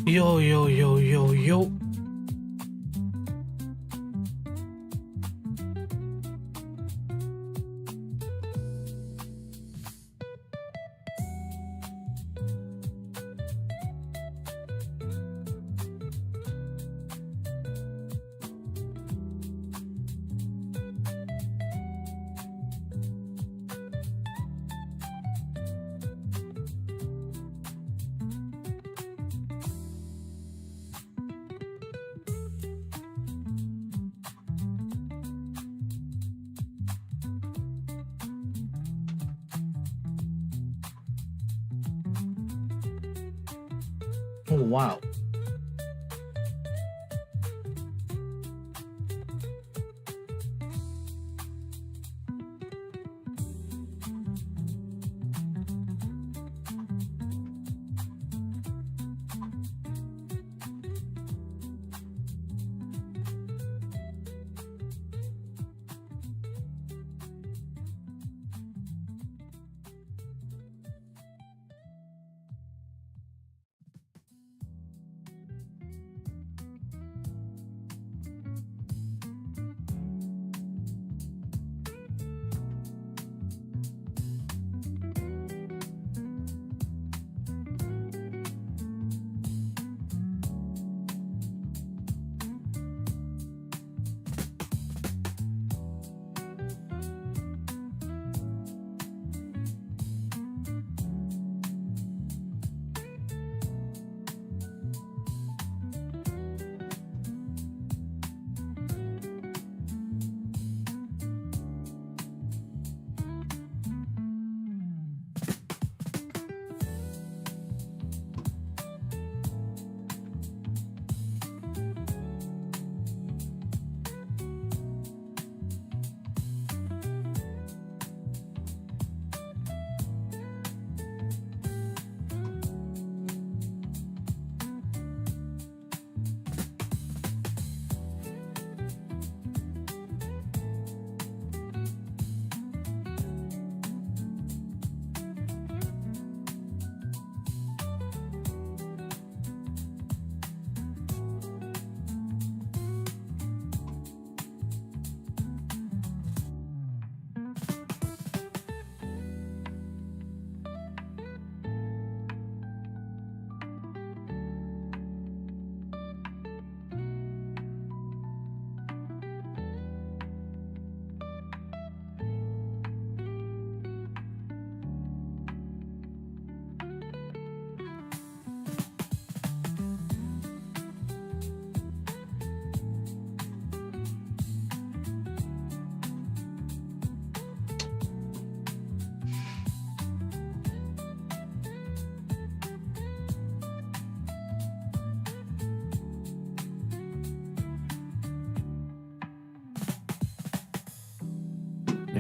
Yo, yo, yo, yo, yo. Oh, wow.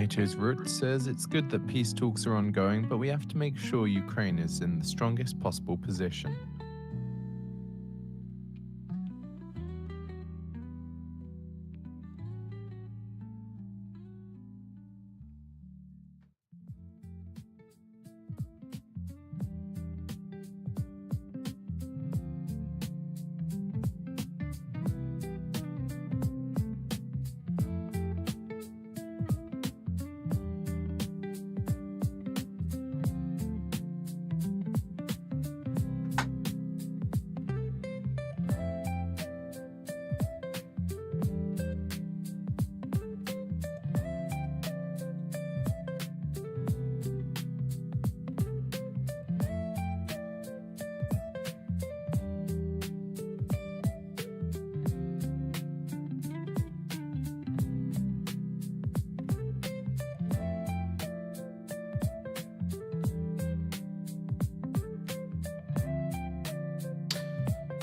NATO's route says it's good that peace talks are ongoing, but we have to make sure Ukraine is in the strongest possible position.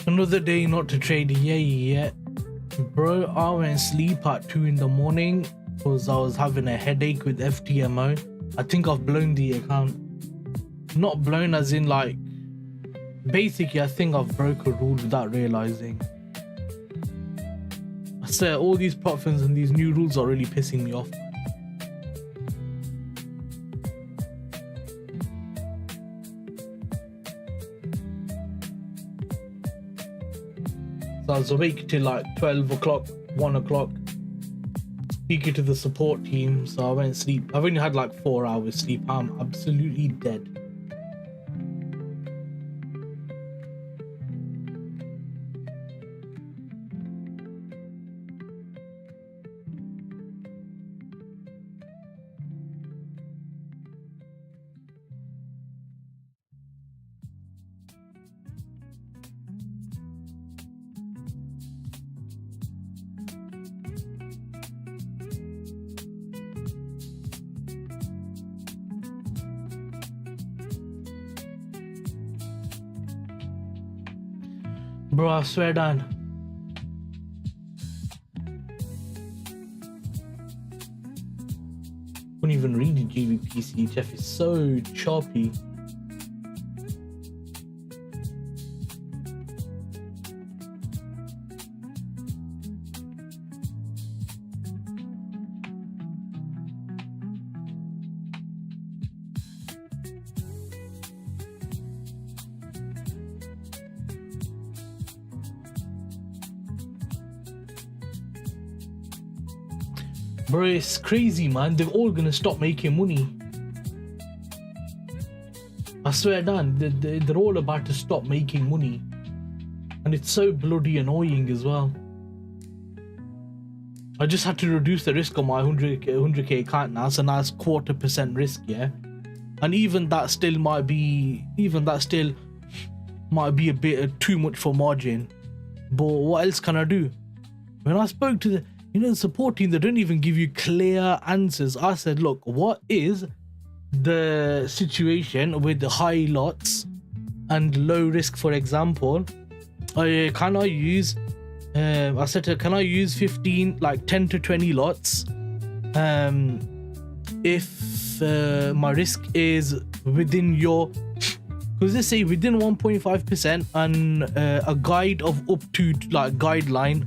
Another day not to trade yet. Bro, I went sleep at 2 in the morning because I was having a headache with FTMO. I think I've blown the account. Not blown as in like, basically I think I've broke a rule without realizing. I swear all these prop firms and these new rules are really pissing me off. I was awake till like 12 o'clock, 1 o'clock, speaking to the support team, so I went to sleep. I've only had like 4 hours sleep. I'm absolutely dead. Bro, I swear down. Couldn't even read the gbpchf. It's so choppy. Bro, it's crazy, man. They're all gonna stop making money. I swear down, they're all about to stop making money. And it's so bloody annoying as well. I just had to reduce the risk on my 100k account now, so now it's 0.25% risk, yeah? And even that still might be a bit too much for margin. But what else can I do? When I spoke to the support team, they don't even give you clear answers. I said, look, what is the situation with the high lots and low risk, for example? Can I use I said, can I use 10 to 20 lots if my risk is within your, because they say within 1.5% and a guide of up to guideline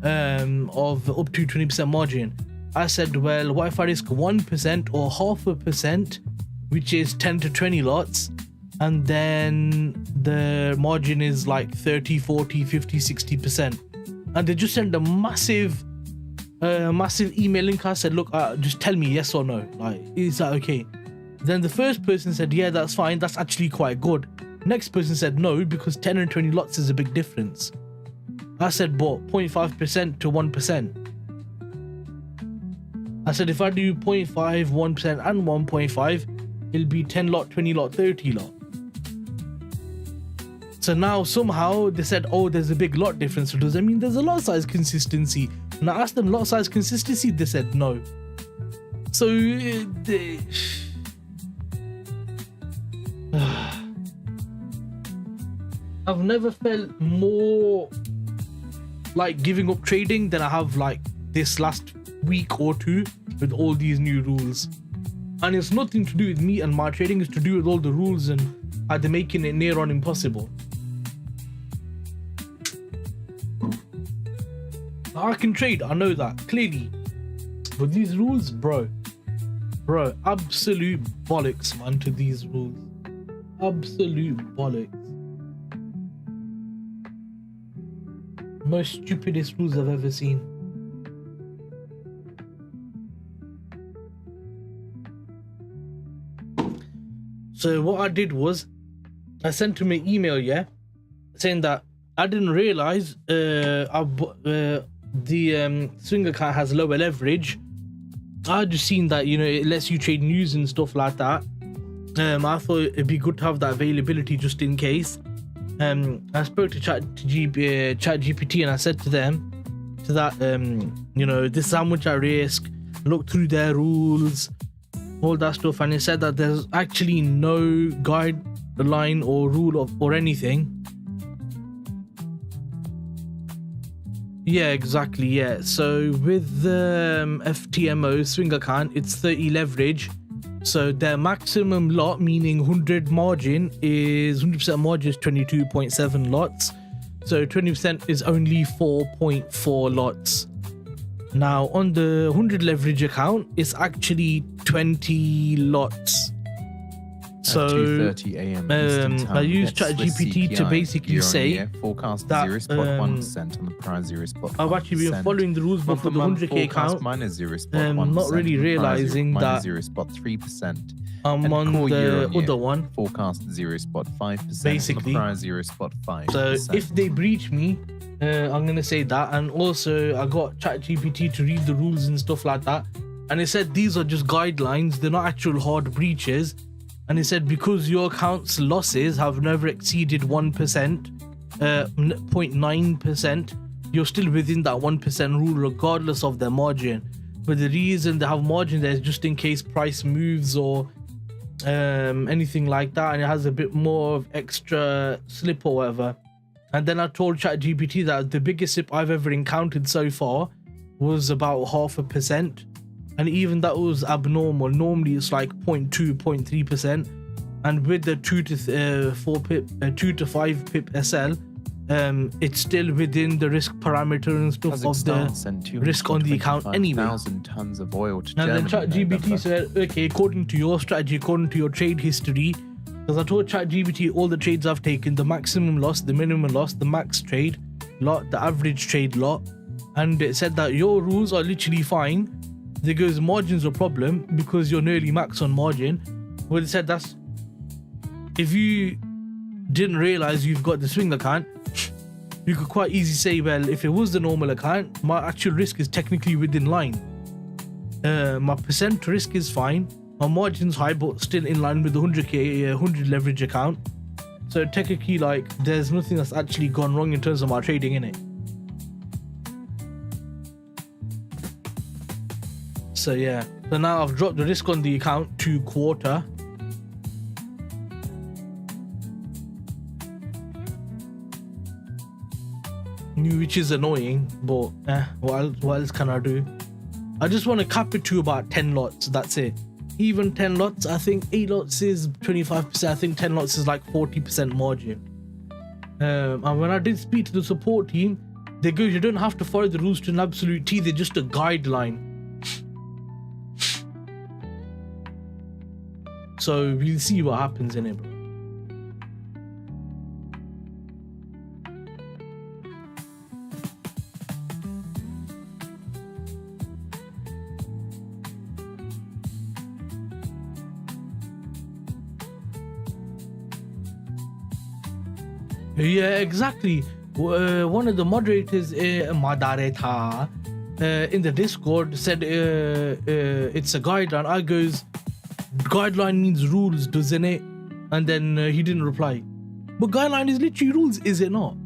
of up to 20% margin. I said, well, what if I risk 1% or 0.5%, which is 10 to 20 lots, and then the margin is like 30, 40, 50, 60%. And they just sent a massive email link. I said, look, just tell me yes or no, like, is that okay? Then the first person said, yeah, that's fine, that's actually quite good. Next person said no, because 10 and 20 lots is a big difference. I said, but 0.5% to 1%. I said, if I do 0.5, 1% and 1.5, it'll be 10 lot, 20 lot, 30 lot. So now somehow they said, oh, there's a big lot difference. So does that mean there's a lot size consistency? And I asked them lot size consistency, they said no. So I've never felt more like giving up trading than I have like this last week or two with all these new rules. And it's nothing to do with me and my trading, it's to do with all the rules and how they're making it near on impossible. I can trade, I know that clearly, but these rules, bro, absolute bollocks, man, to these rules. Absolute bollocks. Most stupidest rules I've ever seen. So what I did was I sent him an email, saying that I didn't realize the swing account has lower leverage. I just seen that, you know, it lets you trade news and stuff like that. I thought it'd be good to have that availability just in case. I spoke to ChatGPT and I said to them you know, this is how much I risk, look through their rules, all that stuff, and it said that there's actually no guideline or rule or anything. Yeah, exactly, yeah. So with the FTMO swing account, it's 30 leverage. So their maximum lot, meaning 100% margin is 22.7 lots. So 20% is only 4.4 lots. Now on the 100 leverage account, it's actually 20 lots. So 2:30 a.m. Eastern time, I used ChatGPT to basically say forecast that 0.1% on the price 0.1%. I've actually been following the rules, but for the 100k account, minus 0.1%, not really realizing that 0.3%. I'm on the other one, forecast 0.5%, basically. price 0.5%. So if they breach me, I'm gonna say that. And also I got ChatGPT to read the rules and stuff like that, and it said these are just guidelines, they're not actual hard breaches. And it said because your account's losses have never exceeded 1%, 0.9%, you're still within that 1% rule regardless of their margin. But the reason they have margin there is just in case price moves or anything like that, and it has a bit more of extra slip or whatever. And then I told ChatGPT that the biggest slip I've ever encountered so far was about 0.5%. And even that was abnormal. Normally it's like 0.2, 0.3%. And with the 2 to 5 pip SL, it's still within the risk parameter and stuff of the risk on the account anyway. Tons of oil to and then ChatGPT said, okay, according to your strategy, according to your trade history, because I told ChatGPT all the trades I've taken, the maximum loss, the minimum loss, the max trade lot, the average trade lot, and it said that your rules are literally fine. There goes margin's a problem because you're nearly max on margin. Well, it said that's if you didn't realize you've got the swing account, you could quite easily say, well, if it was the normal account, my actual risk is technically within line. My percent risk is fine, my margin's high but still in line with the 100 leverage account. So technically, like, there's nothing that's actually gone wrong in terms of my trading in it. So yeah, so now I've dropped the risk on the account to quarter. Which is annoying, but what else can I do? I just want to cap it to about 10 lots, that's it. Even 10 lots, I think 8 lots is 25%, I think 10 lots is like 40% margin. And when I did speak to the support team, they go, you don't have to follow the rules to an absolute T, they're just a guideline. So we'll see what happens in it, bro. Yeah, exactly. One of the moderators, in the Discord said it's a guideline. I goes, guideline means rules, doesn't it? And then he didn't reply. But guideline is literally rules, is it not?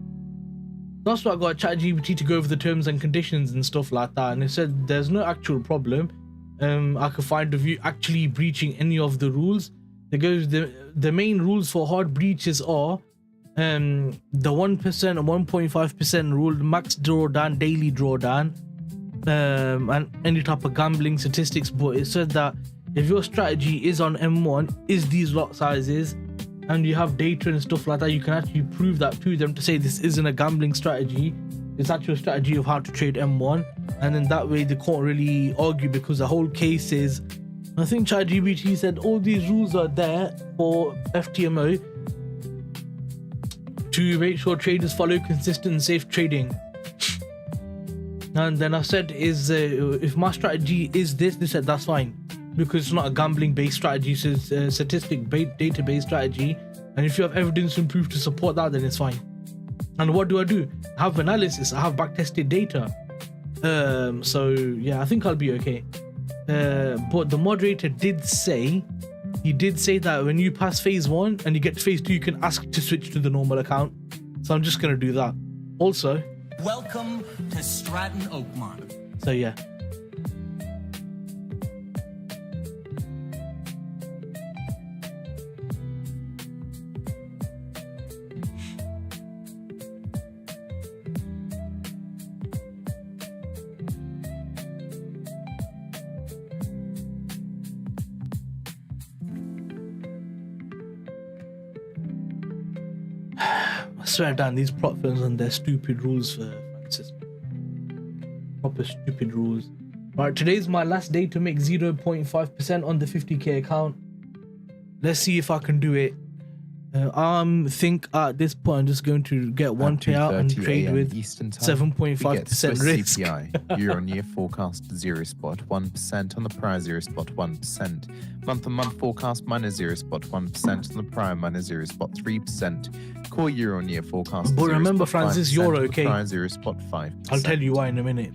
That's why I got ChatGPT to go over the terms and conditions and stuff like that. And it said there's no actual problem. I could find of you actually breaching any of the rules. It goes, the main rules for hard breaches are the 1% and 1.5% rule, max drawdown, daily drawdown, and any type of gambling statistics, but it said that if your strategy is on M1, is these lot sizes, and you have data and stuff like that, you can actually prove that to them to say this isn't a gambling strategy, it's actually a strategy of how to trade M1, and then that way they can't really argue, because the whole case is, I think ChatGPT said all these rules are there for FTMO to make sure traders follow consistent and safe trading. And then I said, if my strategy is this, they said that's fine, because it's not a gambling based strategy, it's a statistic based data based strategy, and if you have evidence and proof to support that, then it's fine. And what do? I have analysis, I have back tested data, so yeah, I think I'll be okay. But the moderator did say that when you pass phase 1 and you get to phase 2, you can ask to switch to the normal account, so I'm just gonna do that. Also, welcome to Stratton Oakmont. So yeah. I swear down, these prop firms and their stupid rules for Francis. Proper stupid rules. Right, today's my last day to make 0.5% on the 50k account. Let's see if I can do it. Think at this point I'm just going to get one payout and trade with 7.5% risk. CPI, year-on-year forecast 0 spot 1% on the prior 0 spot 1%. Month-on-month forecast minus 0 spot 1% on the prior minus 0 spot 3%. Core year-on-year forecast. But remember, Francis, you're okay. Prior 0 spot 5%. I'll tell you why in a minute.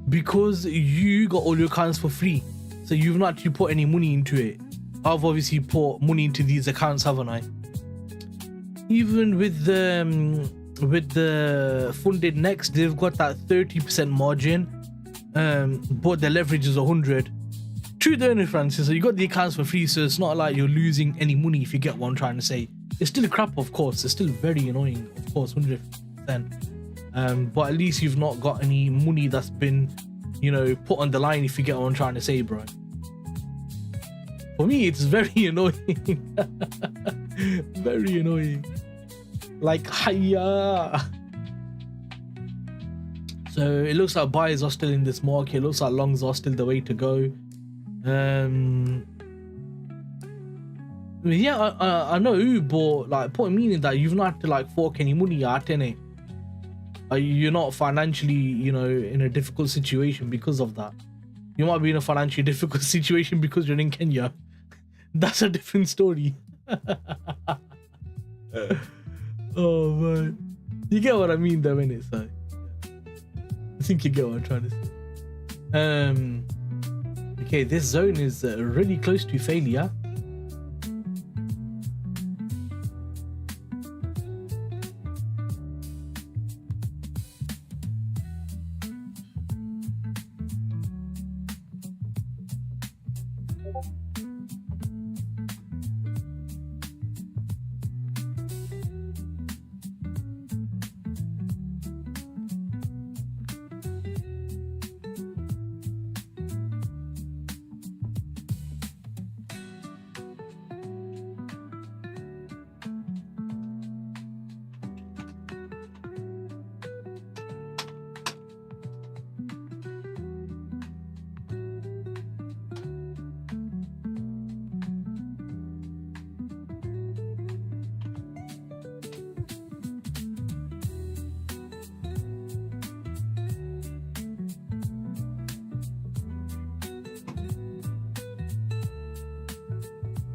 Because you got all your accounts for free, so you've not actually put any money into it. I've obviously put money into these accounts, haven't I? Even with the funded next, they've got that 30% margin, but the leverage is 100. True, don't you, Francis? So you got the accounts for free, so it's not like you're losing any money, if you get what I'm trying to say. It's still crap, of course. It's still very annoying, of course, 100%. But at least you've not got any money that's been, put on the line, if you get what I'm trying to say, bro. For me, it's very annoying. Very annoying. Like, hiya. So it looks like buyers are still in this market. It looks like longs are still the way to go. Yeah, I know, but like, point meaning that you've not had to like fork any money out, innit? You're not financially, in a difficult situation because of that. You might be in a financially difficult situation because you're in Kenya. That's a different story. Oh man, you get what I mean though, innit? So I think you get what I'm trying to say. Okay, this zone is really close to failure.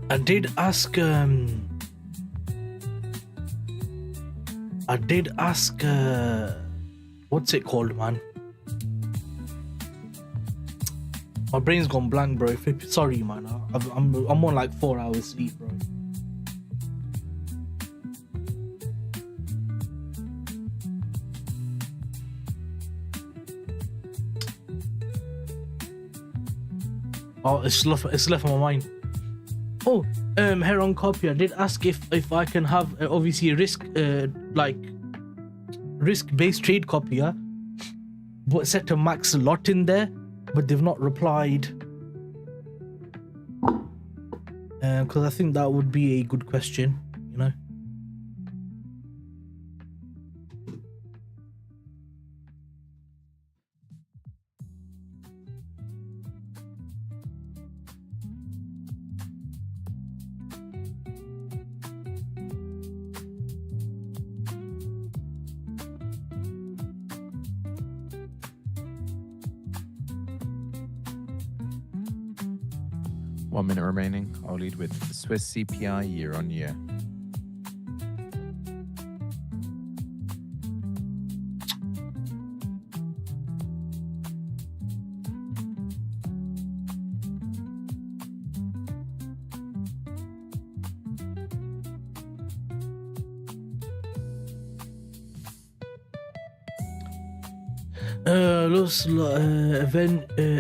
I did ask what's it called, man? My brain's gone blank, bro. Sorry, man. I'm on like 4 hours sleep, bro. Oh, it's left on my mind. Oh, here on copy, I did ask if I can have obviously a risk-based trade copy, yeah? set a max lot in there, but they've not replied. Because I think that would be a good question, you know. One minute remaining. I'll lead with Swiss CPI year on year.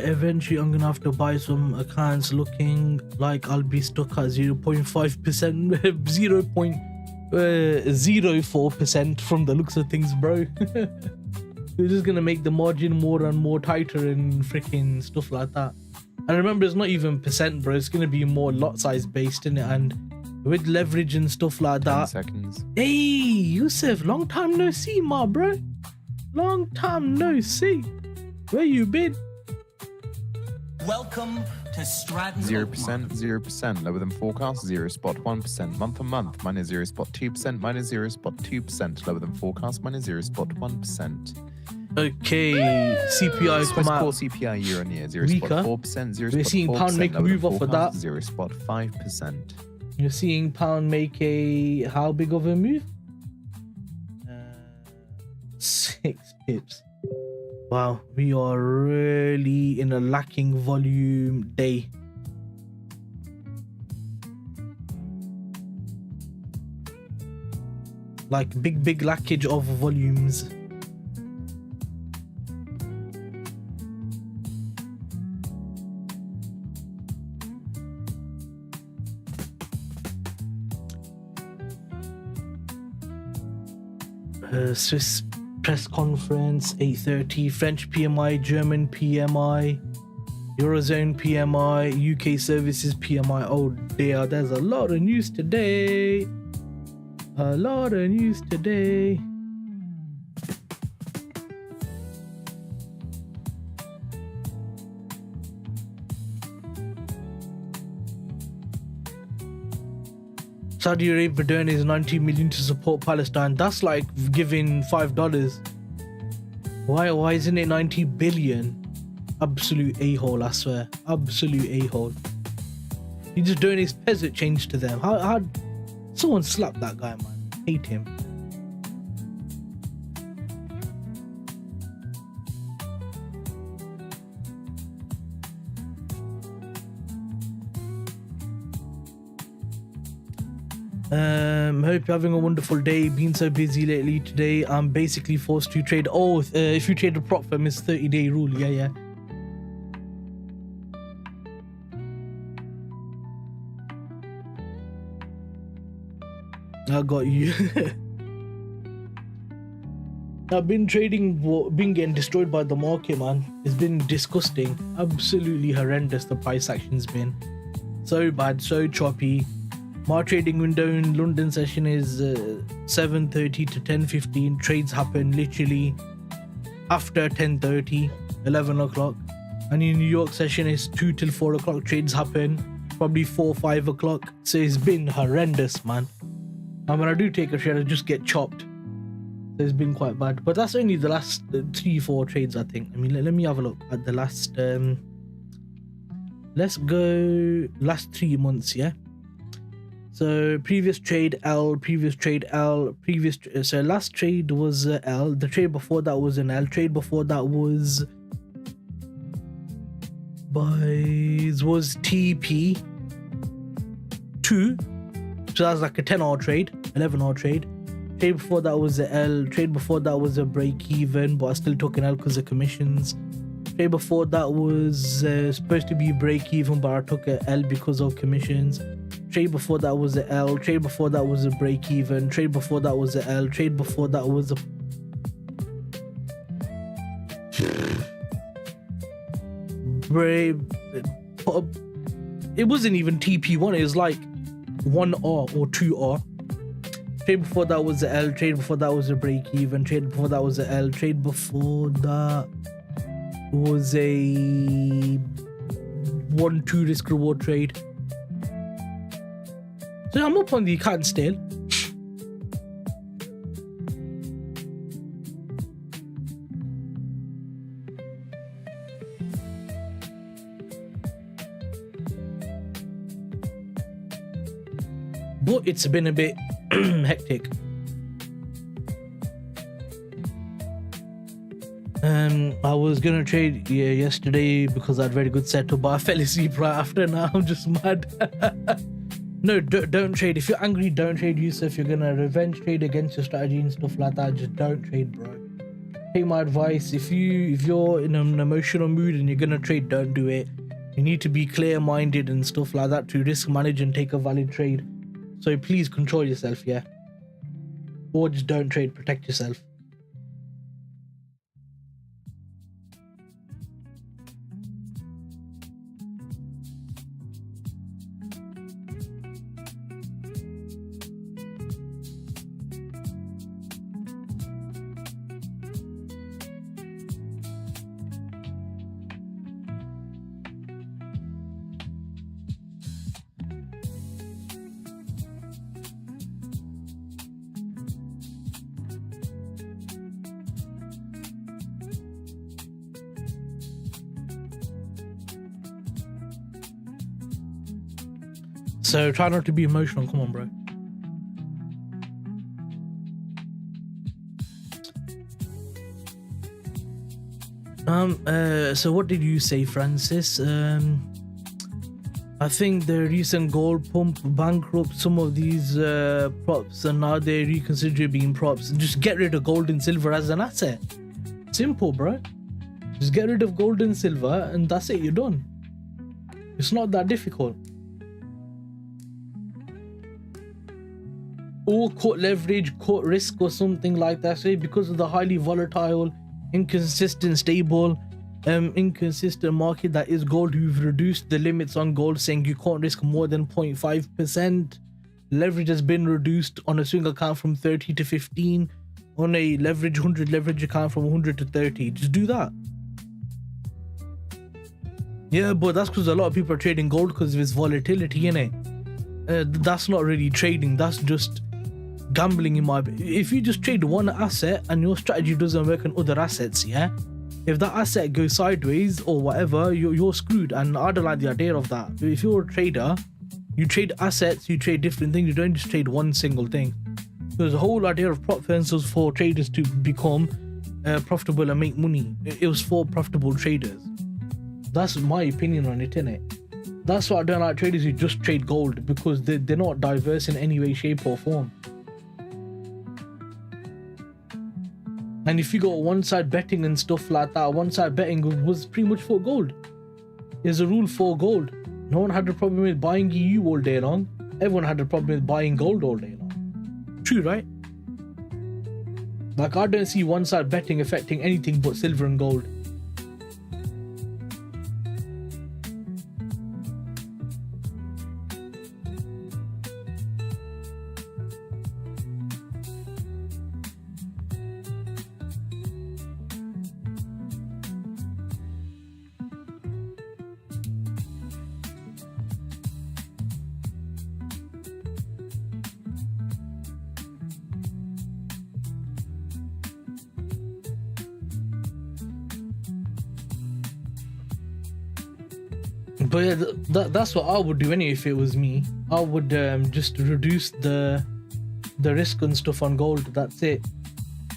Eventually I'm gonna have to buy some accounts, looking like I'll be stuck at 0.5%, 0.04% from the looks of things, bro. We're just gonna make the margin more and more tighter and freaking stuff like that. And remember, it's not even percent, bro. It's gonna be more lot size based, in it, and with leverage and stuff like 10 that. seconds. Hey, Yusuf, long time no see, my bro. Long time no see. Where you been? Welcome to Stratton 0%, 0%, lower than forecast, 0.1%. Month on month, minus 0.2%, minus 0.2%, lower than forecast, minus 0.1%. Okay, CPI Swiss come out. core CPI year on year, Weaker. 0.4%, 0.4%. We're seeing pound make a move off of that. 0.5%. You're seeing pound make a how big of a move? 6 pips. Wow, we are really in a lacking volume day. Like big lackage of volumes. Swiss press conference 8:30, French PMI, German PMI, Eurozone PMI, UK services PMI. Oh dear, there's a lot of news today. A lot of news today. Saudi Arabia donates 90 million to support Palestine. That's like giving $5. Why isn't it 90 billion? Absolute a-hole, I swear. Absolute a-hole. He just donates peasant change to them. How someone slapped that guy, man. Hate him. Hope you're having a wonderful day. Been so busy lately. Today I'm basically forced to trade. Oh, if you trade a prop firm, it's 30-day rule. Yeah. I got you. I've been trading, been getting destroyed by the market, man. It's been disgusting. Absolutely horrendous. The price action's been so bad, so choppy. My trading window in London session is 7:30 to 10:15. Trades happen literally after 10:30, 11 o'clock. And in New York session is 2 till 4 o'clock. Trades happen probably 4, 5 o'clock. So it's been horrendous, man. And when I do take a trade, I just get chopped. So it's been quite bad. But that's only the last 3, 4 trades, I think. I mean, let me have a look at the last. Let's go last 3 months, yeah. So previous trade L, previous trade L, so last trade was L. The trade before that was an L. Trade before that was TP 2. So that was like a 10-hour trade, 11-hour trade. Trade before that was a L. Trade before that was a break even, but I still took an L because of commissions. Trade before that was supposed to be break even, but I took a L because of commissions. Trade before that was a L. Trade before that was a break even. Trade before that was a L. Trade before that was a Brave. It wasn't even TP1. It was like 1R or 2R. Trade before that was the L. Trade before that was a break even. Trade before that was a L. Trade before that was a 1-2 risk reward trade. So I'm up on the account still. But it's been a bit hectic. I was gonna trade yesterday because I had very good setup, but I fell asleep right after. Now I'm just mad. No, don't trade. If you're angry, don't trade. Yusuf, you're gonna revenge trade against your strategy and stuff like that. Just don't trade, bro. Take my advice. If you're in an emotional mood and you're gonna trade, don't do it. You need to be clear-minded and stuff like that to risk manage and take a valid trade. So please control yourself, yeah. Or just don't trade. Protect yourself. So try not to be emotional. Come on, bro. So what did you say, Francis? I think the recent gold pump bankrupt some of these props, and now they reconsider being props. Just get rid of gold and silver as an asset. Simple, bro. Just get rid of gold and silver, and that's it. You're done. It's not that difficult. Or cut leverage, cut risk, or something like that. So because of the highly volatile, inconsistent, stable, inconsistent market that is gold, we've reduced the limits on gold, saying you can't risk more than 0.5%. Leverage has been reduced on a swing account from 30 to 15, on a leverage 100 leverage account from 100 to 30. Just do that. Yeah, but that's because a lot of people are trading gold because of its volatility, innit? That's not really trading. That's just gambling, in my opinion. If you just trade one asset and your strategy doesn't work on other assets, yeah, if that asset goes sideways or whatever, you're screwed, and I don't like the idea of that. If you're a trader, you trade assets, you trade different things, you don't just trade one single thing. Because the whole idea of prop firms was for traders to become profitable and make money. It was for profitable traders. That's my opinion on it, innit? That's why I don't like traders who just trade gold, because they're not diverse in any way, shape or form. And if you got one side betting and stuff like that, one side betting was pretty much for gold. There's a rule for gold. No one had a problem with buying EU all day long. Everyone had a problem with buying gold all day long. True, right? Like, I don't see one side betting affecting anything but silver and gold. But yeah, that's what I would do anyway if it was me. I would just reduce the risk and stuff on gold. That's it.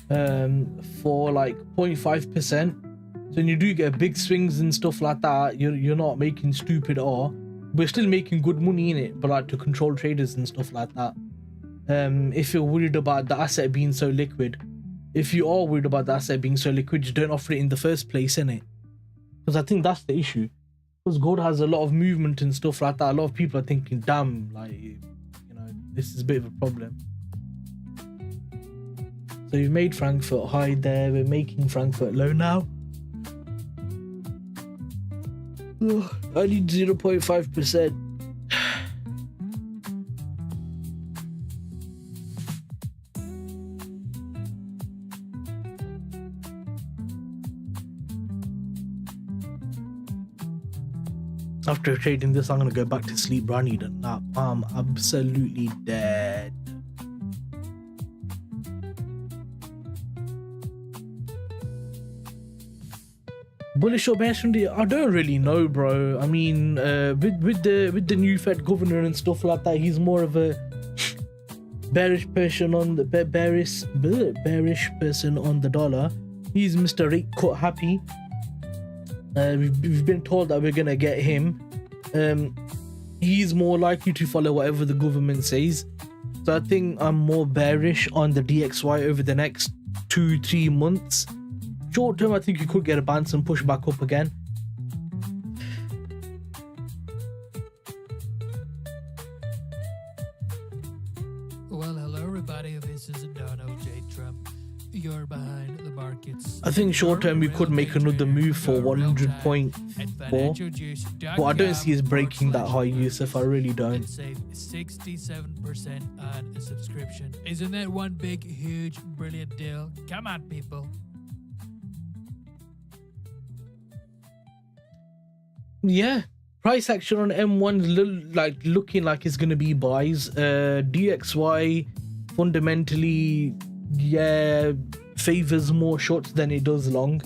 For like 0.5%. So when you do get big swings and stuff like that, you're not making stupid or, but you're still making good money in it. But like to control traders and stuff like that. If you're worried about the asset being so liquid, if you are worried about the asset being so liquid, you don't offer it in the first place, innit? Because I think that's the issue. Because gold has a lot of movement and stuff like that. A lot of people are thinking, damn, like, you know, this is a bit of a problem. So you've made Frankfurt high there. We're making Frankfurt low now. Ugh, I need 0.5%. After trading this, I'm gonna go back to sleep, bro. I need a nap. I'm absolutely dead. Bullish or bearish? I don't really know, bro. I mean, with the new Fed governor and stuff like that, he's more of a bearish person on the bearish person on the dollar. He's Mr. Rate Cut happy. We've been told that we're gonna get him. He's more likely to follow whatever the government says. So I think I'm more bearish on the DXY over the next 2-3 months. Short term, I think you could get a bounce and push back up again. Well, hello everybody, this is Donald J. Trump. You're behind the markets. I think short term we could make another move for 100.4, but I don't see us breaking that high, Yusuf. I really don't. Save 67% on a subscription. Isn't that one big, huge, brilliant deal? Come on, people. Yeah, price action on M1 looking like it's gonna be buys. DXY fundamentally, yeah, favors more shorts than it does long.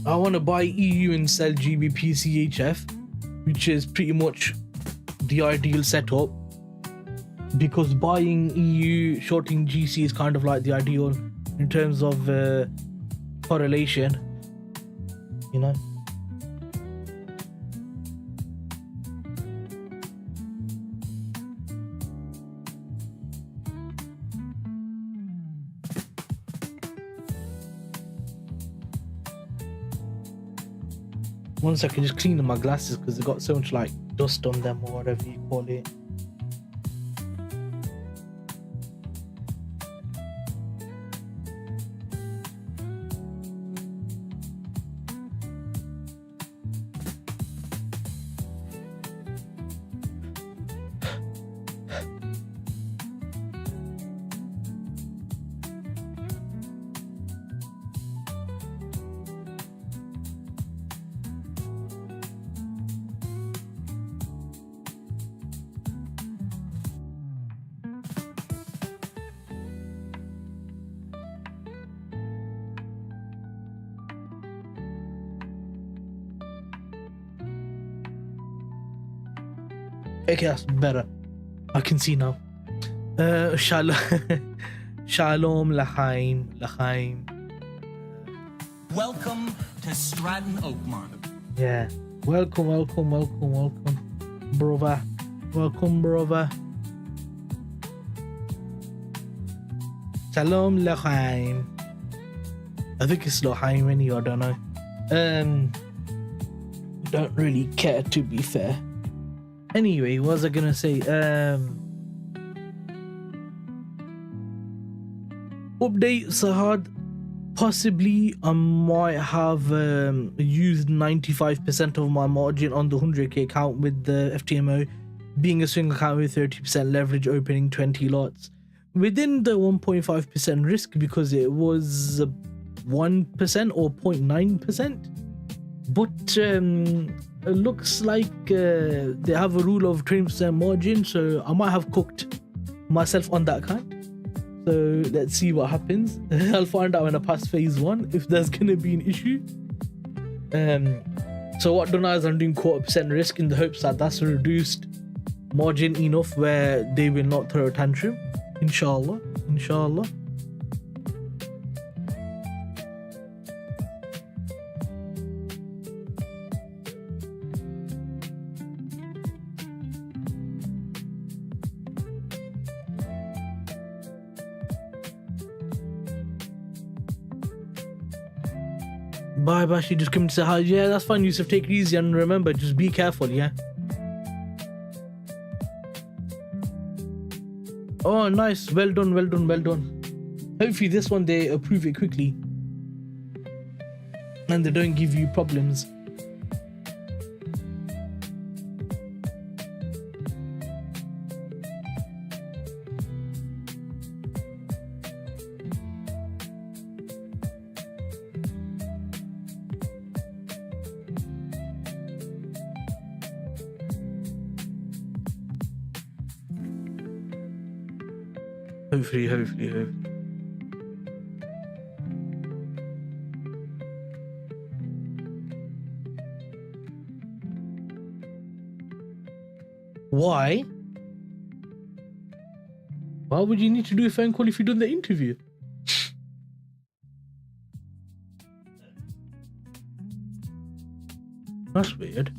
I want to buy EU and sell GBPCHF, which is pretty much the ideal setup, because buying EU, shorting GC is kind of like the ideal in terms of correlation, you know. One second, just cleaning my glasses because they got so much like dust on them or whatever you call it. Okay, that's better. I can see now. Shalom, Shalom, Lachaim. Welcome to Stratton Oakmont. Yeah. Welcome, brother. Welcome, brother. Shalom, Lachaim. I think it's Lachaim anyway, I don't know. Don't really care, to be fair. Anyway, what was I gonna say? Update, Sahad. Possibly I might have used 95% of my margin on the 100k account with the FTMO, being a swing account with 30% leverage, opening 20 lots within the 1.5% risk, because it was 1% or 0.9%. But it looks like they have a rule of 20% margin, so I might have cooked myself on that account. So let's see what happens. I'll find out when I pass phase 1 if there's gonna be an issue. So what I've done is I'm doing 1/4% risk in the hopes that that's a reduced margin enough where they will not throw a tantrum. Inshallah. Bye, Bashi. Just come to say hi. Yeah, that's fine, Yusuf. Take it easy and remember, just be careful, yeah? Oh, nice. Well done. Hopefully this one they approve it quickly. and they don't give you problems. Hopefully. Why? Why would you need to do a phone call if you've done the interview? That's weird.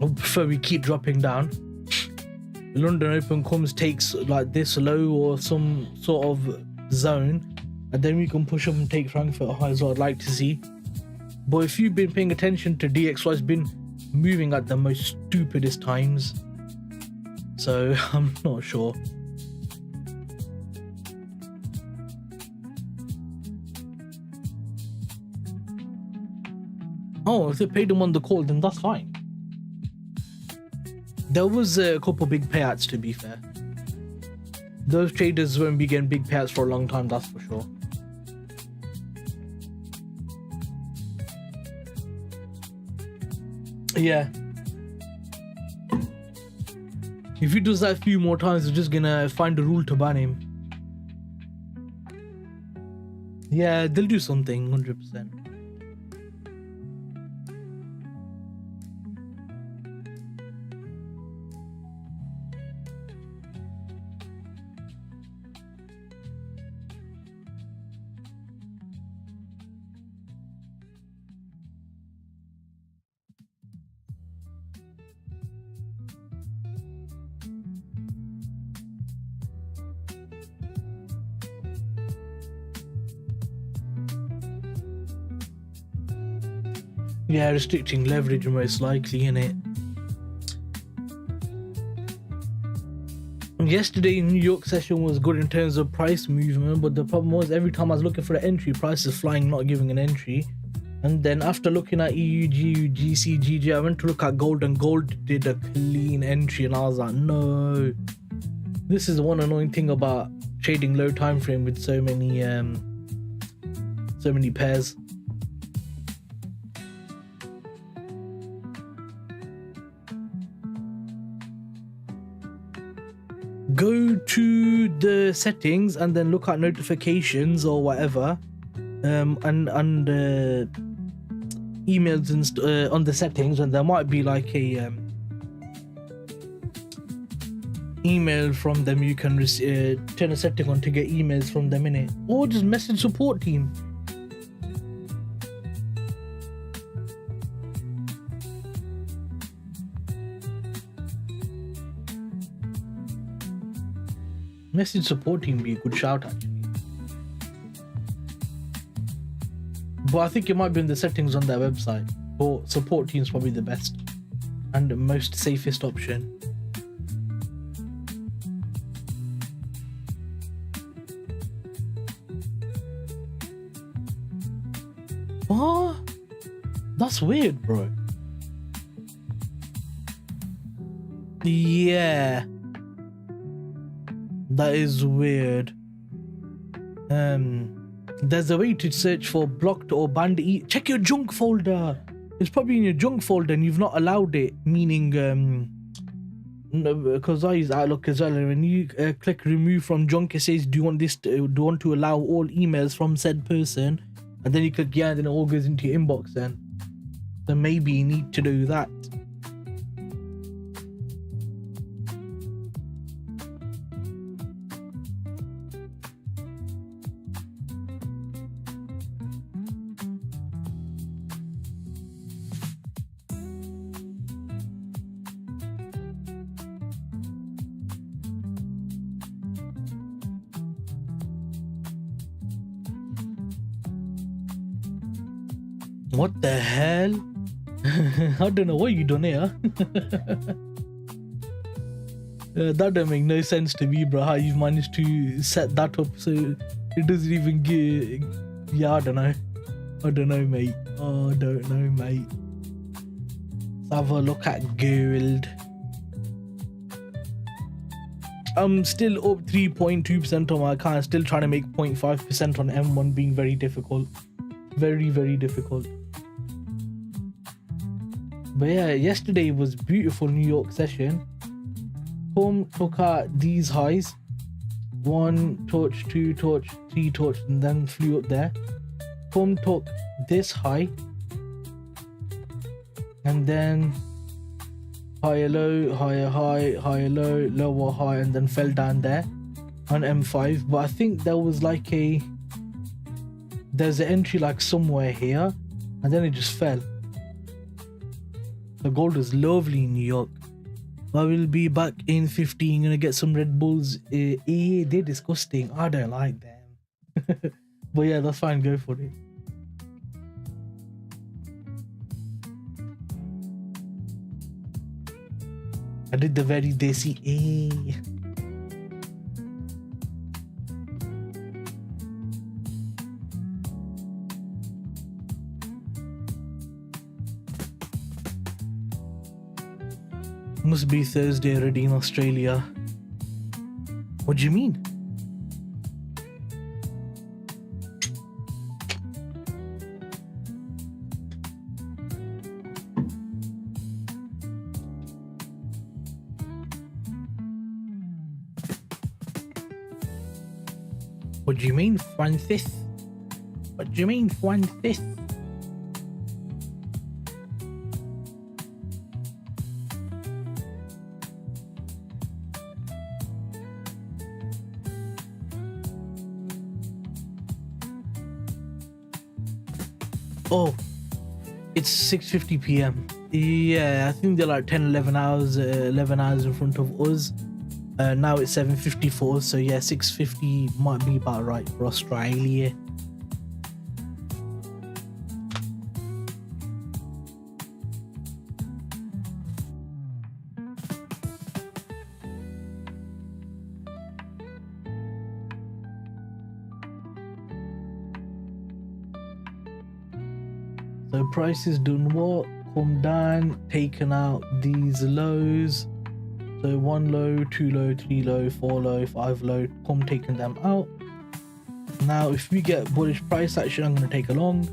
I prefer we keep dropping down. London Open takes like this low or some sort of zone, and then we can push up and take Frankfurt high as well. I'd like to see. But if you've been paying attention to DXY, it's been moving at the most stupidest times. So I'm not sure. Oh, if they paid them on the call, then that's fine. There was a couple big payouts, to be fair. Those traders won't be getting big payouts for a long time, that's for sure. Yeah. If he does that a few more times, they're just gonna find a rule to ban him. Yeah, they'll do something, 100%. Yeah, restricting leverage most likely, innit? Yesterday New York session was good in terms of price movement, but the problem was every time I was looking for an entry, price is flying, not giving an entry. And then after looking at EU, GU, GC, GG, I went to look at gold, and gold did a clean entry, and I was like, no. This is one annoying thing about trading low time frame with so many pairs. Go to the settings and then look at notifications or whatever, and emails and on the settings, and there might be like a email from them. You can turn a setting on to get emails from them, innit? Or just message support team. Message support team be a good shout actually. But I think it might be in the settings on their website. But support team is probably the best and the most safest option. What? That's weird, bro. Yeah. That is weird. There's a way to search for blocked or banned. Check your junk folder. It's probably in your junk folder and you've not allowed it. Meaning, because I use Outlook as well. And when you click remove from junk, it says, do you want to allow all emails from said person? And then you click yeah, and then it all goes into your inbox. Then maybe you need to do that. What the hell? I don't know what you done here. That don't make no sense to me, bro. How you've managed to set that up so it doesn't even get. Yeah, I don't know, mate. I don't know, mate. Let's have a look at gold. I'm still up 3.2% on my account. Still trying to make 0.5% on M1, being very difficult. Very, very difficult. But yeah, yesterday was beautiful New York session. Home took out these highs. 1 touch, 2 touch, 3 touch, and then flew up there. Home took this high. And then higher low, higher high, higher low, lower high, and then fell down there on M5. But I think there was like there's an entry like somewhere here, and then it just fell. The gold was lovely in New York. I will be back in 15. Gonna get some Red Bulls. They're disgusting. I don't like them. But yeah, that's fine. Go for it. I did the very desi. Must be Thursday already in Australia. What do you mean? What do you mean, Francis? What do you mean, Francis? Oh, it's 6:50 p.m. Yeah, I think they're like 11 hours in front of us. Now it's 7:54, so yeah, 6:50 might be about right for Australia. So prices done what? Come down, taken out these lows. So 1 low, 2 low, 3 low, 4 low, 5 low, come taking them out. Now if we get bullish price action, I'm going to take a long.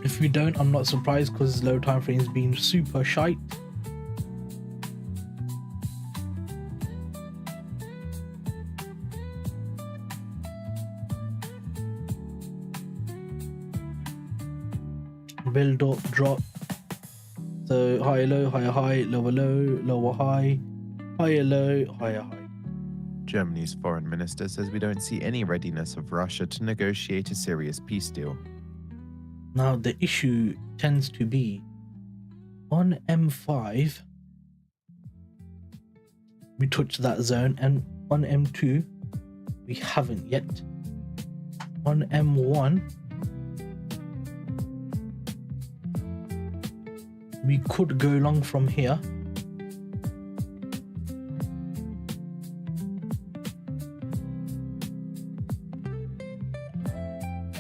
If we don't, I'm not surprised because low time frames being super shite. Build up, drop. So higher low, higher high, lower low, lower high, higher low, higher high. Germany's foreign minister says we don't see any readiness of Russia to negotiate a serious peace deal. Now the issue tends to be on M5 we touched that zone, and on M2 we haven't yet. On M1 we could go long from here.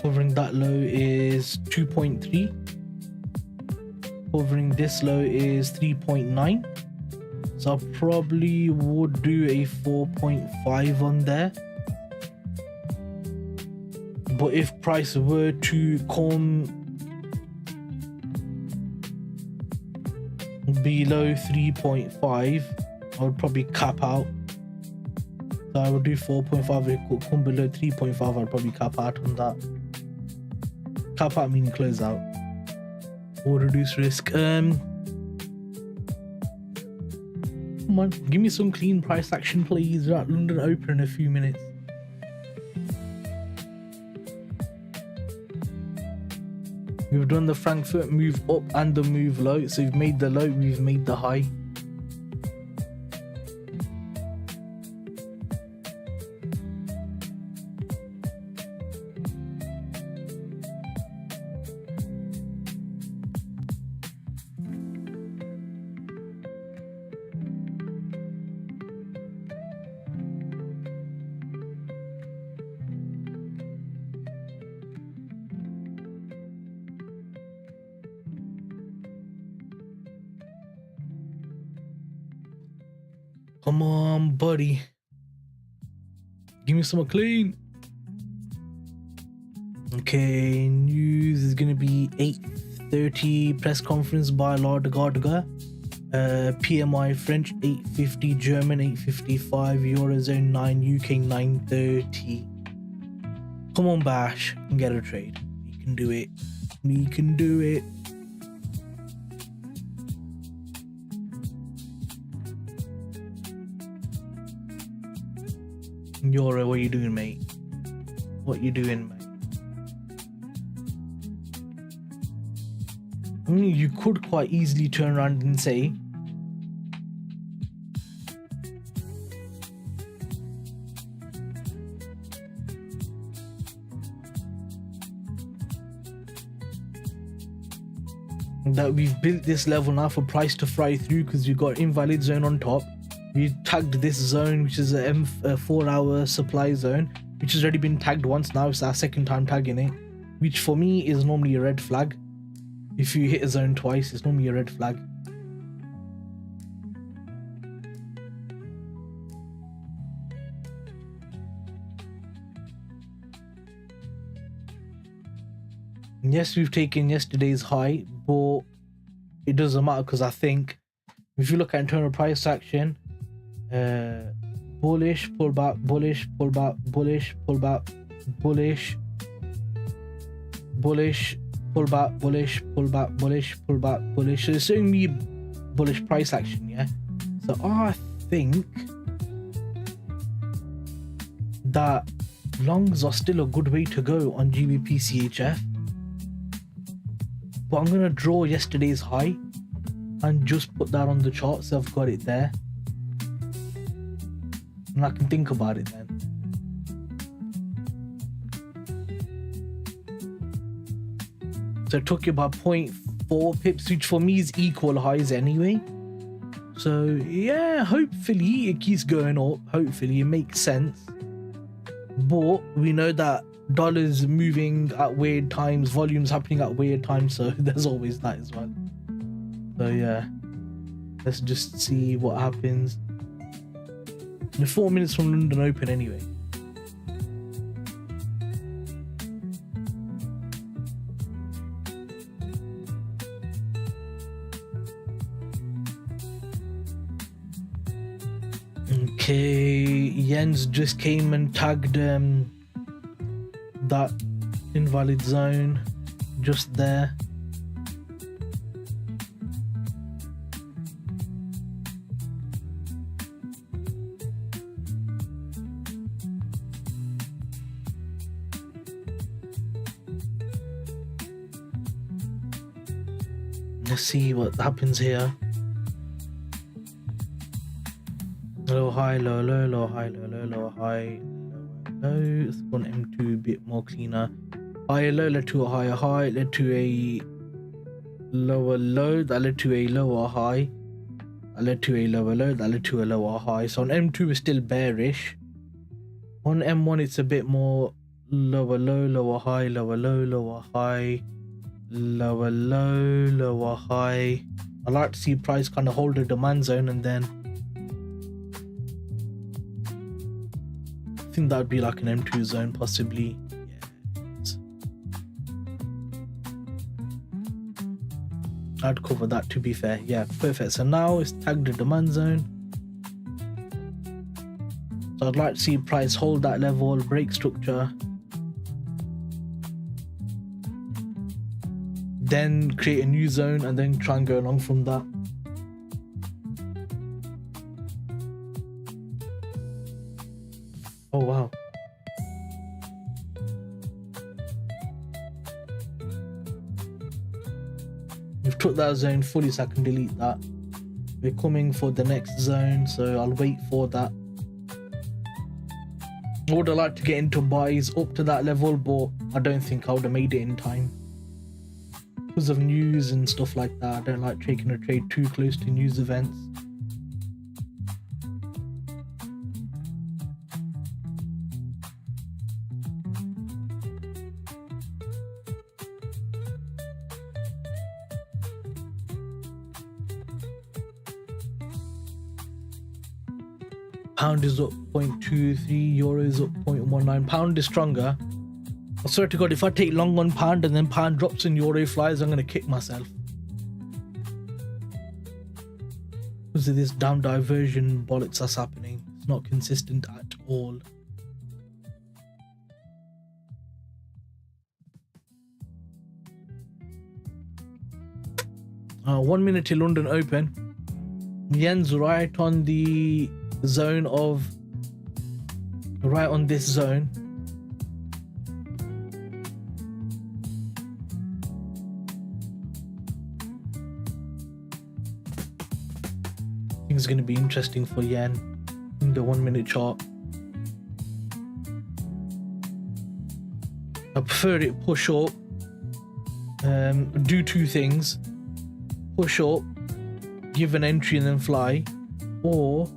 Covering that low is 2.3. Covering this low is 3.9. So I probably would do a 4.5 on there. But if price were to come below 3.5, I would probably cap out. So I would do 4.5. If it could come below 3.5, I'd probably cap out on that. Cap out meaning close out or reduce risk. Come on, give me some clean price action, please. Right, London open in a few minutes. We've done the Frankfurt move up and the move low. So we've made the low, we've made the high. Come on, buddy. Give me some clean. Okay, news is gonna be 8:30 press conference by Lord Gardner. PMI French 850, German 855, Eurozone 9, UK 930. Come on, Bash, and get a trade. You can do it. We can do it. Euro, what you doing, mate? What you doing, mate? I mean, you could quite easily turn around and say, that we've built this level now for price to fry through because we've got invalid zone on top. We tagged this zone, which is a 4-hour supply zone, which has already been tagged once now. It's our second time tagging it, which for me is normally a red flag. If you hit a zone twice, it's normally a red flag. Yes, we've taken yesterday's high, but it doesn't matter because I think if you look at internal price action, bullish, pullback, bullish, pullback, bullish, pullback, bullish, bullish, pullback, bullish, pullback, bullish, pullback, bullish. So it's showing me bullish price action, yeah? So I think that longs are still a good way to go on GBPCHF. But I'm gonna draw yesterday's high and just put that on the chart so I've got it there. And I can think about it then. So it took you about 0.4 pips, which for me is equal highs anyway. So yeah, hopefully it keeps going up. Hopefully it makes sense. But we know that dollars moving at weird times, volumes happening at weird times, so there's always that as well. So yeah, let's just see what happens. We're 4 minutes from London Open anyway. Okay, Jens just came and tagged that invalid zone just there. Let's see what happens here. Low, high, low, low, low, high, low, low, low, high, low, low. Let's go on M2 a bit more cleaner. Higher low led to a higher high, led to a lower low, that led to a lower high, that led to a lower low, that led to a lower high. So on M2 it's still bearish. On M1 it's a bit more lower low, lower high, lower low, lower high, lower low, lower high. I like to see price kind of hold the demand zone, and then I think that would be like an M2 zone possibly. Yes. I'd cover that, to be fair. Yeah, perfect. So now it's tagged the demand zone. So I'd like to see price hold that level, break structure, then create a new zone and then try and go along from that. Oh wow. We've took that zone fully, so I can delete that. We're coming for the next zone, so I'll wait for that. I would have liked to get into buys up to that level, but I don't think I would have made it in time. Because of news and stuff like that, I don't like taking a trade too close to news events. Pound is up 0.23, euro is up 0.19. Pound is stronger. I swear to God, if I take long on pound and then pound drops and euro flies, I'm gonna kick myself. Because of this damn diversion bollocks that's happening. It's not consistent at all. One minute till London Open. Yen's right on the zone of, right on this zone. I think it's going to be interesting for yen in the 1 minute chart. I prefer it push up, do two things: push up, give an entry and then fly, or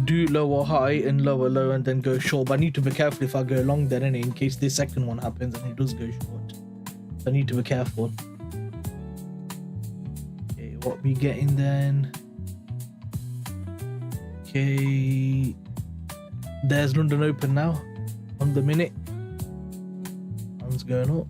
do lower high and lower low and then go short. But I need to be careful if I go long then, in case this second one happens and it does go short. So I need to be careful. Okay, what we getting then? Okay, there's London Open now on the minute. One's going up.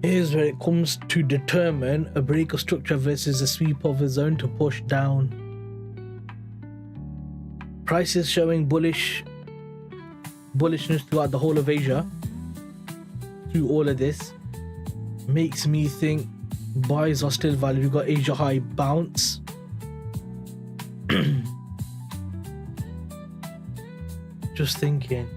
Here's where it comes to determine a break of structure versus a sweep of a zone to push down. Prices showing bullishness throughout the whole of Asia. Through all of this makes me think buys are still valid. We've got Asia high bounce. Just thinking.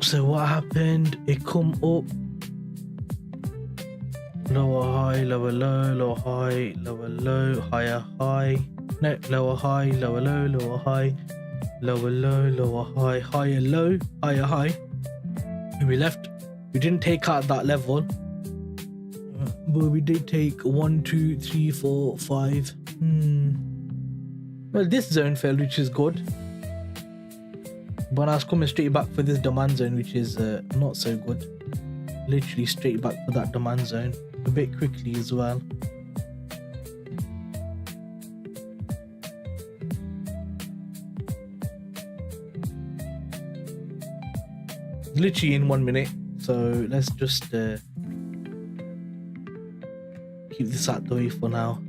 So what happened? It come up, lower high, lower low, lower high, lower low, higher high, no, lower high, lower low, lower high, lower low, lower high, higher low, higher high. And we left. We didn't take out that level, but we did take 1, 2, 3, 4, 5. Well, this zone failed, which is good. But I was coming straight back for this demand zone, which is not so good. Literally straight back for that demand zone. A bit quickly as well. Literally in 1 minute. So let's just keep this out the way for now.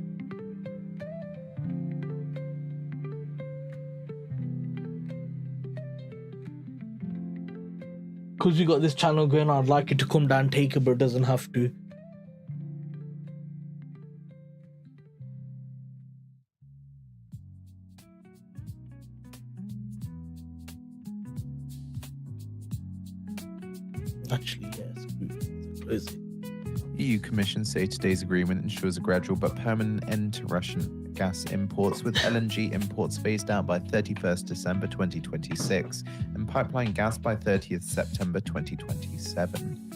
Because we got this channel going on, I'd like it to come down, take it, but it doesn't have to. Actually, yes. Close it. EU Commission say today's agreement ensures a gradual but permanent end to Russian gas imports, with LNG imports phased out by 31st December 2026 and pipeline gas by 30th September 2027.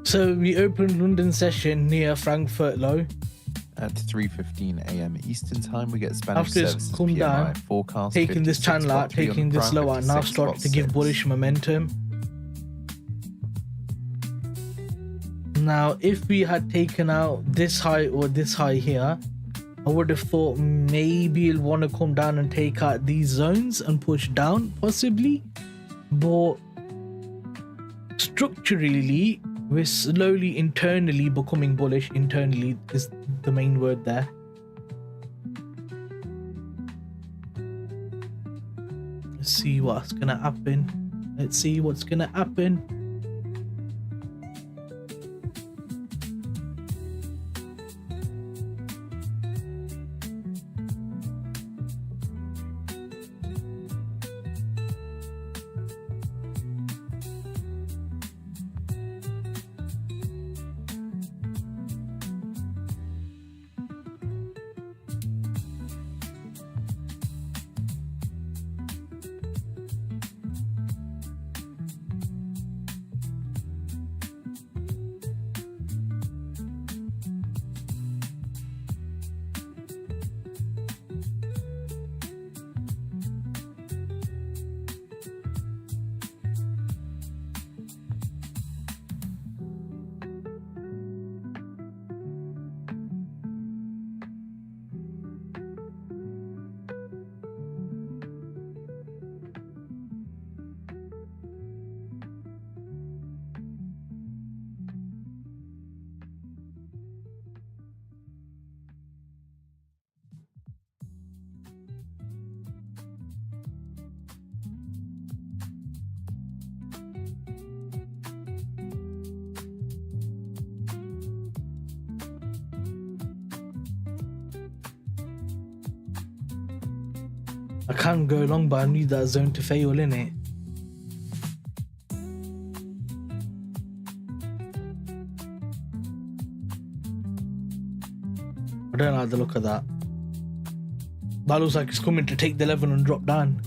So we opened London session near Frankfurt low. At 3:15 a.m. Eastern Time, we get Spanish After it's services come PMI down, forecast. taking this channel out, 56.3 on taking the this prime, low out, now starting to give 56.6. bullish momentum. Now, if we had taken out this high or this high here, I would have thought maybe it'll want to come down and take out these zones and push down, possibly. But structurally, we're slowly internally becoming bullish. Internally is the main word there. Let's see what's gonna happen. Let's see what's gonna happen. I can't go long, but I need that zone to fail, innit? I don't like the look of that. That looks like it's coming to take the level and drop down.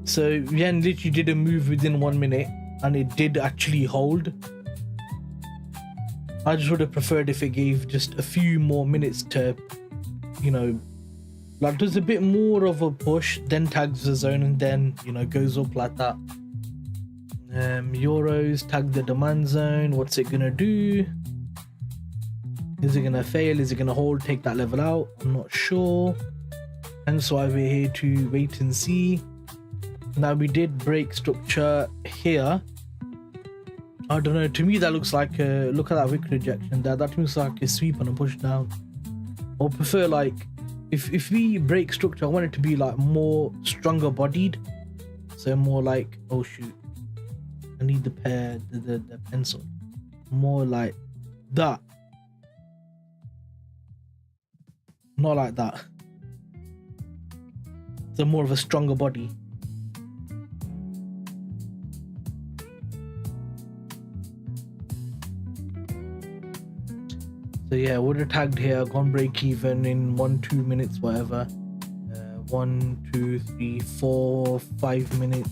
So Yen literally did a move within 1 minute and it did actually hold. I just would have preferred if it gave just a few more minutes to, you know, like does a bit more of a push, then tags the zone and then, you know, goes up like that. Euros, tag the demand zone. What's it gonna do? Is it gonna fail? Is it gonna hold, take that level out? I'm not sure. Hence why we're here to wait and see. Now we did break structure here. I don't know, to me that looks like a, look at that wick rejection there, that looks like a sweep and a push down. Or prefer like, if we break structure, I want it to be like more stronger bodied. So more like, oh shoot, I need the pair, the pencil. More like that. Not like that. So more of a stronger body. So yeah, would have tagged here, gone break even in 1-2 minutes, whatever. 1, 2, 3, 4, 5 minutes.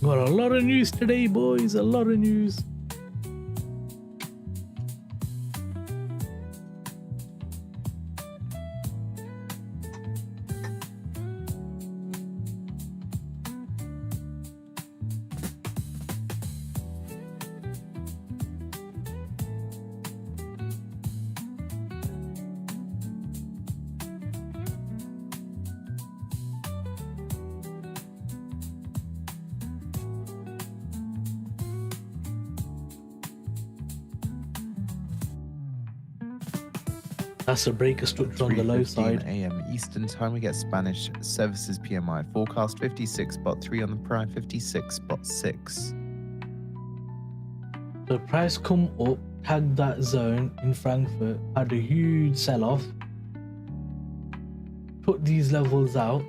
Got a lot of news today, boys. A lot of news. That's a breaker structure on the low 3:15 side. a.m. Eastern Time, we get Spanish Services PMI forecast 56.3 on the prime, 56.6. The price come up, tagged that zone in Frankfurt, had a huge sell-off, put these levels out.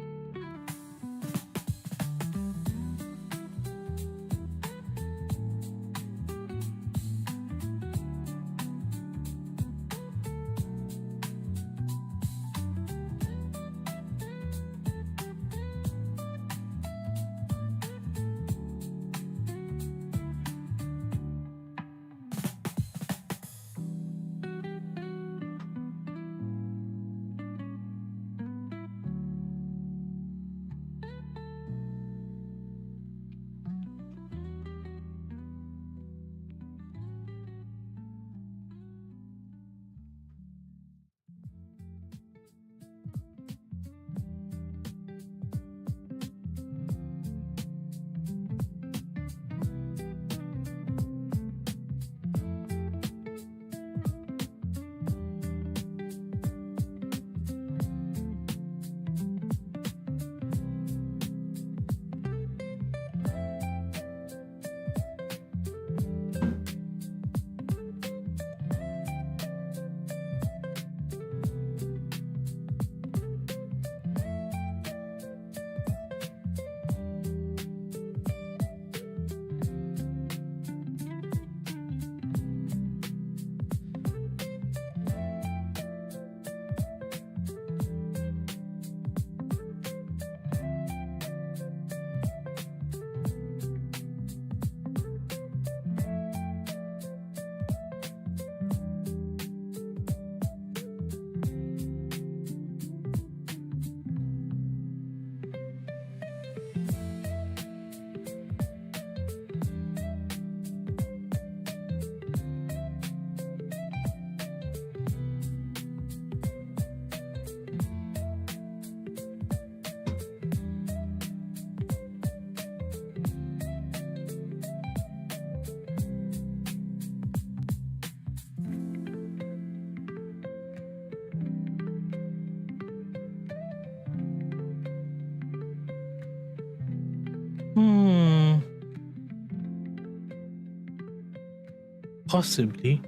Possibly.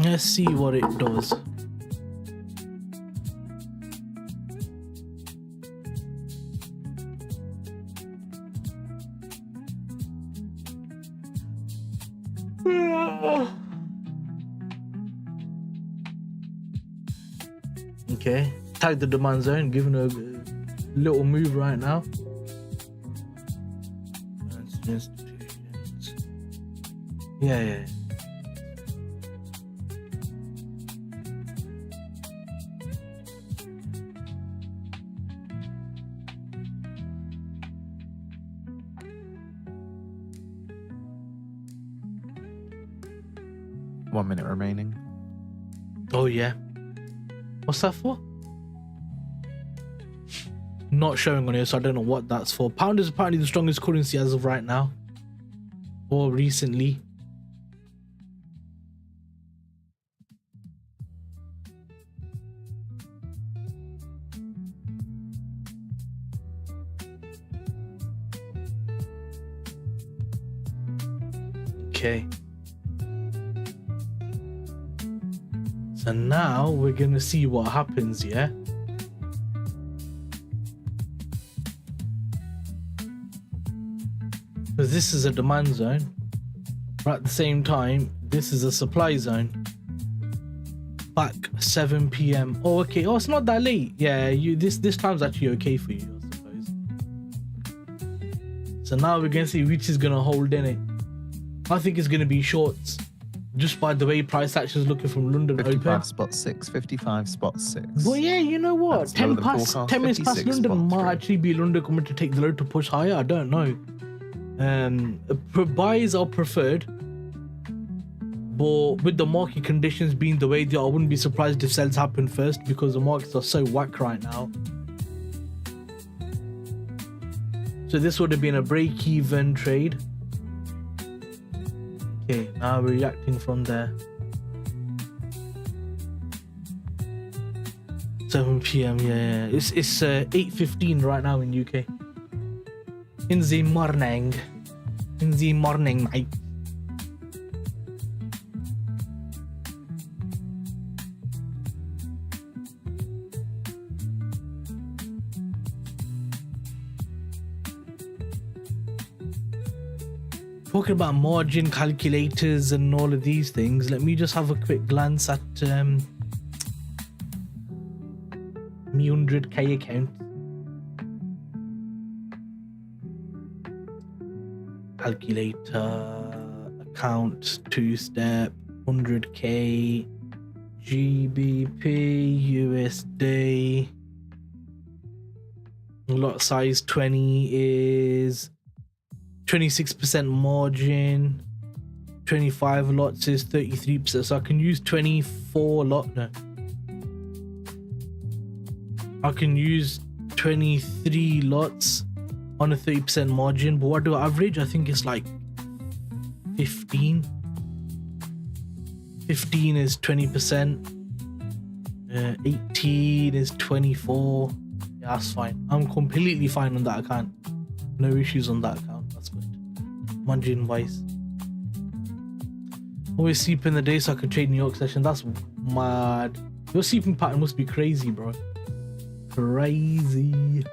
Let's see what it does. Okay, tag the demand zone, giving a little move right now. Yeah. 1 minute remaining. Oh yeah. What's that for? Not showing on here, so I don't know what that's for. Pound is apparently the strongest currency as of right now, or recently. Okay. So now we're gonna see what happens, yeah? Because this is a demand zone, but at the same time, this is a supply zone. Back 7 p.m. Oh, okay. Oh, it's not that late. Yeah, this time's actually okay for you, I suppose. So now we're gonna see which is gonna hold in it. I think it's gonna be shorts, just by the way price action is looking from London 55 open. spot 6, 55 spot 6. Well, yeah, you know what? That's lower 10 than past, forecast, 10 minutes past 56 London spot might 3. actually be London coming to take the load to push higher. I don't know. Buys are preferred, but with the market conditions being the way they are, I wouldn't be surprised if sells happen first because the markets are so whack right now. So this would have been a break-even trade. Okay, now we're reacting from there. 7 p.m. Yeah. It's 8:15 right now in UK. In the morning. In the morning, mate. Talking about margin calculators and all of these things, let me just have a quick glance at me 100k account. Calculator, account, 2-step, 100k, GBPUSD. Lot size 20 is 26% margin, 25 lots is 33%, so I can use 24 lot. No, I can use 23 lots on a 30% margin, but what do I average? I think it's like 15. 15 is 20%, 18 is 24. Yeah, that's fine. I'm completely fine on that account. No issues on that account. That's good. Margin wise. Always sleep in the day so I can trade New York session. That's mad. Your sleeping pattern must be crazy, bro. Crazy.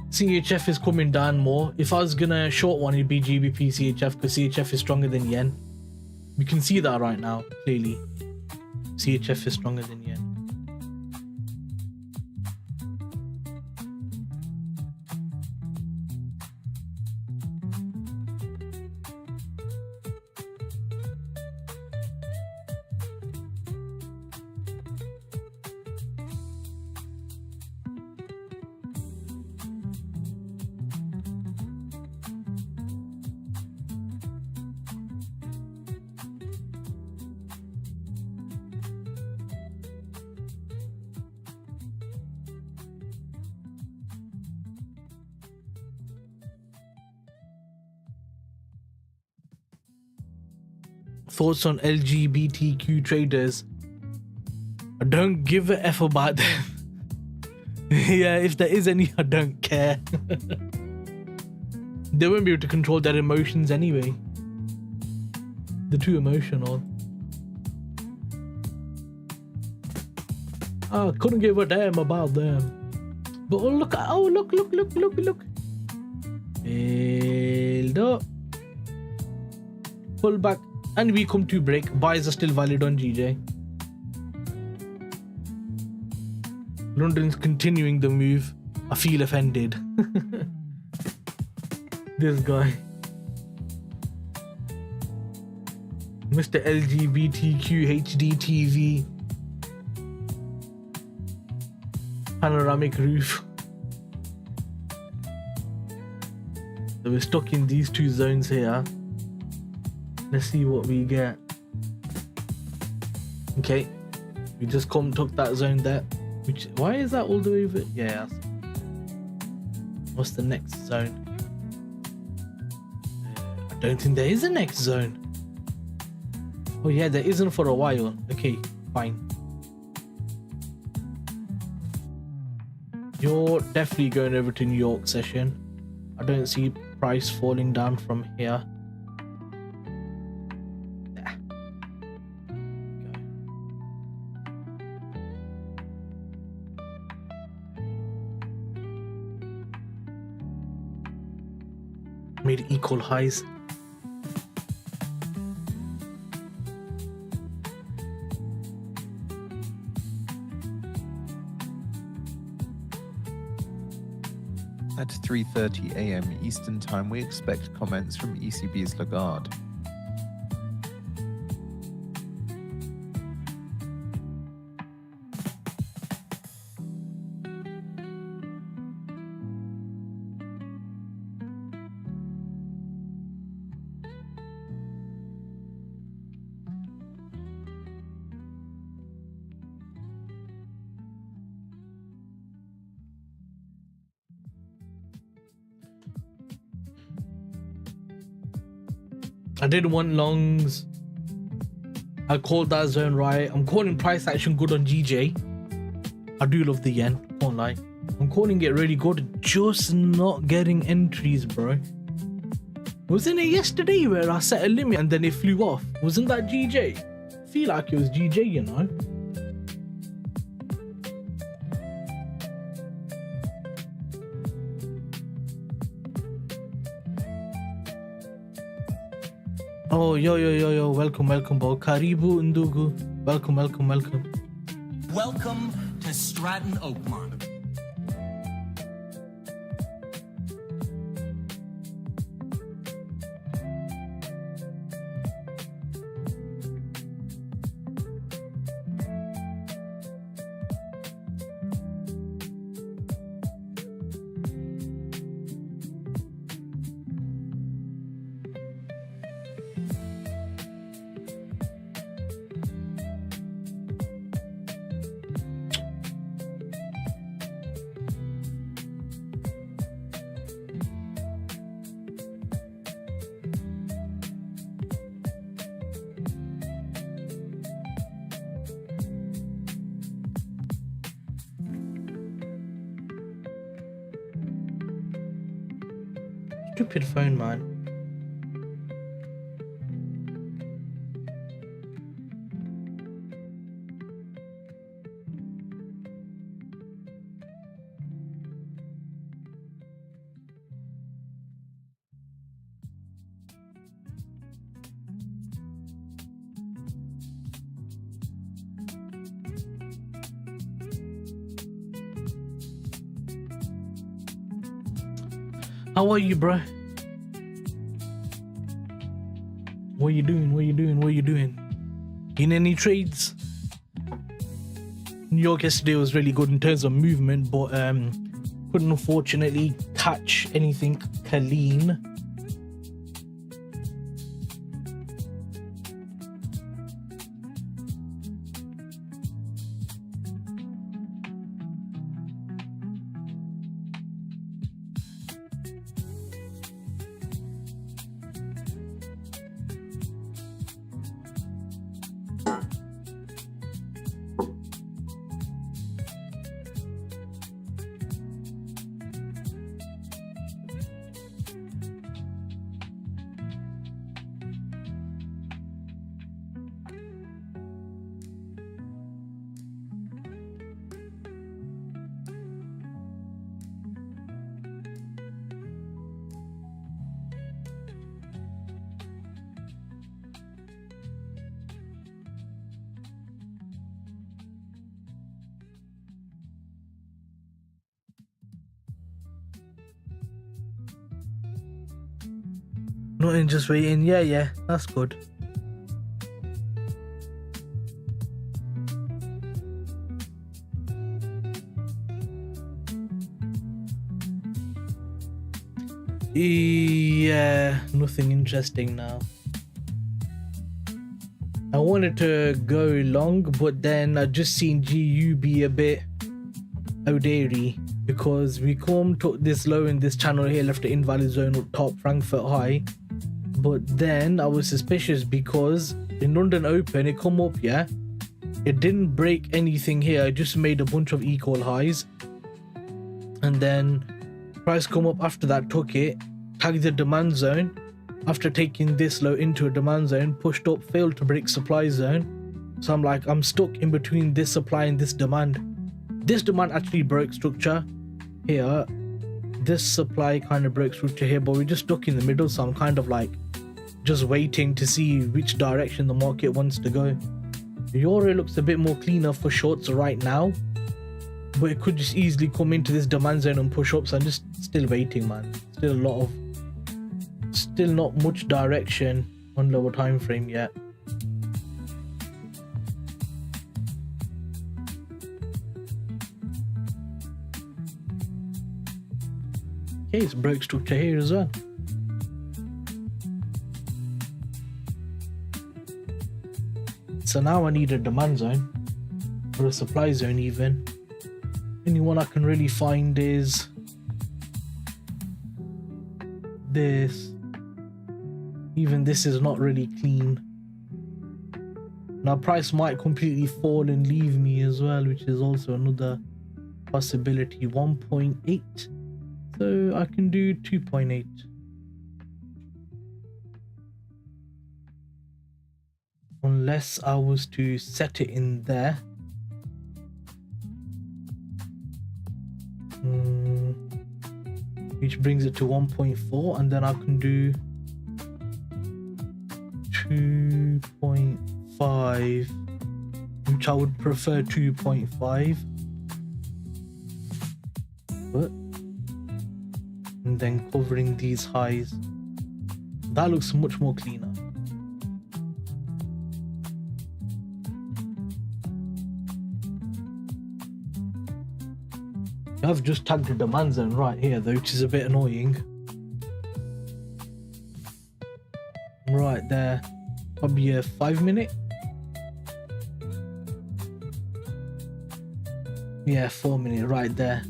CHF is coming down more. If I was gonna short one, it'd be GBP CHF because CHF is stronger than yen. We can see that right now, clearly. CHF is stronger than yen. Thoughts on LGBTQ traders? I don't give a F about them. Yeah, if there is any, I don't care. They won't be able to control their emotions anyway. They're too emotional. I couldn't give a damn about them. But oh look, look. Held up. Pull back. And we come to break. Buys are still valid on GJ. London's continuing the move. I feel offended. This guy. Mr. LGBTQ HD TV. Panoramic roof. So we're stuck in these two zones here. Let's see what we get. Okay, we just took that zone there. Which, why is that all the way over? Yeah. What's the next zone? I don't think there is a next zone. Oh yeah, there isn't for a while. Okay, fine. You're definitely going over to New York session. I don't see price falling down from here. Yeah. Made equal highs. At 3:30 a.m. Eastern Time, we expect comments from ECB's Lagarde. I did want longs. I called that zone right. I'm calling price action good on GJ. I do love the yen, can't lie. I'm calling it really good, just not getting entries, bro. Wasn't it yesterday where I set a limit and then it flew off? Wasn't that GJ? I feel like it was GJ, you know. Oh, yo, welcome, bro. Karibu Ndugu. Welcome. Welcome to Stratton Oakmont. Stupid phone, man. How are you, bro? What you doing? In any trades? New York yesterday was really good in terms of movement, but couldn't unfortunately catch anything clean. Nothing, just waiting. Yeah, that's good. Yeah, nothing interesting now. I wanted to go long, but then I just seen GU be a bit outdairy because we took this low in this channel here, left the invalid zone up top, Frankfurt high. But then I was suspicious because in London Open, it come up, yeah. It didn't break anything here. It just made a bunch of equal highs. And then price come up after that, took it, tagged the demand zone. After taking this low into a demand zone, pushed up, failed to break supply zone. So I'm like, I'm stuck in between this supply and this demand. This demand actually broke structure here. This supply kind of broke structure here, but we're just stuck in the middle. So I'm kind of like just waiting to see which direction the market wants to go. The euro looks a bit more cleaner for shorts right now, but it could just easily come into this demand zone and push up. So I'm just still waiting, man. Still not much direction on lower time frame yet. Okay, it's broke structure here as well. So now I need a demand zone or a supply zone even. Only one I can really find is this. Even this is not really clean. Now price might completely fall and leave me as well, which is also another possibility. 1.8, so I can do 2.8. Unless I was to set it in there. Which brings it to 1.4, and then I can do 2.5, which I would prefer 2.5, but and then covering these highs. That looks much more cleaner. I've just tagged the demand zone right here though, which is a bit annoying. Right there. Probably a 5 minute. Yeah, 4 minute right there.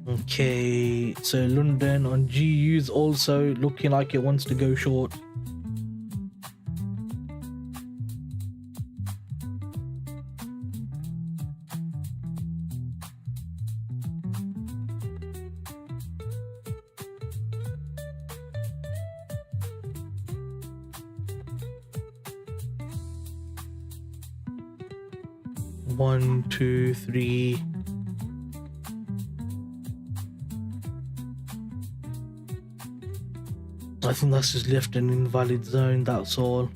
Okay, so London on GU's also looking like it wants to go short. One, two, three. I think that's just left an invalid zone, that's all.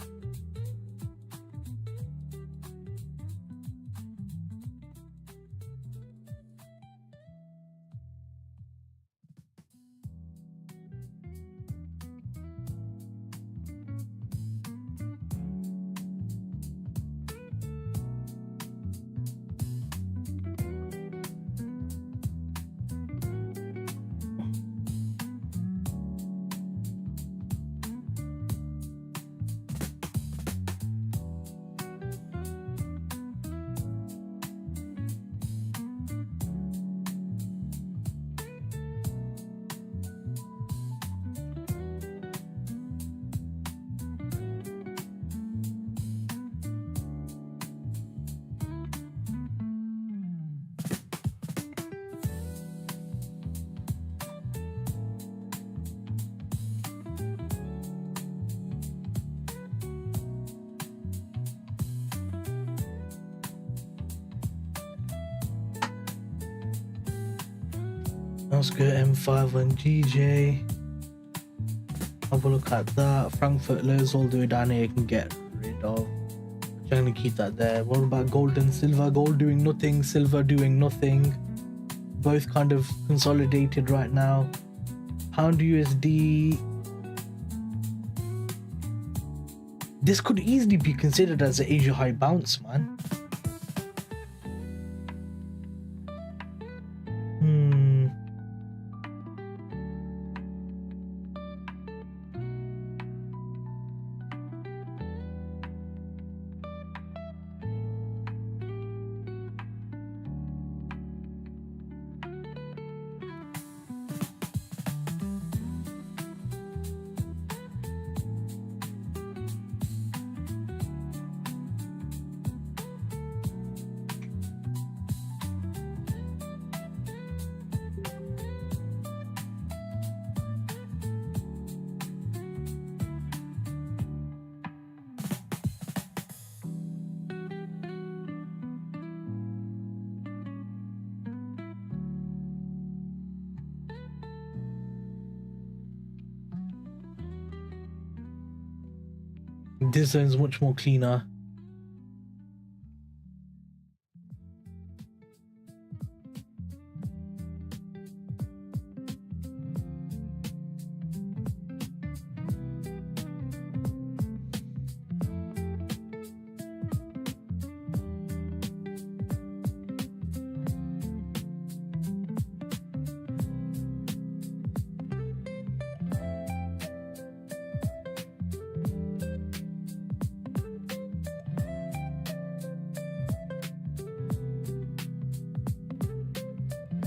Let's go M5 on GJ. Have a look at that. Frankfurt lows all the way down here, you can get rid of. I'm gonna keep that there. What about gold and silver? Gold doing nothing, silver doing nothing. Both kind of consolidated right now. Pound USD. This could easily be considered as an Asia high bounce, man. this zone's much more cleaner.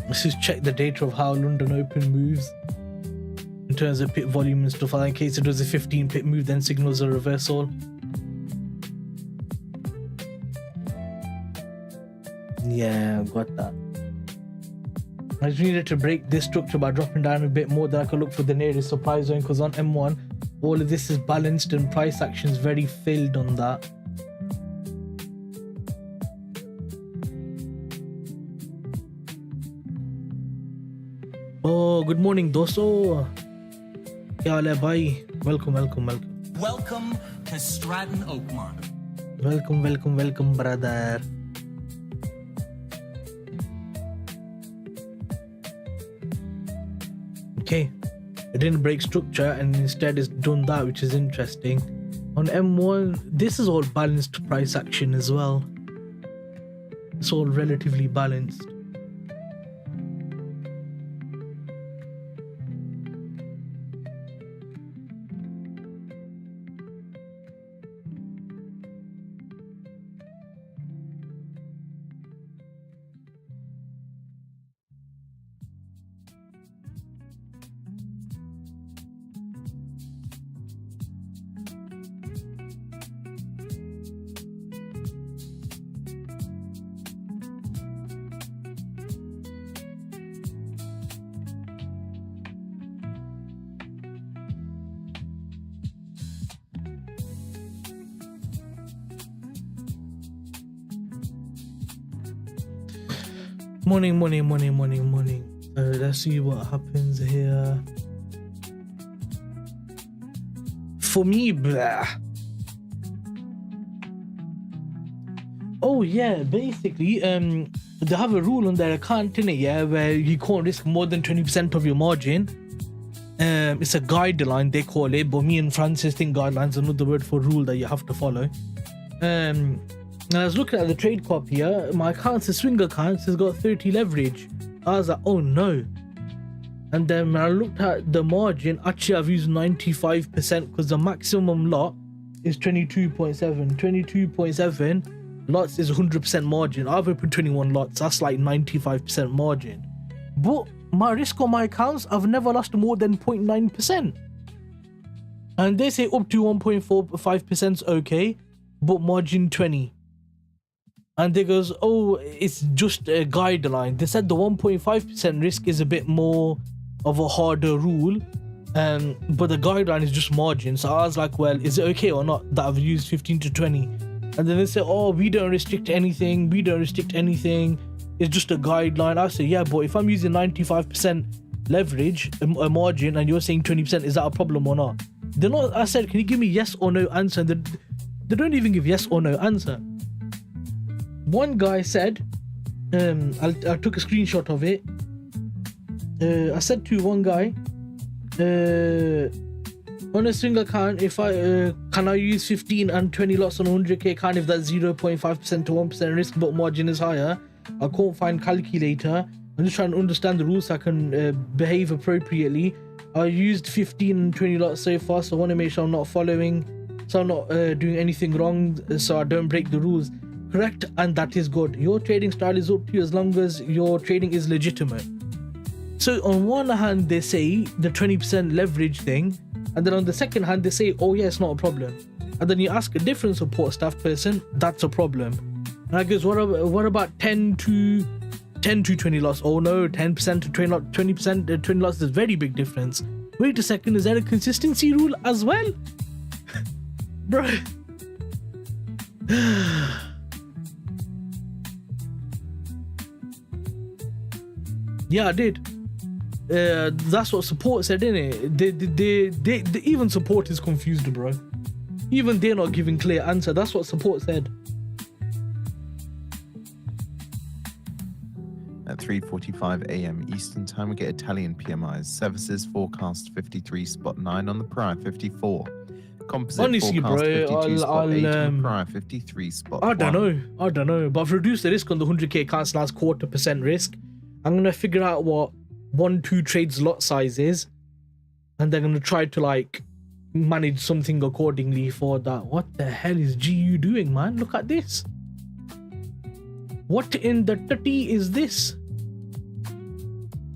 Let's just check the data of how London Open moves in terms of pit volume and stuff. In case it does a 15 pit move, then signals a reversal. Yeah, I've got that. I just needed to break this structure by dropping down a bit more, that I could look for the nearest supply zone, because on M1 all of this is balanced and price action is very filled on that. Oh, good morning, dosto. Kya haal hai, bhai? Welcome. Welcome to Stratton Oakmont. Welcome, brother. Okay, it didn't break structure and instead it's done that, which is interesting. On M1, this is all balanced price action as well. It's all relatively balanced. Morning. Let's see what happens here. For me, blah. Oh yeah, basically, they have a rule on their account, innit, yeah, where you can't risk more than 20% of your margin. It's a guideline, they call it, but me and Francis think guidelines are another word for rule that you have to follow. And I was looking at the trade copy here. My account's a swing account, it's got 30 leverage. I was like, oh no. And then when I looked at the margin, actually I've used 95% because the maximum lot is 22.7. 22.7 lots is 100% margin. I've opened 21 lots, that's like 95% margin. But my risk on my accounts, I've never lost more than 0.9%. And they say up to 1.45% is okay, but margin 20. And they goes, oh, it's just a guideline. They said the 1.5% risk is a bit more of a harder rule, but the guideline is just margin. So I was like, well, is it okay or not that I've used 15 to 20? And then they say, oh, we don't restrict anything. It's just a guideline. I say, yeah, but if I'm using 95% leverage, a margin, and you're saying 20%, is that a problem or not? They're not. I said, can you give me yes or no answer? And they don't even give yes or no answer. One guy said, I took a screenshot of it. I said to one guy, on a swing account, if I can I use 15 and 20 lots on 100k account if that's 0.5% to 1% risk but margin is higher? I can't find calculator. I'm just trying to understand the rules so I can behave appropriately. I used 15 and 20 lots so far, so I want to make sure I'm not doing anything wrong, so I don't break the rules. Correct, and that is good. Your trading style is up to you as long as your trading is legitimate. So on one hand they say the 20% leverage thing, and then on the second hand they say, oh yeah, it's not a problem. And then you ask a different support staff person, that's a problem. And I goes, what about 10 to 20 lots? Oh no, 10% to 20 lots, 20% to 20 lots is a very big difference. Wait a second, is there a consistency rule as well? Bro. Yeah, I did. That's what support said, innit? They even support is confused, bro. Even they're not giving clear answer. That's what support said. At 3:45 a.m. Eastern Time, we get Italian PMIs. Services forecast 53.9 on the prior 54. Composite Honestly, forecast bro, 52.8 on the prior 53.1. I don't know. But I've reduced the risk on the 100k accounts last 0.25% risk. I'm gonna figure out what 1-2 trades lot size is, and they're gonna try to like manage something accordingly for that. What the hell is GU doing, man? Look at this. What in the tutty is this?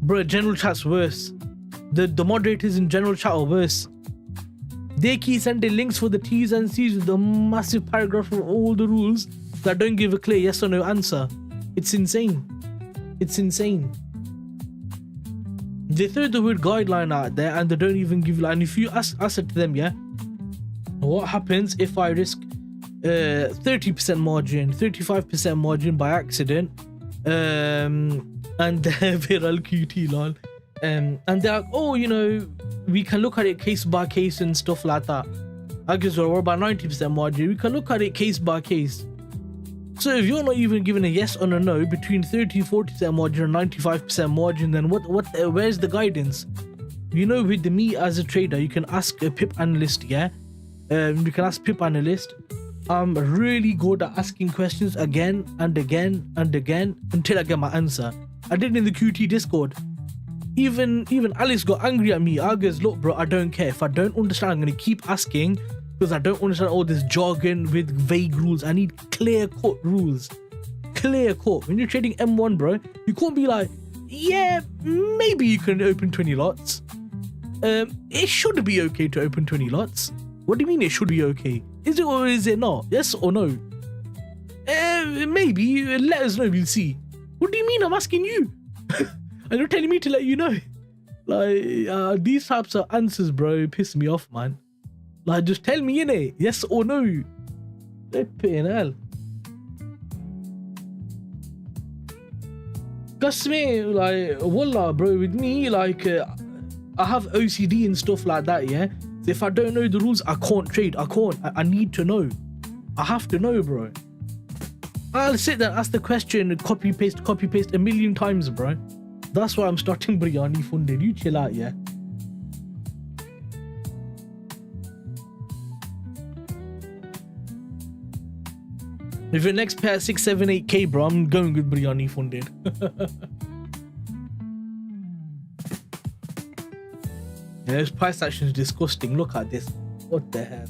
Bro, general chat's worse. The moderators in general chat are worse. They keep sending links for the T's and C's with a massive paragraph of all the rules that don't give a clear yes or no answer. It's insane. It's insane. They throw the word guideline out there and they don't even give, and if you ask it to them, yeah, what happens if I risk 30% margin, 35% margin by accident, and they're viral QT lol, and they're like, oh, you know, we can look at it case by case and stuff like that. I guess we're about 90% margin, we can look at it case by case. So if you're not even given a yes or a no between 30-40% margin and 95% margin, then where's the guidance? You know, with me as a trader, you can ask a pip analyst, yeah, you can ask pip analyst. I'm really good at asking questions again and again and again until I get my answer. I did it in the QT Discord. Even Alex got angry at me. I goes, look bro, I don't care. If I don't understand, I'm going to keep asking because I don't understand all this jargon with vague rules. I need clear-cut rules. Clear-cut. When you're trading M1, bro, you can't be like, yeah, maybe you can open 20 lots. It should be okay to open 20 lots. What do you mean it should be okay? Is it or is it not? Yes or no? Maybe. Let us know. We'll see. What do you mean? I'm asking you. And you're telling me to let you know. Like, these types of answers, bro, piss me off, man. Like, just tell me, innit? Yes or no? Flipping hell. Cause me, like, wallah, bro, with me, like, I have OCD and stuff like that, yeah? So if I don't know the rules, I can't trade. I can't. I need to know. I have to know, bro. I'll sit there and ask the question and copy paste a million times, bro. That's why I'm starting Biryani Funded. You chill out, yeah? If your next pair 6, 7, 8k, bro, I'm going with Biryani Funded. Yeah, this price action is disgusting. Look at this. What the hell?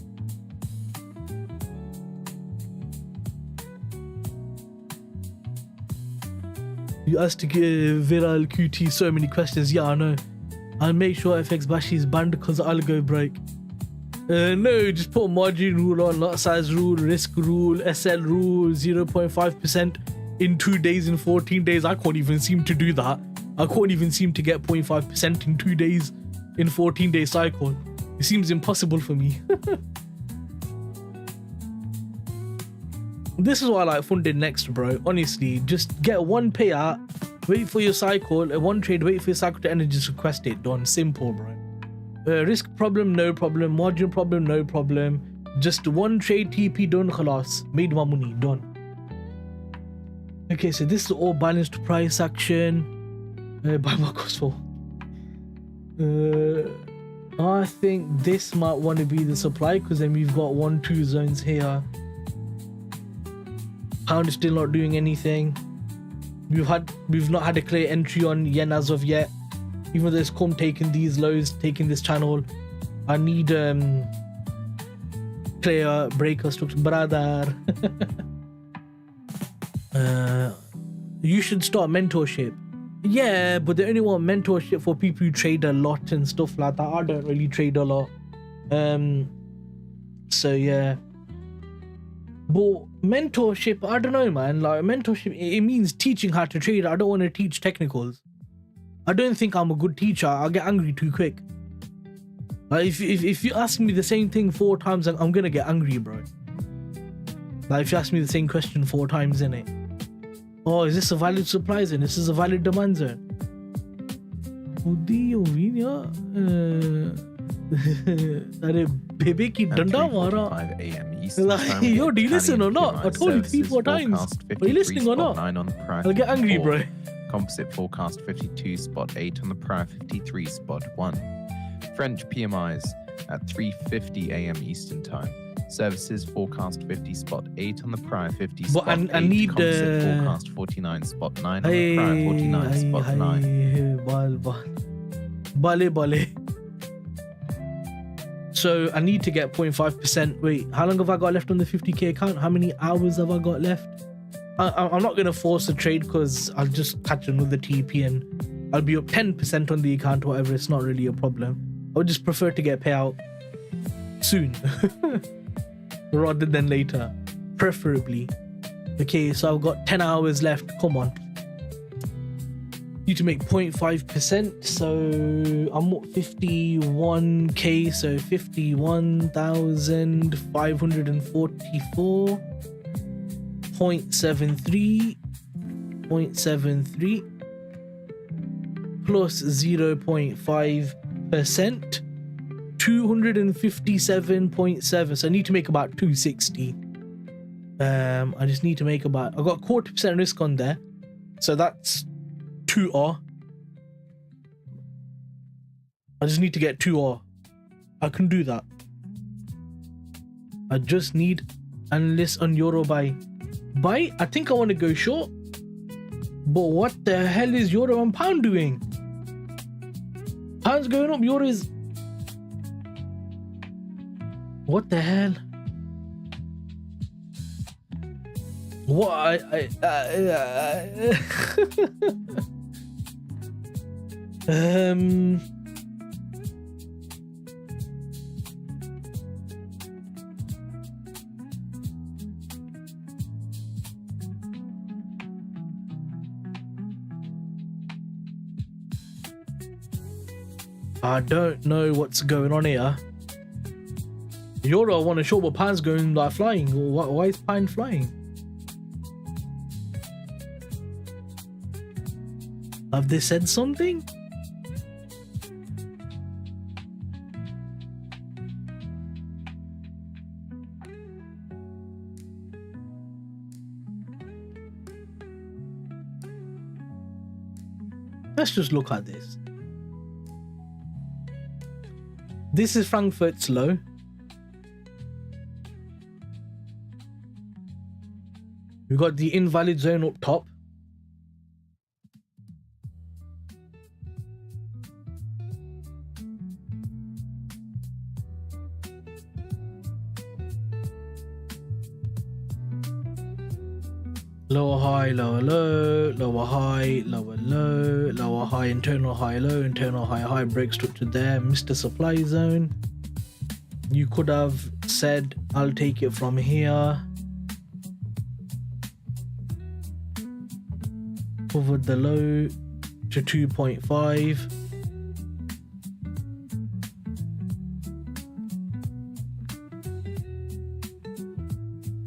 You asked to give Viral QT so many questions. Yeah, I know. I'll make sure FX Bashy is banned because I'll go break. No, just put margin rule on, lot size rule, risk rule, SL rule, 0.5% in 2 days, in 14 days. I can't even seem to do that. I can't even seem to get 0.5% in 2 days. In 14-day cycle. It seems impossible for me. This is why I like Funded Next, bro. Honestly, just get one payout, wait for your cycle, one trade, wait for your cycle to end and just request it. Done. Simple, bro. Risk problem, no problem. Margin problem, no problem. Just one trade, TP, done, khalas. Made my money, done. Okay, so this is all balanced price action. Buy my cost for. I think this might want to be the supply because then we've got 1-2 zones here. Pound is still not doing anything. We've not had a clear entry on yen as of yet. Even though it's come taking these lows, taking this channel. I need clear breaker structure, brother. You should start mentorship. Yeah, but they only want mentorship for people who trade a lot and stuff like that. I don't really trade a lot. So yeah. But mentorship, I don't know, man. Like mentorship, it means teaching how to trade. I don't want to teach technicals. I don't think I'm a good teacher. I'll get angry too quick. Like if you ask me the same thing 4 times, I'm gonna get angry, bro. Like if you ask me the same question 4 times, innit? Oh, is this a valid supply zone? This is a valid demand zone. Are Bebe ki At danda mara. 3:45 a.m. Eastern Like, Time, we yo, get do you listen or Italian not? I PMI told you 3-4 services times. forecast Are you listening or not? 53.9 on the prior I'll get angry, 54. bro. Composite forecast 52.8 on the prior 53.1. French PMIs at 3:50 a.m. Eastern Time. Services forecast 50.8 on the prior 50.8. But I need Composite forecast 49.9 on the prior 49.9. Bale. So I need to get 0.5%. Wait, how long have I got left on the 50k account? How many hours have I got left? I'm not going to force a trade because I'll just catch another TP and I'll be up 10% on the account or whatever. It's not really a problem. I would just prefer to get payout soon rather than later, preferably. Okay, so I've got 10 hours left. Come on. Need to make 0.5%. So I'm up 51k. So 51,544. 0.73 plus 0.5%, 257.7. So I need to make about 260. I just need to make about, I got 0.25% risk on there, so that's 2R. I just need to get 2R. I can do that. I just need analyst on euro buy. I think I want to go short, but what the hell is euro and pound doing? Pound's going up, euro is, what the hell? What I don't know what's going on here. Euro, I want to show what pound's going like flying. Why is pound flying? Have they said something? Let's just look at this. This is Frankfurt's low. We got the invalid zone up top. Lower high, lower low, lower high, lower low, lower high, internal high low, internal high high, break structure there, Mr. Supply Zone. You could have said I'll take it from here. Over the low to 2.5.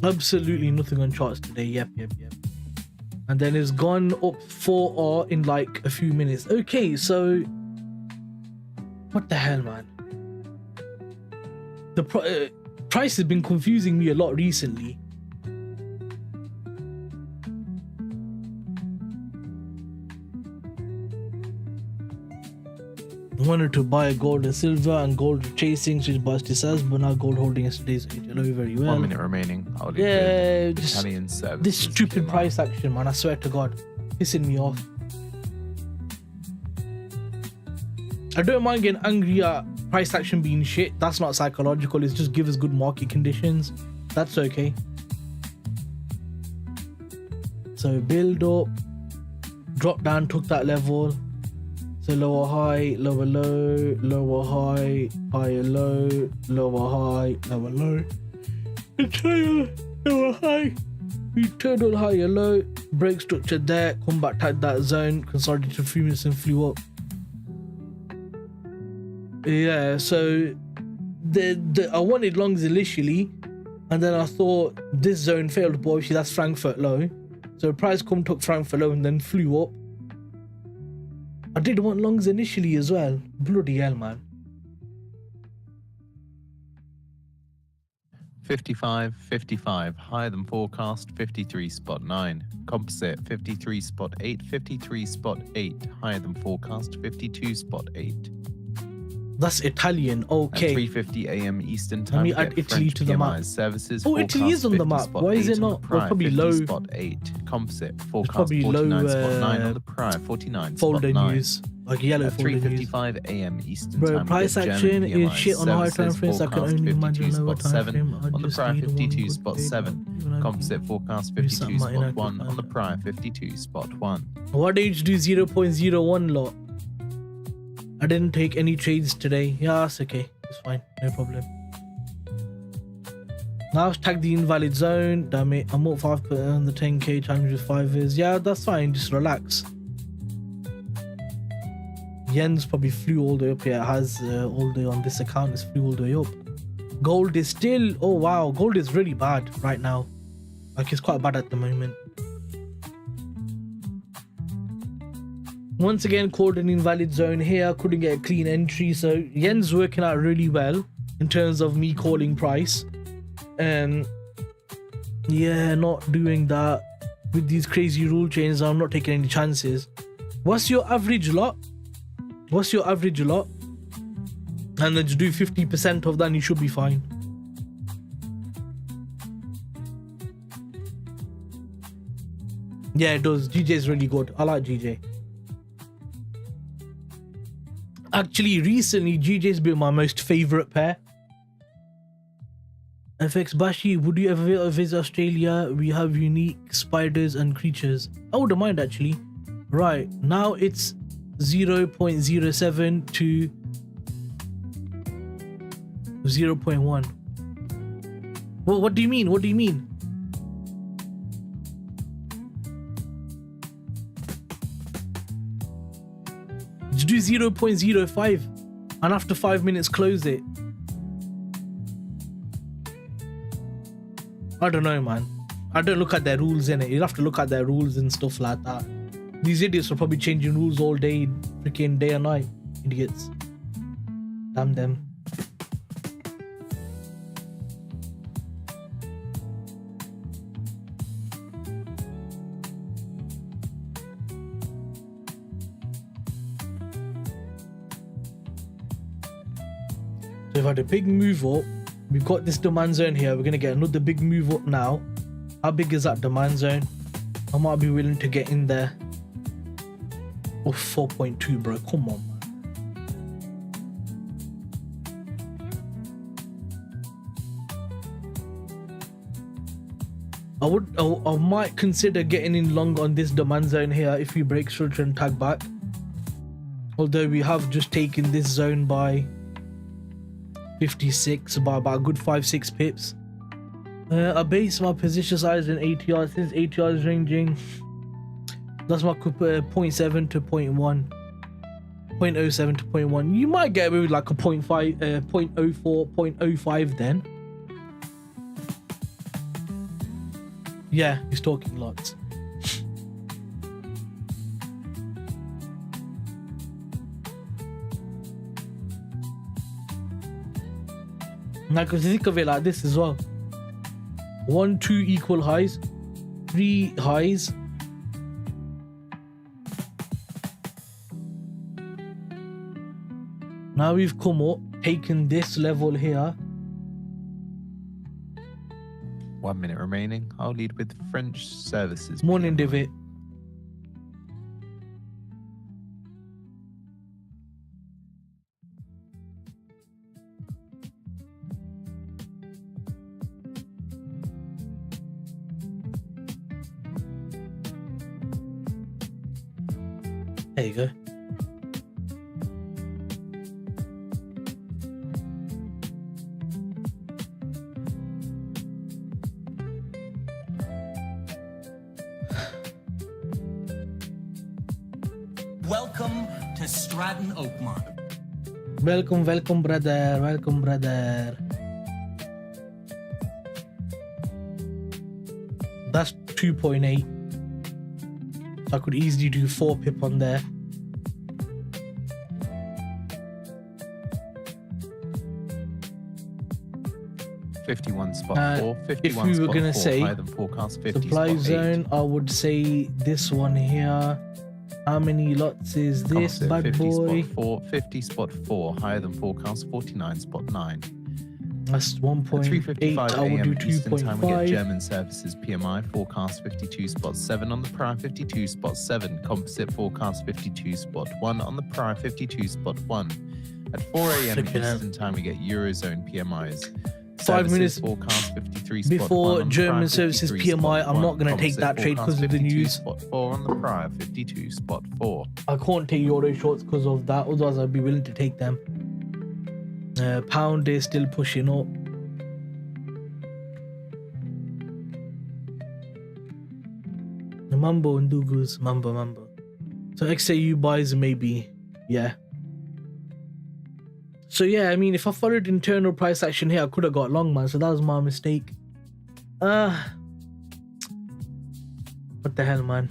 Absolutely nothing on charts today. Yep. And then it's gone up 4R in like a few minutes. Okay, so what the hell, man? The price has been confusing me a lot recently. I wanted to buy gold and silver, and gold chasing, which Basti says, but now gold holding yesterday's HLO very well. 1 minute remaining. Yeah, Italian services. this stupid price action, man. I swear to God, pissing me off. I don't mind getting angry at price action being shit. That's not psychological. It's just give us good market conditions. That's okay. So build up, drop down, took that level. So lower high, lower low, lower high, higher low, lower high, lower low. Internal lower high, internal higher low, break structure there, come back tag that zone, consolidated 3 minutes and flew up. Yeah, so I wanted longs initially, and then I thought this zone failed, but obviously that's Frankfurt low. So price come took Frankfurt low and then flew up. I did want longs initially as well. Bloody hell, man. 55, higher than forecast, 53.9. Composite, 53.8, 53.8, higher than forecast, 52.8. That's Italian. At Okay. 3:50 a.m. Eastern Let Time, me we add get Italy French to the PMI map. services. Oh, Italy is on the map. Why is it 50.8 on the not? Well, prior, probably low. 50.8. Composite forecast probably low, 49.9 on the prior, 49.9. Folder news. Like yellow At folder news. 3:55 a.m. Eastern Bro, Time, price we get action German is PMI shit on higher time services, frames. I can forecast only imagine lower time 52.7 frame. on the just prior, need one good day, 52.7. Composite forecast do something like 52.1 on the prior, 52.1. Why did you do 0.01 lot? I didn't take any trades today. Yeah, that's okay. It's fine. No problem. Now I've tagged the invalid zone. Damn it. I'm up 5% on the 10k challenge with 5 is. Yeah, that's fine. Just relax. Yen's probably flew all the way up here. It has all the way on this account. It's flew all the way up. Gold is still. Oh wow. Gold is really bad right now. Like it's quite bad at the moment. Once again, called an invalid zone here. Couldn't get a clean entry. So Yen's working out really well in terms of me calling price. And yeah, not doing that with these crazy rule changes. I'm not taking any chances. What's your average lot? What's your average lot? And then just do 50% of that and you should be fine. Yeah, it does. GJ is really good. I like GJ. Actually, recently, GJ's been my most favorite pair. FX Bashy, would you ever visit Australia? We have unique spiders and creatures. I wouldn't mind actually. Right, now it's 0.07 to 0.1. Well, what do you mean? What do you mean? Just do 0.05 and after 5 minutes close it. I don't know, man. I don't look at their rules in it. You'll have to look at their rules and stuff like that. These idiots are probably changing rules all day, freaking day and night. Idiots. Damn them. So we've had a big move up. We've got this demand zone here. We're going to get another big move up now. How big is that demand zone? I might be willing to get in there. Oh, 4.2, bro. Come on, man. I might consider getting in long on this demand zone here if we break structure and tag back. Although we have just taken this zone by 56 by about a good 5-6 pips. I base my position size in ATR. Since ATR is ranging, that's my 0.7 to 0.1, 0.07 to 0.1. You might get away with like a 0.5, 0.04, 0.05 then. Yeah, he's talking lots. Now, because think of it like this as well. 1, 2 equal highs, 3 highs. Now we've come up, taken this level here. 1 minute remaining. I'll lead with French services. Morning, PMI. David. There you go. Welcome to Stratton Oakmont. Welcome, welcome, brother. Welcome, brother. That's 2.8. So I could easily do 4 pip on there. 51 spot 4, if 51 we were spot gonna 4 say higher than forecast, 50 supply spot 8. zone, I would say this one here. How many lots is this Composite, bad 50 boy? spot 4, 50 spot 4 higher than forecast, 49 spot 9. That's At 1.8. 3:55 I would do a.m. Eastern Time, we get 2.5. German services PMI forecast 52 spot 7 on the prior 52 spot 7. Composite forecast 52 spot 1 on the prior 52 spot 1. At 4 a.m. Flipping out. Eastern Time, we get Eurozone PMIs. 5 minutes forecast 53 spot before 1 on the German prior services 53 PMI, spot I'm 1. not gonna take Composite that trade forecast because of the 52 news. spot 4 on the prior 52 spot 4. I can't take euro shorts because of that, otherwise I'd be willing to take them. Pound is still pushing up. Mambo and Dugus, mambo. So XAU buys maybe, yeah. So yeah, I mean, if I followed internal price action here, I could have got long, man. So that was my mistake. What the hell, man?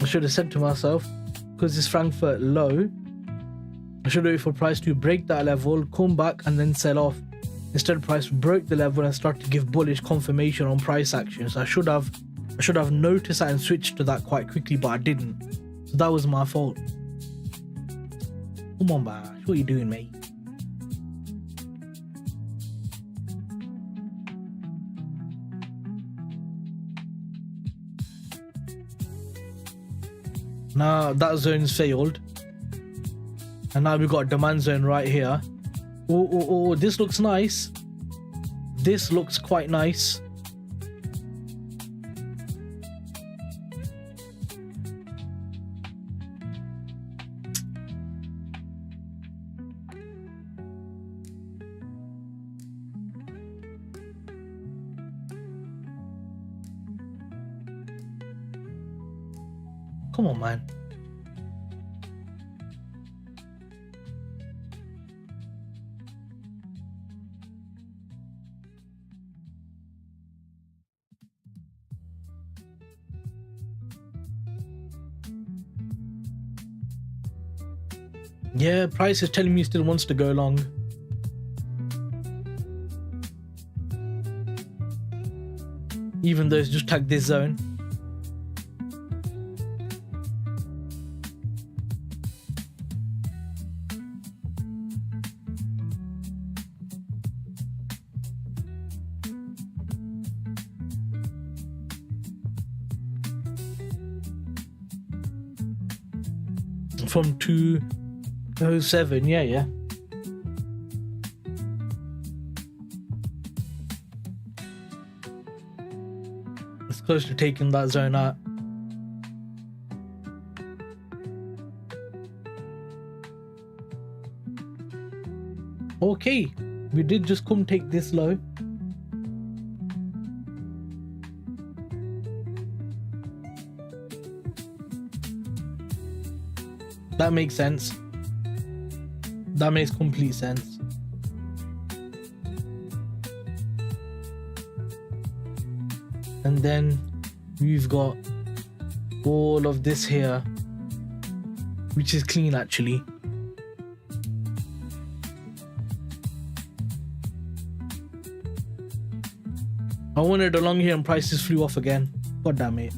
I should have said to myself, because it's Frankfurt low, I should wait for price to break that level, come back and then sell off. Instead, price broke the level and started to give bullish confirmation on price action. So I should have noticed that and switched to that quite quickly, but I didn't. So that was my fault. Come on, Bash, what are you doing, mate? Now that zone's failed. And now we've got a demand zone right here. Oh, this looks nice. This looks quite nice. Come on, man. Yeah, price is telling me he still wants to go long. Even though it's just tagged this zone. From 207, yeah. It's close to taking that zone out. Okay, we did just come take this low. That makes sense. That makes complete sense. And then we've got all of this here, which is clean actually. I wanted along here and prices flew off again. God damn it.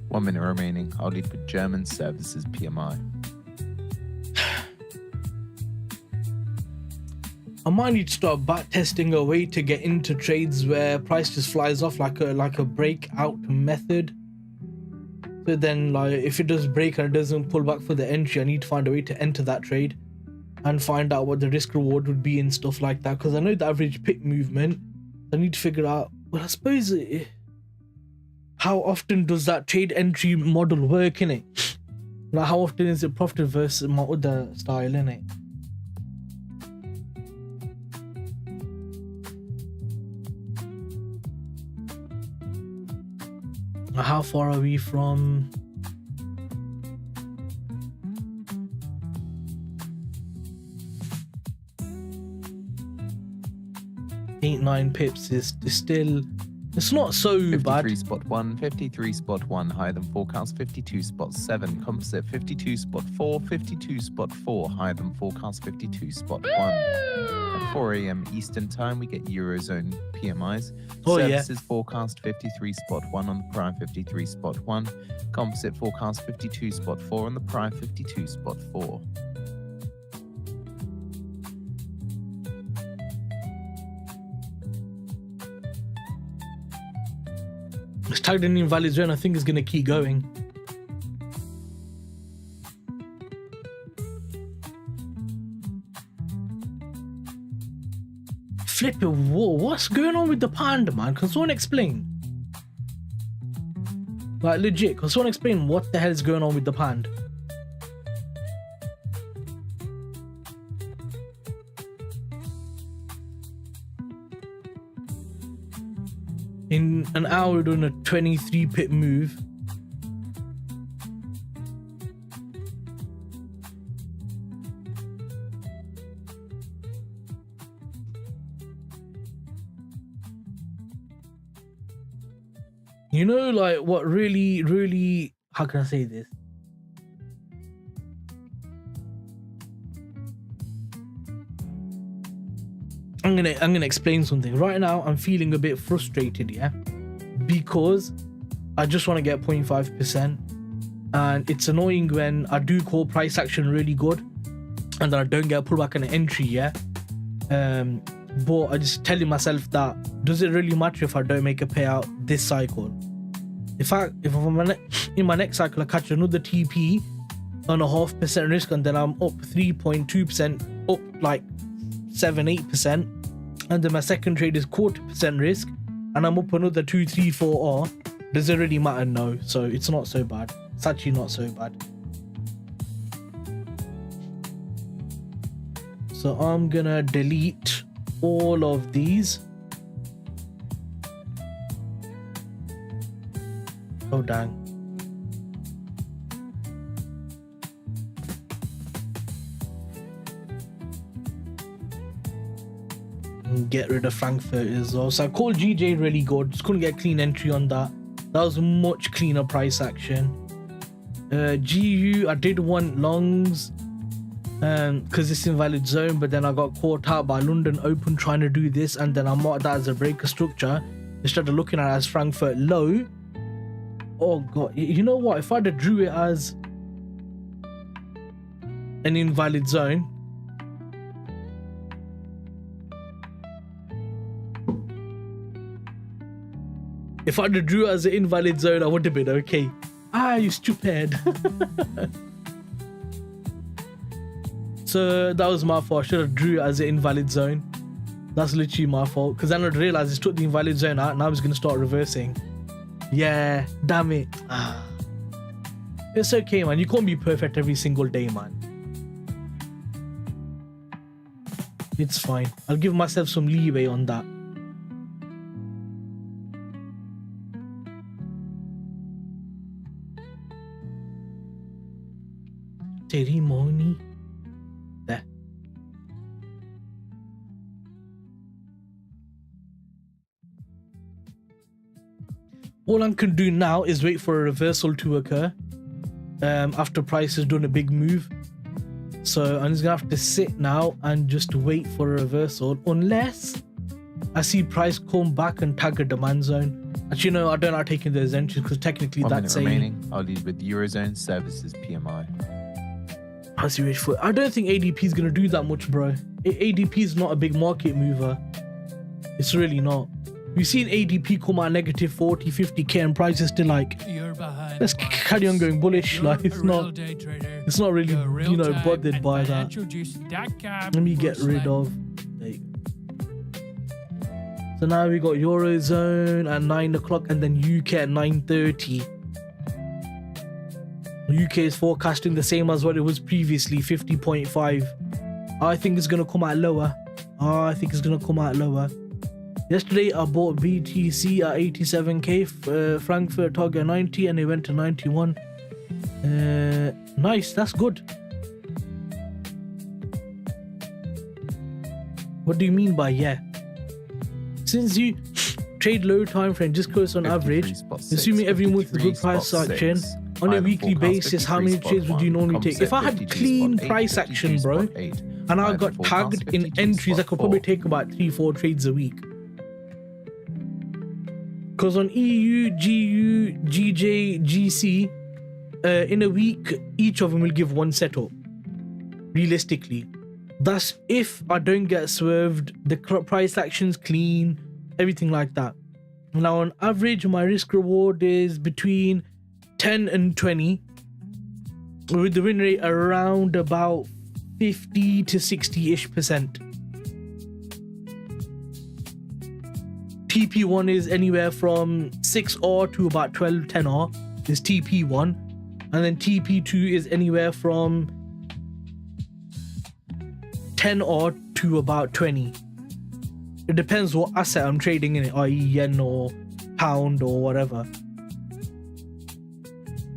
One minute remaining. I'll lead with German services PMI. I might need to start back testing a way to get into trades where price just flies off like a breakout method. So then, like, if it does break and it doesn't pull back for the entry, I need to find a way to enter that trade and find out what the risk reward would be and stuff like that. Because I know the average pit movement. I need to figure out. Well, I suppose how often does that trade entry model work, innit? Like, how often is it profitable versus my other style, innit? How far are we from? Eight, 9 pips is still It's not so 53 bad. spot 1, 53 spot 1 higher than forecast, 52 spot 7 composite, 52 spot 4, 52 spot 4 higher than forecast, 52 spot 1. At 4 a.m. Eastern time, we get Eurozone PMIs. Oh, yeah. Services forecast 53 spot 1 on the prime, 53 spot 1. Composite forecast 52 spot 4 on the prime, 52 spot 4. It's tagged in invalid zone. I think it's gonna keep going. Flip it, whoa, what's going on with the pound, man? Can someone explain? Like, legit, can someone explain what the hell is going on with the pound? In an hour, we're doing a 23 pip move. You know, like, what really, how can I say this? I'm gonna explain something. Right now, I'm feeling a bit frustrated, yeah? Because I just want to get 0.5%. And it's annoying when I do call price action really good and then I don't get a pullback on an entry, yeah? But I just telling myself that, does it really matter if I don't make a payout this cycle? If I'm in my next cycle, I catch another TP on a 0.5% risk and then I'm up 3.2%, up like 7-8%, and then my second trade is 0.25% risk and I'm up another 2, 3, 4 R. Does it really matter? No. So it's not so bad. It's actually not so bad. So I'm gonna delete all of these. Oh dang. And get rid of Frankfurt as well. So I called GJ really good. Just couldn't get clean entry on that. That was much cleaner price action. GU, I did want longs because it's invalid zone, but then I got caught out by London Open trying to do this, and then I marked that as a breaker structure instead of looking at it as Frankfurt low. Oh god, you know what, if I'd have drew it as an invalid zone, if I'd have drew it as an invalid zone, I would have been okay. You stupid. So that was my fault. I should have drew it as an invalid zone. That's literally my fault, because then I'd realized it took the invalid zone out and I was going to start reversing. Yeah, damn it. It's okay, man. You can't be perfect every single day, man. It's fine. I'll give myself some leeway on that. Ceremony. There. All I can do now is wait for a reversal to occur after price has done a big move. So I'm just gonna have to sit now and just wait for a reversal unless I see price come back and tag a demand zone. Actually, no, I don't like taking those entries because technically 1 that's minute remaining. I'll lead with Eurozone Services PMI. I don't think ADP is gonna do that much, bro. ADP is not a big market mover. It's really not. We've seen ADP come out negative 40, 50k and price is still like, You're behind. let's carry on going bullish. Like it's not really, you know, bothered by that. Let me get rid of. There you go. So now we got Eurozone at 9 o'clock and then UK at 9:30. UK is forecasting the same as what it was previously, 50.5. I think it's gonna come out lower. Yesterday I bought BTC at 87k, Frankfurt target 90 and it went to 91. Nice, that's good. What do you mean by yeah? Since you trade low time frame, just goes on average. Assuming every month is good price action on a weekly basis, how many trades would you normally take? If I had clean price action, bro, and I got tagged in entries, I could probably take about 3-4 trades a week. Because on EU, GU, GJ, GC, in a week, each of them will give one setup. Realistically, that's if I don't get swerved, the price action's clean, everything like that. Now, on average, my risk reward is between 10 and 20, with the win rate around about 50 to 60-ish%. TP1 is anywhere from 6R to about 12-10R is TP1, and then TP2 is anywhere from 10R to about 20. It depends what asset I'm trading in it, i.e. yen or pound or whatever.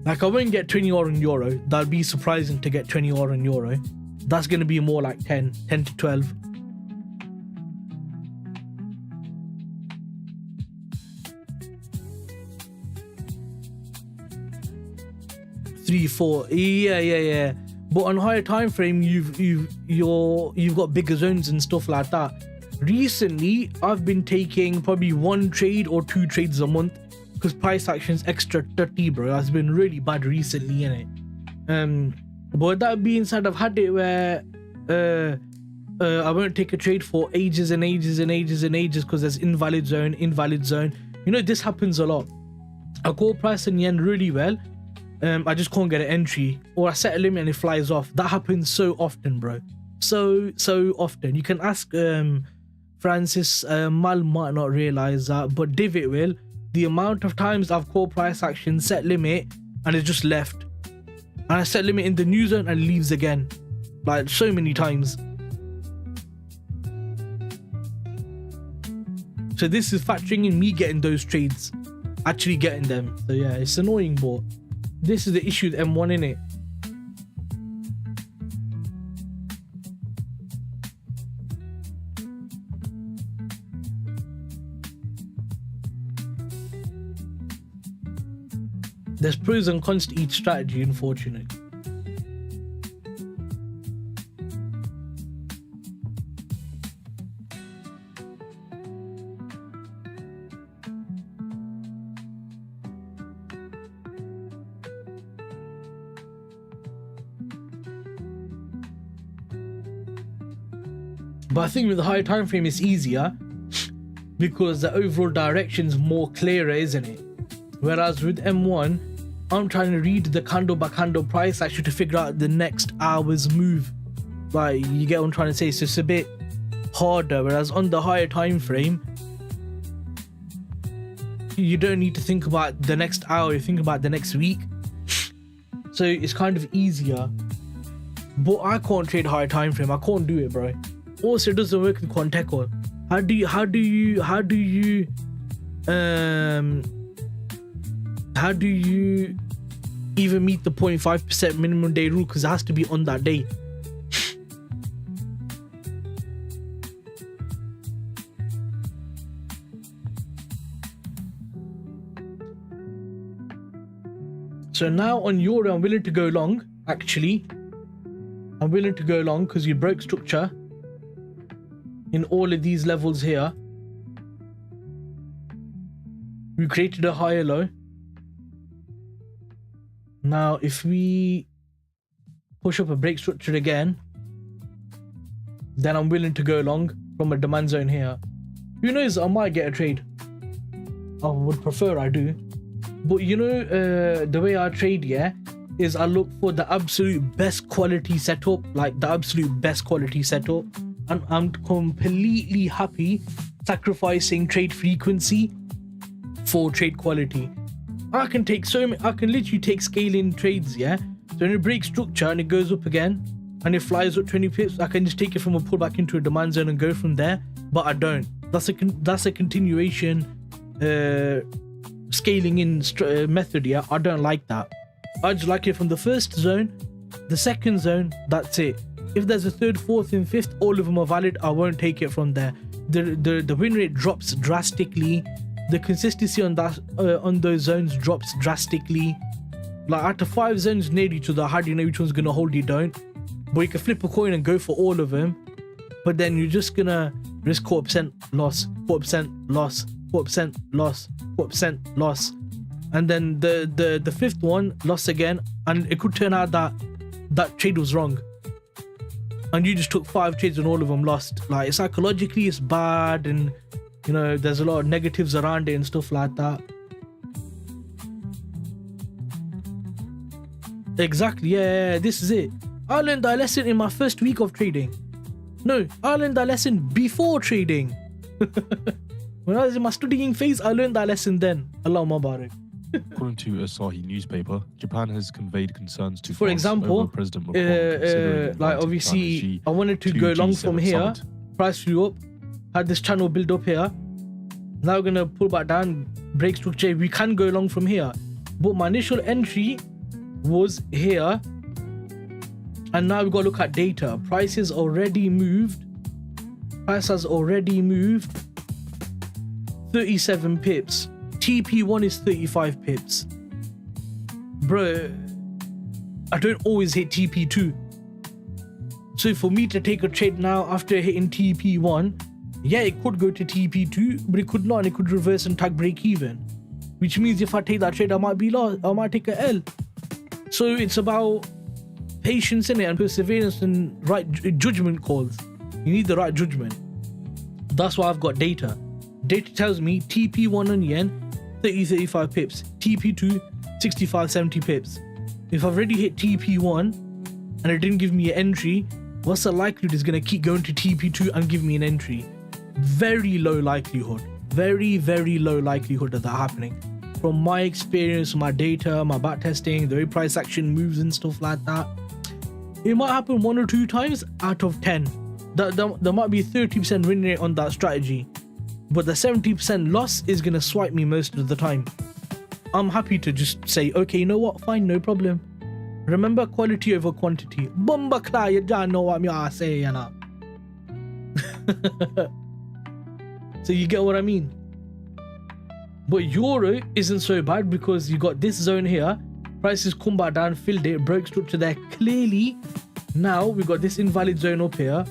Like I won't get 20R in euro. That'd be surprising to get 20R in euro. That's going to be more like 10 to 12. Three, 4, yeah. But on higher time frame, you've got bigger zones and stuff like that. Recently, I've been taking probably 1 trade or 2 trades a month because price action's extra 30, bro. That's been really bad recently, innit? But that being said, I've had it where I won't take a trade for ages and ages because there's invalid zone. You know, this happens a lot. I call price in yen really well. I just can't get an entry, or I set a limit and it flies off. That happens so often, bro. So often. You can ask Francis. Mal might not realize that, but Divot will. The amount of times I've called price action, set limit, and it just left. And I set limit in the new zone and leaves again. Like so many times. So this is factoring in me getting those trades. Actually getting them. So yeah, it's annoying, but this is the issue with M1, innit? There's pros and cons to each strategy, unfortunately. But I think with the higher time frame it's easier because the overall direction's more clearer, isn't it? Whereas with M1, I'm trying to read the candle by candle price actually to figure out the next hour's move. Like, you get what I'm trying to say? So it's a bit harder. Whereas on the higher time frame, you don't need to think about the next hour, you think about the next week. So it's kind of easier. But I can't trade higher time frame. I can't do it, bro. Also, it doesn't work with Quanteco. How do you even meet the 0.5% minimum day rule? Because it has to be on that day. So now on Euro, I'm willing to go long. Actually, I'm willing to go long because you broke structure in all of these levels here. We created a higher low. Now, if we push up a break structure again, then I'm willing to go long from a demand zone here. Who knows, I might get a trade. I would prefer I do. But you know, the way I trade, yeah, is I look for the absolute best quality setup, like the absolute best quality setup. And I'm completely happy sacrificing trade frequency for trade quality. I can literally take scaling trades, yeah. So when it breaks structure and it goes up again and it flies up 20 pips, I can just take it from a pullback into a demand zone and go from there. But I don't. That's a continuation scaling in method, yeah. I don't like that. I just like it from the first zone, the second zone, that's it. If there's a third, fourth, and fifth, all of them are valid. I won't take it from there. The win rate drops drastically. the consistency on that on those zones drops drastically. Like after 5 zones near each other, how do you know which one's gonna hold? You don't. But you can flip a coin and go for all of them, but then you're just gonna risk 4% loss, 4% loss, 4% loss, 4% loss, and then the fifth one lost again, and it could turn out that that trade was wrong, and you just took 5 trades and all of them lost. Like psychologically, it's bad, and you know there's a lot of negatives around it and stuff like that. Exactly, yeah, this is it. I learned that lesson in my first week of trading. No, I learned that lesson before trading. When I was in my studying phase, I learned that lesson then. Allahumma barik. According to Asahi newspaper, Japan has conveyed concerns to For France example, over President Macron considering like inviting obviously, China I wanted to to go long G7 from here. summit. Price flew up, had this channel build up here. Now we're gonna pull back down, break structure. We can go long from here, but my initial entry was here, and now we've got to look at data. Price has already moved. Price has already moved 37 pips. TP1 is 35 pips. Bro, I don't always hit TP2. So for me to take a trade now after hitting TP1, yeah, it could go to TP2, but it could not, and it could reverse and tag break even. Which means if I take that trade, I might be lost. I might take a L. So it's about patience in it and perseverance and right judgment calls. You need the right judgment. That's why I've got data. Data tells me TP1 on yen 30-35 pips, TP2 65-70 pips. If I've already hit TP1 and it didn't give me an entry, what's the likelihood it's going to keep going to TP2 and give me an entry? Very low likelihood. Very, very low likelihood of that happening. From my experience, my data, my backtesting, the way price action moves and stuff like that, it might happen 1 or 2 times out of 10. There might be 30% win rate on that strategy, but the 70% loss is going to swipe me most of the time. I'm happy to just say, okay, you know what, fine, no problem. Remember, quality over quantity. Bomba kla, you don't know what I say, you know. So you get what I mean? But Euro isn't so bad because you got this zone here. Prices come back down, filled it, broke structure there clearly. Now we got this invalid zone up here.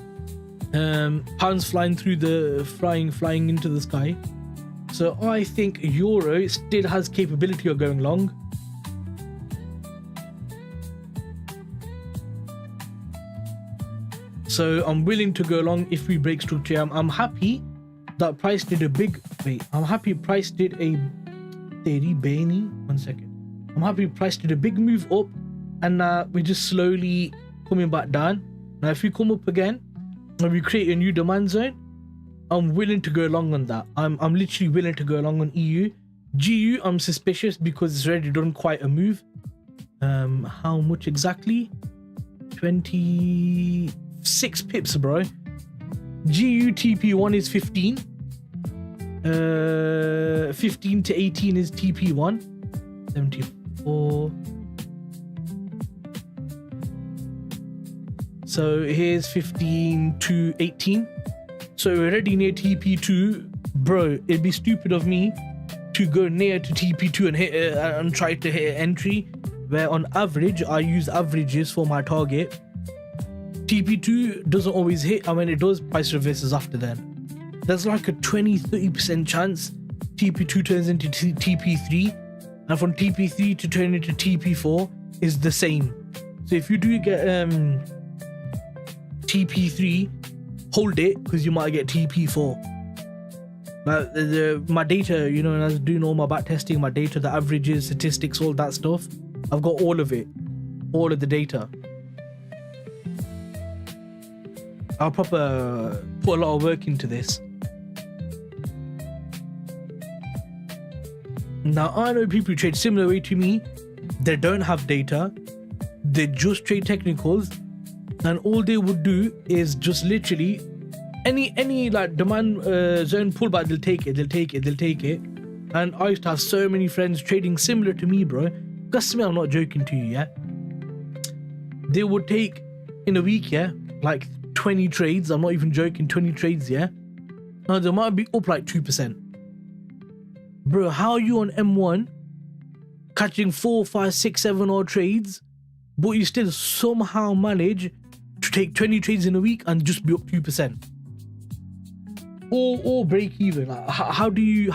Pounds flying through the flying into the sky. So I think Euro still has capability of going long. So I'm willing to go long if we break structure. I'm happy that price did a big I'm happy price did a 30 Baini. 1 second. I'm happy price did a big move up, and we're just slowly coming back down. Now if we come up again and we create a new demand zone, I'm willing to go long on that. I'm literally willing to go long on EU. GU, I'm suspicious because it's already done quite a move. How much exactly? 26 pips, bro. GU TP1 is 15. 15 to 18 is TP1. 74. So here's 15 to 18. So we're already near TP2. Bro, it'd be stupid of me to go near to TP2 and hit and try to hit an entry where on average I use averages for my target. TP2 doesn't always hit, and when it does, price reverses after then. There's like a 20-30% chance TP2 turns into TP3, and from TP3 to turn into TP4 is the same. So if you do get TP3, hold it because you might get TP4. My data, you know, and I was doing all my back testing, my data, the averages, statistics, all that stuff, I've got all of it, all of the data. I'll put a lot of work into this. Now I know people who trade similar way to me. They don't have data. They just trade technicals, and all they would do is just literally any like demand zone pullback, they'll take it. And I used to have so many friends trading similar to me, bro. Trust me, I'm not joking to you, yeah. They would take in a week, yeah, like 20 trades. I'm not even joking, 20 trades, yeah. Now they might be up like 2%. Bro, how are you on M1 catching 4, 5, 6, 7 odd trades, but you still somehow manage to take 20 trades in a week and just be up 2%? Or break even? Like, how do you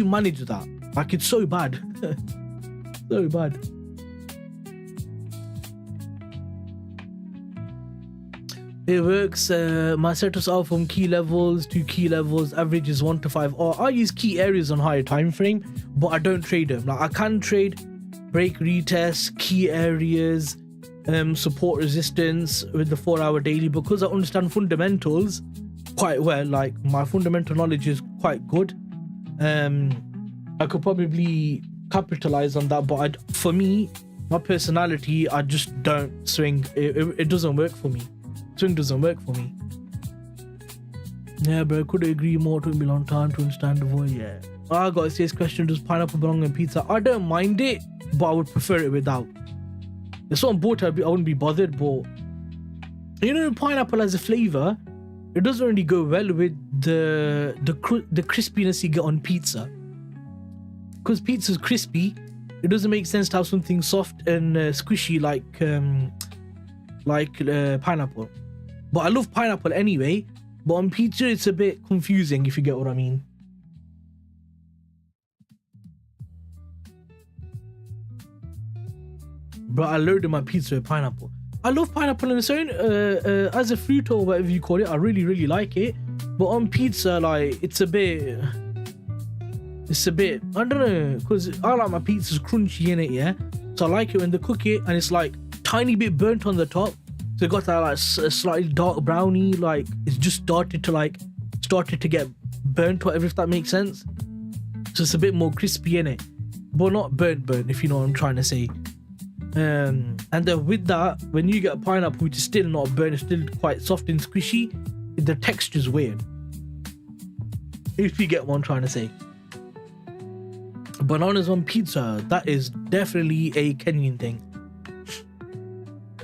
manage that? Like, it's so bad. So bad. It works. My setups are from key levels to key levels. Average is 1 to 5. Or I use key areas on higher time frame, but I don't trade them. Like, I can trade break, retest, key areas, support, resistance with the 4-hour daily, because I understand fundamentals quite well. Like, my fundamental knowledge is quite good. I could probably capitalize on that, but for me, my personality, I just don't swing. It doesn't work for me. Swing doesn't work for me. Yeah, bro, could agree more. Took me a long time to understand the voice. Yeah. I got to say this question: does pineapple belong in pizza? I don't mind it, but I would prefer it without. If someone bought it, I wouldn't be bothered. But you know, pineapple as a flavor, it doesn't really go well with the crispiness you get on pizza. Because pizza's crispy, it doesn't make sense to have something soft and squishy like pineapple. But I love pineapple anyway. But on pizza, it's a bit confusing, if you get what I mean. Bro, I loaded my pizza with pineapple. I love pineapple on its own, as a fruit or whatever you call it. I really, really like it. But on pizza, like, it's a bit, I don't know, because I like my pizzas crunchy in it, yeah? So I like it when they cook it and it's like tiny bit burnt on the top. So it got that like slightly dark brownie, like it's just started to get burnt, whatever, if that makes sense. So it's a bit more crispy in it, but not burnt, if you know what I'm trying to say. And then with that, when you get a pineapple which is still not burnt, it's still quite soft and squishy, the texture's weird, if you get what I'm trying to say. Bananas on pizza, that is definitely a Kenyan thing.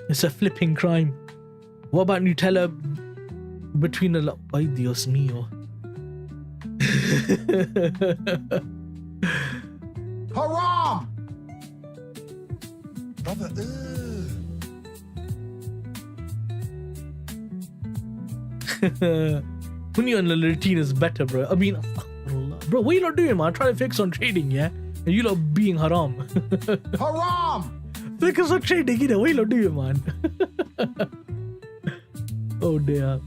It's a flipping crime. What about Nutella between a lot? Ay, Dios mío. Haram! Brother, Honey on the Latina is better, bro. I mean, bro, what you not doing, man? Trying to fix on trading, yeah? And you lot being haram. Haram! Focus on trading, you know? What you not doing, man? Oh dear.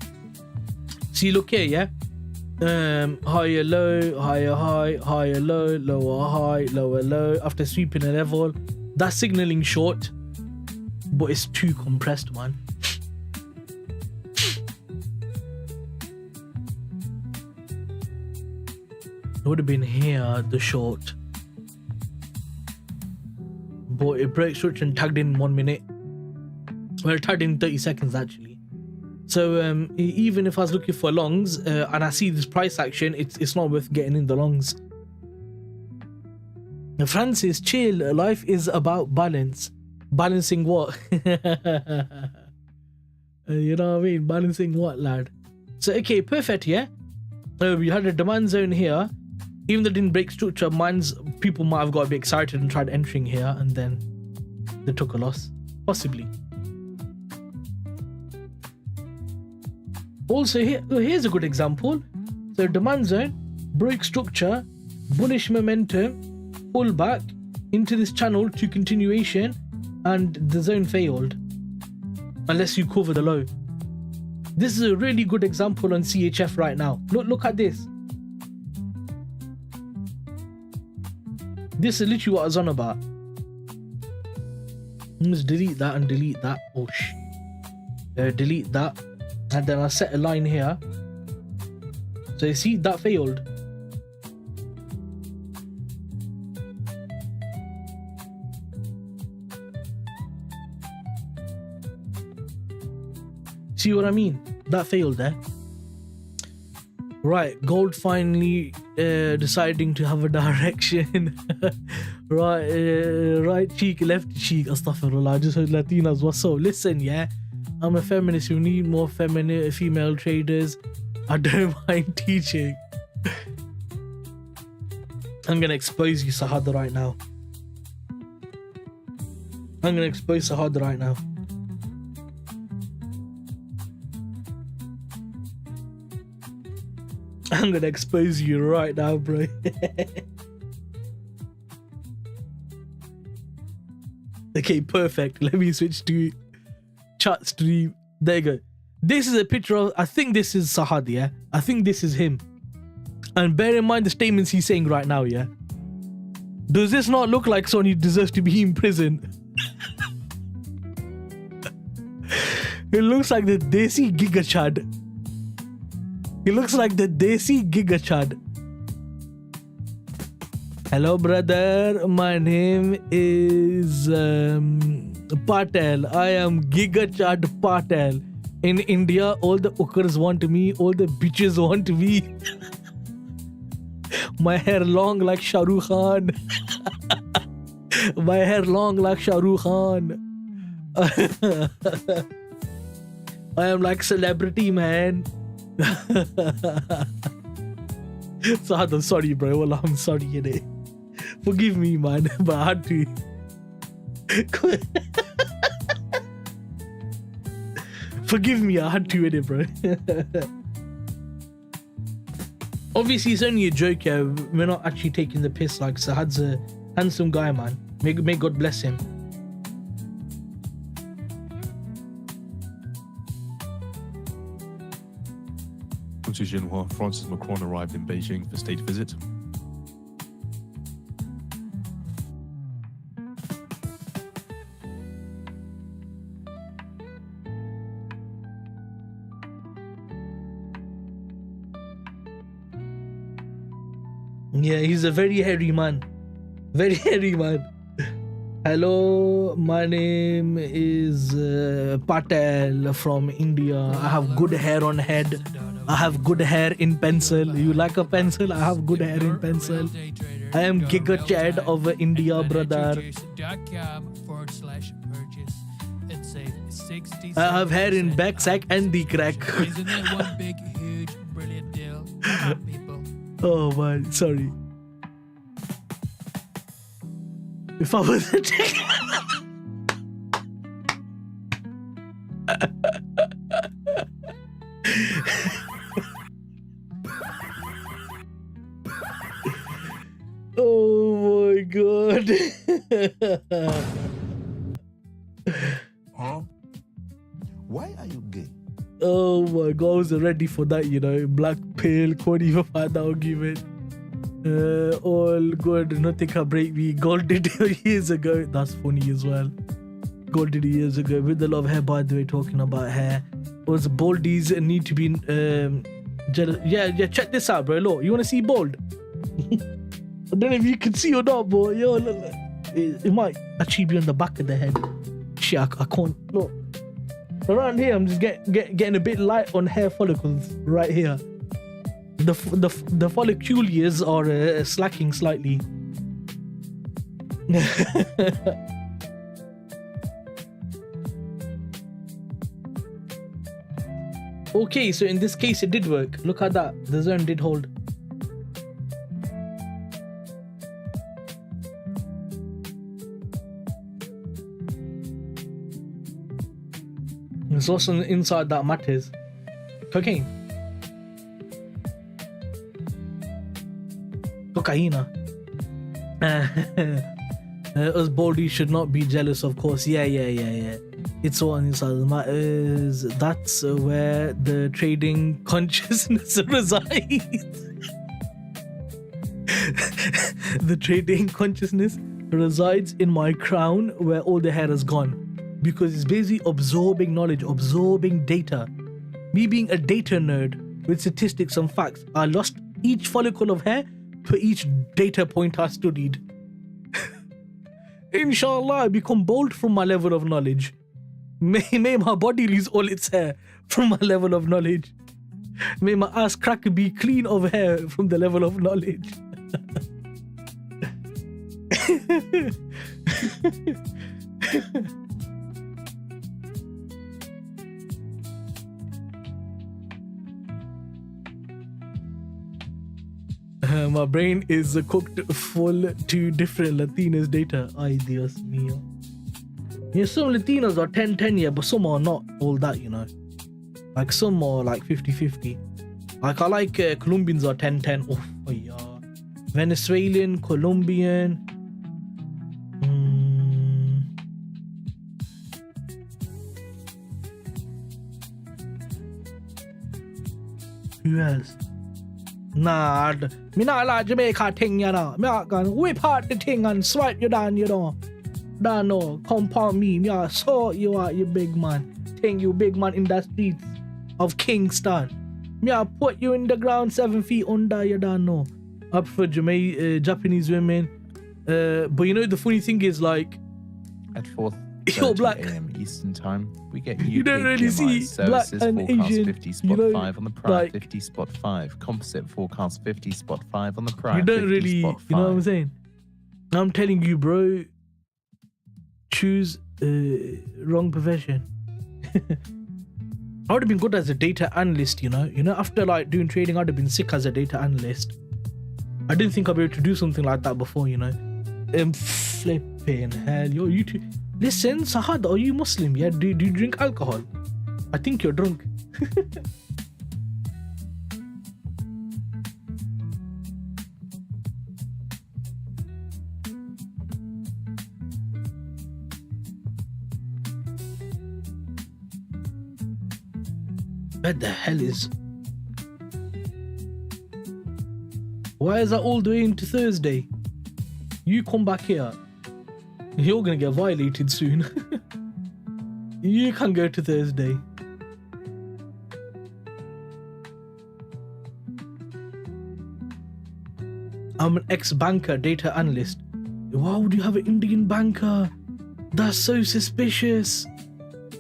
See, look here, yeah? Higher low, higher high, higher low, lower high, lower low. After sweeping a level, that's signaling short, but it's too compressed, man. It would have been here, the short, but it breaks structure and tagged in 1 minute. Well, it tagged in 30 seconds actually. So even if I was looking for longs and I see this price action, it's not worth getting in the longs. Francis, chill. Life is about balance. Balancing what? You know what I mean? Balancing what, lad? So okay, perfect. Yeah, we had a demand zone here. Even though it didn't break structure, people might have got a bit excited and tried entering here, and then they took a loss, possibly. Also, here's a good example. So demand zone, break structure, bullish momentum, pull back into this channel to continuation, and the zone failed unless you cover the low. This is a really good example on CHF right now. Look at this. This is literally what I was on about. Let's delete that and delete that. Oh shit. Delete that. And then I'll set a line here. So you see, that failed. See what I mean? That failed there. Right, gold finally deciding to have a direction. Right cheek, left cheek. Astaghfirullah, I just heard Latinas. What's up? Listen, yeah, I'm a feminist. We need more female traders. I don't mind teaching. I'm gonna expose you, Sahad, right now. I'm gonna expose Sahad right now. I'm gonna expose you right now, bro. Okay, perfect. Let me switch to chat stream. There you go. This is a picture of, I think this is Sahad, yeah? I think this is him. And bear in mind the statements he's saying right now, yeah? Does this not look like someone who deserves to be in prison? It looks like the Desi Giga Chad. He looks like the Desi Giga Chad. Hello, brother. My name is Patel. I am Giga Chad Patel. In India, all the hookers want me. All the bitches want me. My hair long like Shah Rukh Khan. My hair long like Shah Rukh Khan. I am like celebrity, man. Sahad, I'm sorry, bro. Well, I'm sorry, innit? Forgive me, man, but I had to. Forgive me, I had to, innit, bro? Obviously, it's only a joke, yeah. We're not actually taking the piss. Like, Sahad's a handsome guy, man. May God bless him. Francis Macron arrived in Beijing for state visit. Yeah, he's a very hairy man. Very hairy man. Hello, my name is Patel from India. I have good hair on head. I have good hair in pencil. You like a pencil? I have good hair in pencil. I am Giga Chad of India, brother. I have hair in back sack and the crack. Isn't that one big, huge, brilliant deal? Come on, people. Oh man, sorry. If I was a oh my god. Huh? Why are you gay? Oh my god, I wasn't ready for that, you know. Black pill, can't even find the argument. All good, nothing can break me. Gold did years ago. That's funny as well. Gold did years ago. With the love hair, by the way, talking about hair. Was baldies need to be jealous? Yeah, check this out, bro. Look, you want to see bald? I don't know if you can see or not, but yo, look. It might actually be on the back of the head. Shit, I can't. Look. Around here, I'm just getting a bit light on hair follicles right here. The follicules are slacking slightly. Okay, so in this case, it did work. Look at that. The zone did hold. It's also inside that matters. Cocaine. Cocaina. Us baldies should not be jealous, of course. Yeah. It's all inside the matters. That's where the trading consciousness resides. The trading consciousness resides in my crown, where all the hair has gone. Because it's basically absorbing knowledge, absorbing data. Me being a data nerd with statistics and facts, I lost each follicle of hair for each data point I studied. Inshallah, I become bald from my level of knowledge. May my body lose all its hair from my level of knowledge. May my ass crack be clean of hair from the level of knowledge. My brain is cooked full to different Latinos data. Ay, Dios mío. Yeah, some Latinos are 10-10, yeah, but some are not all that, you know. Like some are like 50-50. Like I like Colombians are 10-10. Oh, yeah. Venezuelan, Colombian. Who else? Nah, me not like Jamaica thing, you know. Me not gonna whip out the thing and swipe you down, you know. Don't know, compound me. Me I saw you out, you big man. Thing you big man in the streets of Kingston. Me I put you in the ground 7 feet under, you don't know. I prefer Japanese women. But you know the funny thing is like At 4:30 a.m. Eastern Time, we get You don't really see black services and forecast Asian, 50 you spot know, 5 on the prime, like- 50 spot 5. Composite forecast 50 spot 5 on the prime. you don't 50 really, you spot know what I'm 5. saying? I'm telling you, bro. Choose wrong profession. I would have been good as a data analyst, you know. You know, after like doing trading, I'd have been sick as a data analyst. I didn't think I'd be able to do something like that before, you know. Flipping hell, yo, you two. Listen, Sahad, are you Muslim? Yeah, do you drink alcohol? I think you're drunk. What the hell is? Why is that all the way into Thursday? You come back here. You're gonna get violated soon. You can go to Thursday. I'm an ex-banker, data analyst. Why would you have an Indian banker? That's so suspicious.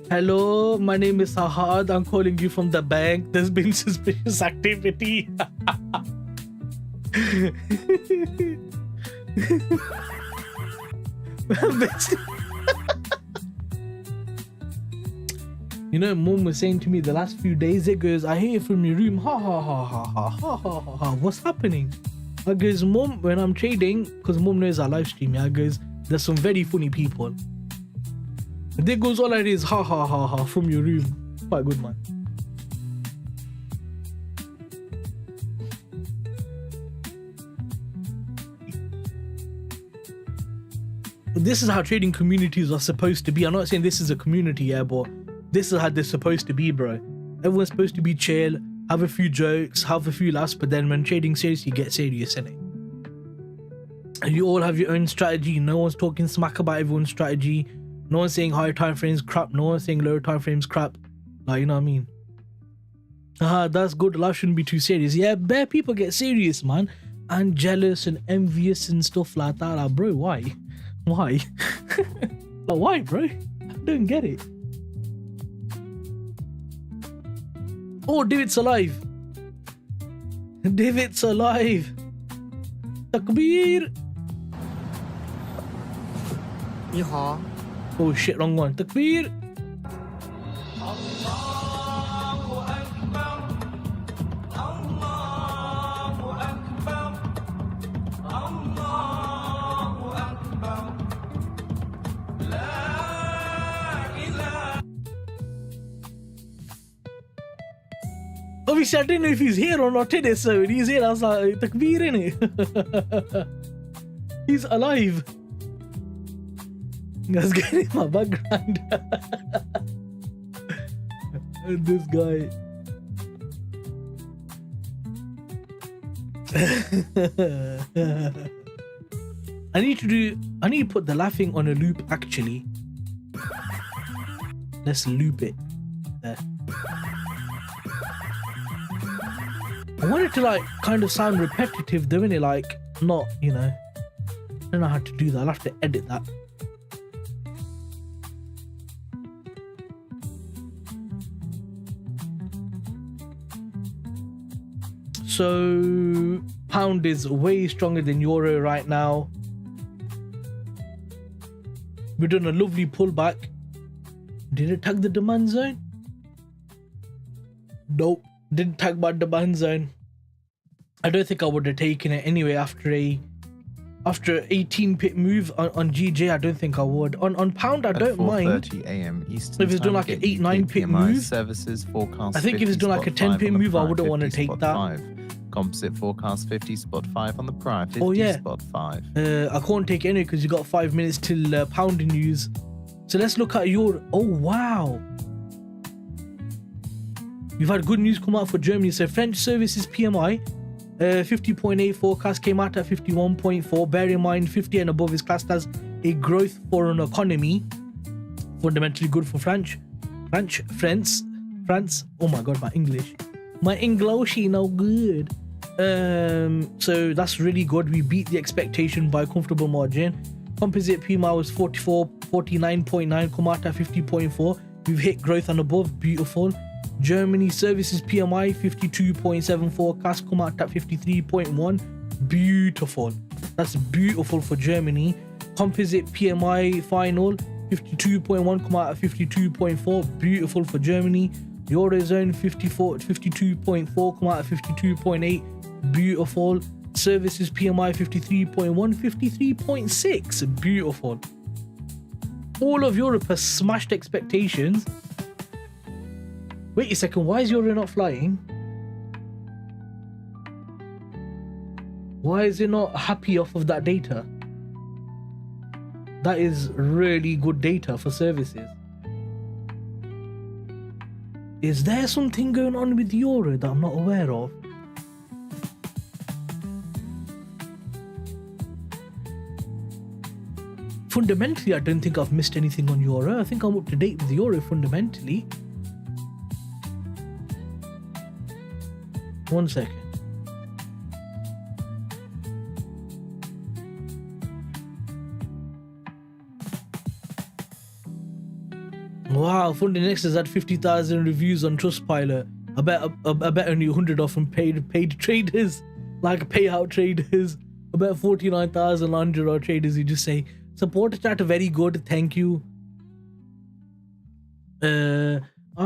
Hello, my name is Sahad. I'm calling you from the bank. There's been suspicious activity. You know, Mom was saying to me the last few days, it goes, I hear from your room, ha ha ha ha ha ha ha ha ha. What's happening? I goes, Mom, when I'm trading, because Mom knows I live stream, I goes, there's some very funny people. And there goes all I hear is ha ha ha ha from your room. Quite good, man. This is how trading communities are supposed to be. I'm not saying this is a community, yeah, but this is how they're supposed to be, bro. Everyone's supposed to be chill, have a few jokes, have a few laughs, but then when trading serious, you get serious, innit? And you all have your own strategy. No one's talking smack about everyone's strategy. No one's saying higher time frames crap. No one's saying lower time frames crap. Like, you know what I mean? That's good. Life shouldn't be too serious. Yeah, bare people get serious, man. And jealous and envious and stuff like that. Like, bro, why? Why? Like, why, bro? I don't get it. Oh, David's alive. David's alive. Takbir. Yeehaw. Oh shit, wrong one. Takbir. Obviously, I didn't know if he's here or not today, so when he's here, I was like, Takbir, innit? He's alive. That's getting in my background. And this guy. I need to put the laughing on a loop actually. Let's loop it. There. I want it to like kind of sound repetitive though, innit? Like not, you know. I don't know how to do that. I'll have to edit that. So pound is way stronger than euro right now. We're doing a lovely pullback. Did it tag the demand zone? Nope, didn't tag my demand zone. I don't think I would have taken it anyway after 18 pip move on GJ. I don't think I would. On pound, I don't mind. 4:30 a.m. Eastern If it's done Time, like an get 8-9 pip GBPMI move, services forecast. I think if it's 50 done like a spot 10 5 pip on the move, I prior, wouldn't want to 50 take spot that. 5. Composite forecast 50 spot 5 on the prior, 50 Oh, yeah. spot 5. I can't take it anyway because you got 5 minutes till pound news. So let's look at your. Oh wow, we've had good news come out for Germany. So French services PMI 50.8 forecast came out at 51.4. Bear in mind 50 and above is classed as a growth for an economy, fundamentally good for France. Oh my god, my English is no good. So that's really good. We beat the expectation by a comfortable margin. Composite PMI was 49.9, come out at 50.4. We've hit growth and above, beautiful. Germany services PMI 52.7 forecast, come out at 53.1, beautiful. That's beautiful for Germany. Composite PMI final 52.1, come out at 52.4, beautiful for Germany. Eurozone 52.4, come out at 52.8, beautiful. Services PMI 53.1, 53.6, beautiful. All of Europe has smashed expectations. Wait a second, why is Euro not flying? Why is it not happy off of that data? That is really good data for services. Is there something going on with Euro that I'm not aware of? Fundamentally, I don't think I've missed anything on Euro. I think I'm up to date with Euro fundamentally. One second. Wow, Fundanext has had 50,000 reviews on Trustpilot. I bet only 100 are from paid traders, like payout traders. I bet 49,100 are traders who just say, support chat very good, thank you. I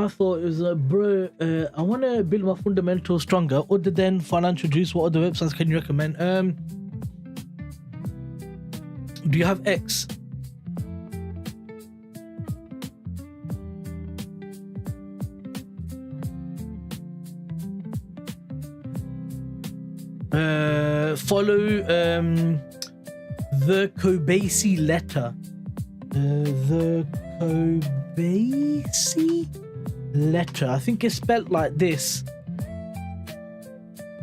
thought it was bro, I want to build my fundamentals stronger. Other than Financial Juice, what other websites can you recommend? Do you have X? Follow the Kobasi letter. The Kobasi letter. I think it's spelled like this.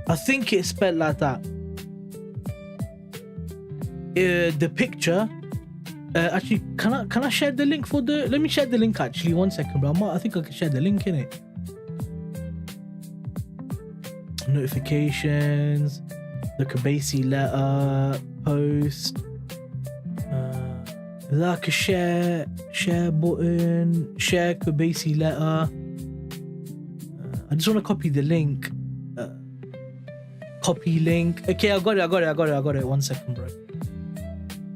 I think it's spelled like that. The picture. Actually, can I share the link for the? Let me share the link. Actually, 1 second, bro. I think I can share the link in it. Notifications. The Kobasi letter. Post. Like a share button, share Kobasi letter. I just want to copy the link. Copy link. Okay, I got it. 1 second, bro.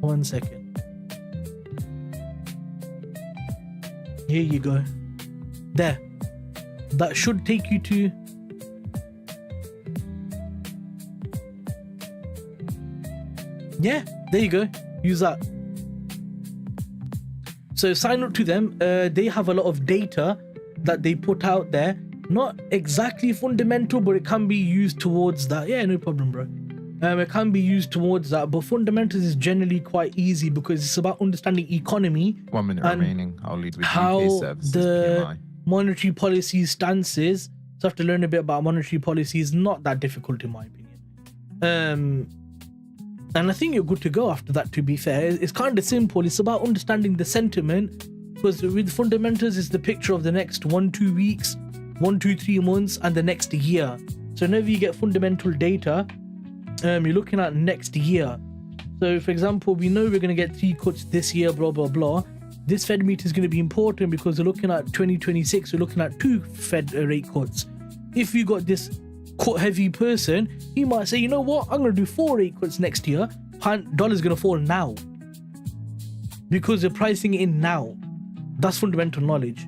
1 second. Here you go. There. That should take you to. Yeah, there you go. Use that. So sign up to them. They have a lot of data that they put out there. Not exactly fundamental, but it can be used towards that. Yeah, no problem, bro. It can be used towards that, but fundamentals is generally quite easy because it's about understanding economy. 1 minute remaining. I'll lead with how UK services the PMI. monetary policy stances. So I have to learn a bit about monetary policy. Is not that difficult in my opinion. And I think you're good to go after that, to be fair. It's kind of simple. It's about understanding the sentiment, because with fundamentals, it's the picture of the next 1-2 weeks, 1-2-3 months, and the next year. So whenever you get fundamental data, you're looking at next year. So for example, we know we're going to get 3 cuts this year, blah, blah, blah. This Fed meeting is going to be important because we're looking at 2026, we're looking at 2 Fed rate cuts. If you got this cut heavy person, he might say, you know what, I'm going to do 4 rate cuts next year. Dollar's going to fall now because they're pricing it in now. That's fundamental knowledge.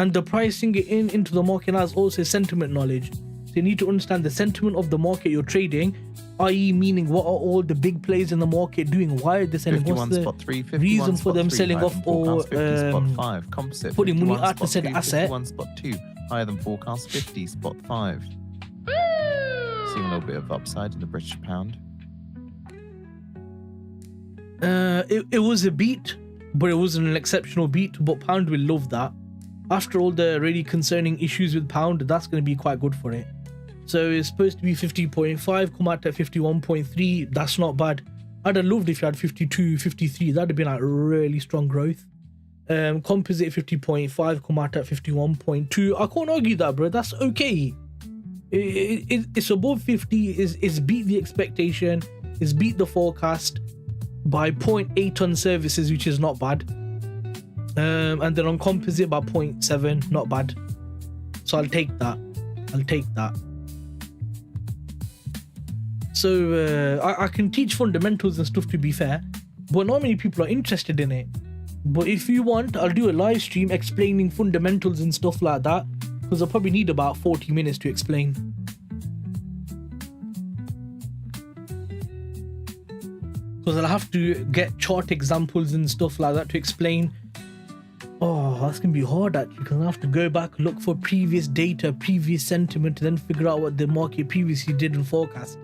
And the pricing it into the market now is also sentiment knowledge. you need to understand the sentiment of the market you're trading, i.e. meaning what are all the big players in the market doing? Why are they selling? 51 What's spot the 3, 51 reason for spot them 3, selling higher off than or forecast, 50 spot 5 composite, putting money 51 out to spot said 2, asset? 51 spot 2 higher than forecast, 50 spot 5. Seeing a little bit of upside in the British pound. It was a beat, but it wasn't an exceptional beat. But pound will love that. After all the really concerning issues with pound, that's going to be quite good for it. So it's supposed to be 50.5, come out at 51.3. That's not bad. I'd have loved if you had 52, 53. That'd have been like really strong growth. Composite 50.5, come out at 51.2. I can't argue that, bro. That's okay. It's above 50. It's beat the expectation. It's beat the forecast by 0.8 on services, which is not bad. And then on composite by 0.7, not bad. So I'll take that. So I can teach fundamentals and stuff, to be fair, but not many people are interested in it. But if you want, I'll do a live stream explaining fundamentals and stuff like that, because I'll probably need about 40 minutes to explain. Because I'll have to get chart examples and stuff like that to explain. Oh, that's going to be hard actually, because I have to go back, look for previous data, previous sentiment, and then figure out what the market previously did and forecasted.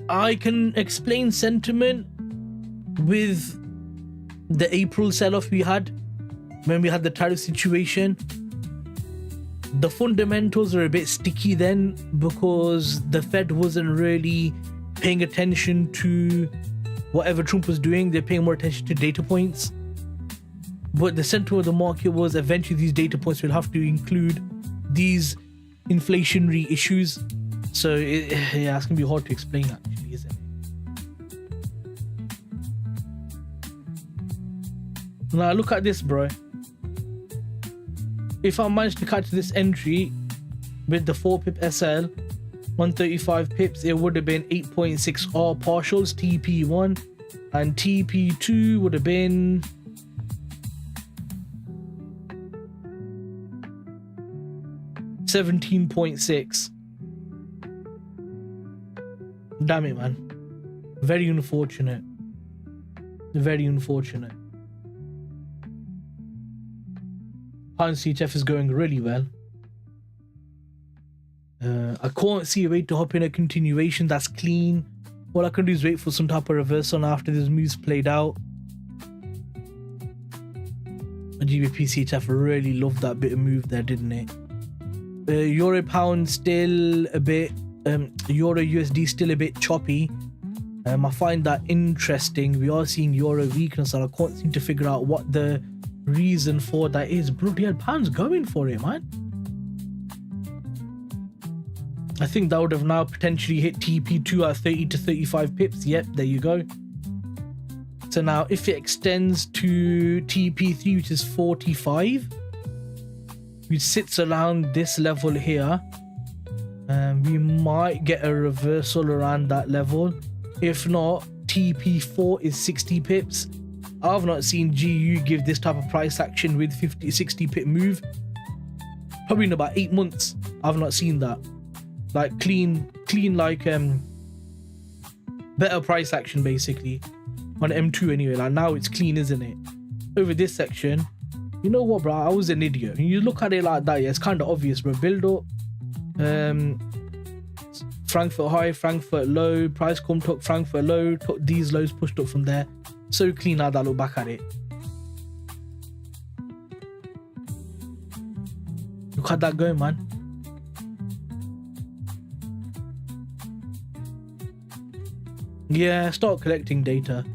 I can explain sentiment with the April sell-off we had when we had the tariff situation. The fundamentals are a bit sticky then because the Fed wasn't really paying attention to whatever Trump was doing. They're paying more attention to data points. But the center of the market was eventually these data points will have to include these inflationary issues. So yeah, it's gonna be hard to explain actually, isn't it? Now look at this, bro. If I managed to catch this entry with the 4 pip SL, 135 pips, it would have been 8.6 R partials, TP1, and TP2 would have been 17.6. Damn it, man. Very unfortunate. Very unfortunate. Pound CHF is going really well. I can't see a way to hop in a continuation that's clean. All I can do is wait for some type of reversal after this move's played out. GBPCHF really loved that bit of move there, didn't it? Euro pound still a bit, Euro USD still a bit choppy. I find that interesting. We are seeing Euro weakness and I can't seem to figure out what the reason for that is. Bloody hell, pound's going for it, man. I think that would have now potentially hit TP2 at 30 to 35 pips. Yep, there you go. So now if it extends to TP3, which is 45, which sits around this level here, we might get a reversal around that level. If not, TP4 is 60 pips. I've not seen GU give this type of price action with 50-60 pip move probably in about 8 months. I've not seen that. Like clean like better price action basically on M2 anyway. Like now it's clean, isn't it? Over this section, you know what, bro? I was an idiot. You look at it like that, yeah, it's kind of obvious, bro. Build up, Frankfurt high, Frankfurt low, price come, took Frankfurt low, took these lows, pushed up from there. So clean how that look back at it. Look at that going, man. Yeah, start collecting data.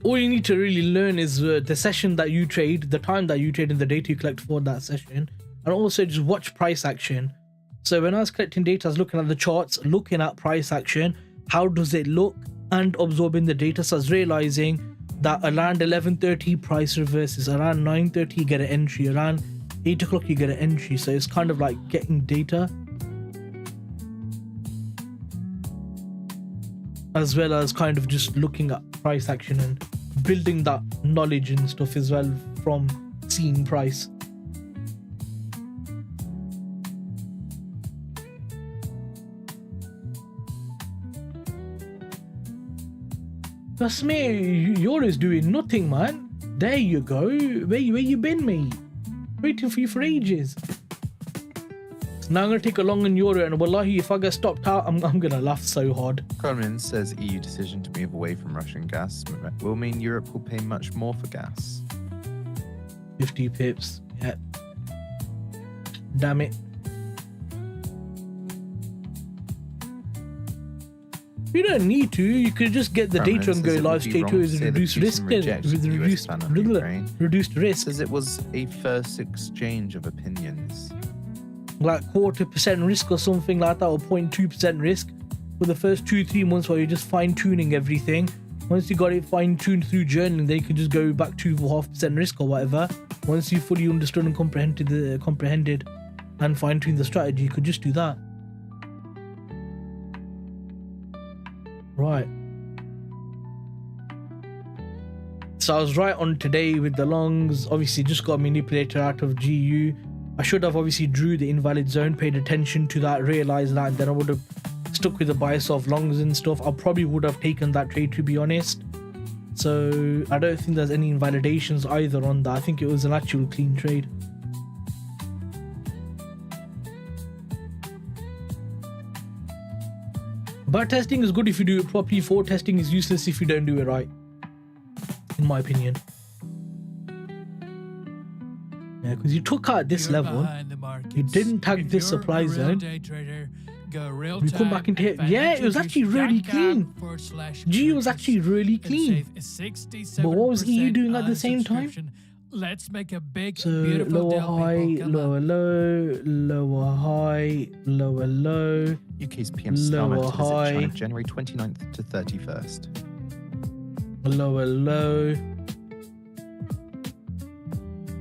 All you need to really learn is the session that you trade, the time that you trade, and the data you collect for that session, and also just watch price action. So when I was collecting data, I was looking at the charts, looking at price action, how does it look, and absorbing the data. So I was realizing that around 11:30 price reverses, around 9:30 you get an entry, around 8 o'clock you get an entry. So it's kind of like getting data as well as kind of just looking at price action and building that knowledge and stuff as well from seeing price. That's me. Euro's doing nothing, man. There you go. Where you been, mate? Waiting for you for ages. Now I'm gonna take a long on Euro, and wallahi, if I get stopped out, I'm gonna laugh so hard. Cronin says EU decision to move away from Russian gas will mean Europe will pay much more for gas. 50 pips. Yeah. Damn it. You don't need to. You could just get the data and go live straight to it with reduced risk. Reduced risk. Says it was a first exchange of opinions. Like 0.25% risk or something like that, or 0.2% risk for the first 2-3 months while you're just fine-tuning everything. Once you got it fine-tuned through journaling, then you could just go back to 0.5% risk or whatever. Once you fully understood and comprehended and fine-tuned the strategy, you could just do that. Right. So I was right on today with the longs. Obviously just got manipulated out of GU. I should have obviously drew the invalid zone, paid attention to that, realized that, and then I would have stuck with the bias of longs and stuff. I probably would have taken that trade, to be honest. So I don't think there's any invalidations either on that. I think it was an actual clean trade. But testing is good if you do it properly. Forward testing is useless if you don't do it right, in my opinion. Yeah, because you took out this level, you didn't tag this supply zone, you come back into here. Yeah, it was actually really clean. G was actually really clean. But what was EU doing at the same time? Let's make a big, so beautiful lower high, lower low, lower high, lower low. UK's PM started to visit China January 29th to 31st. Lower low.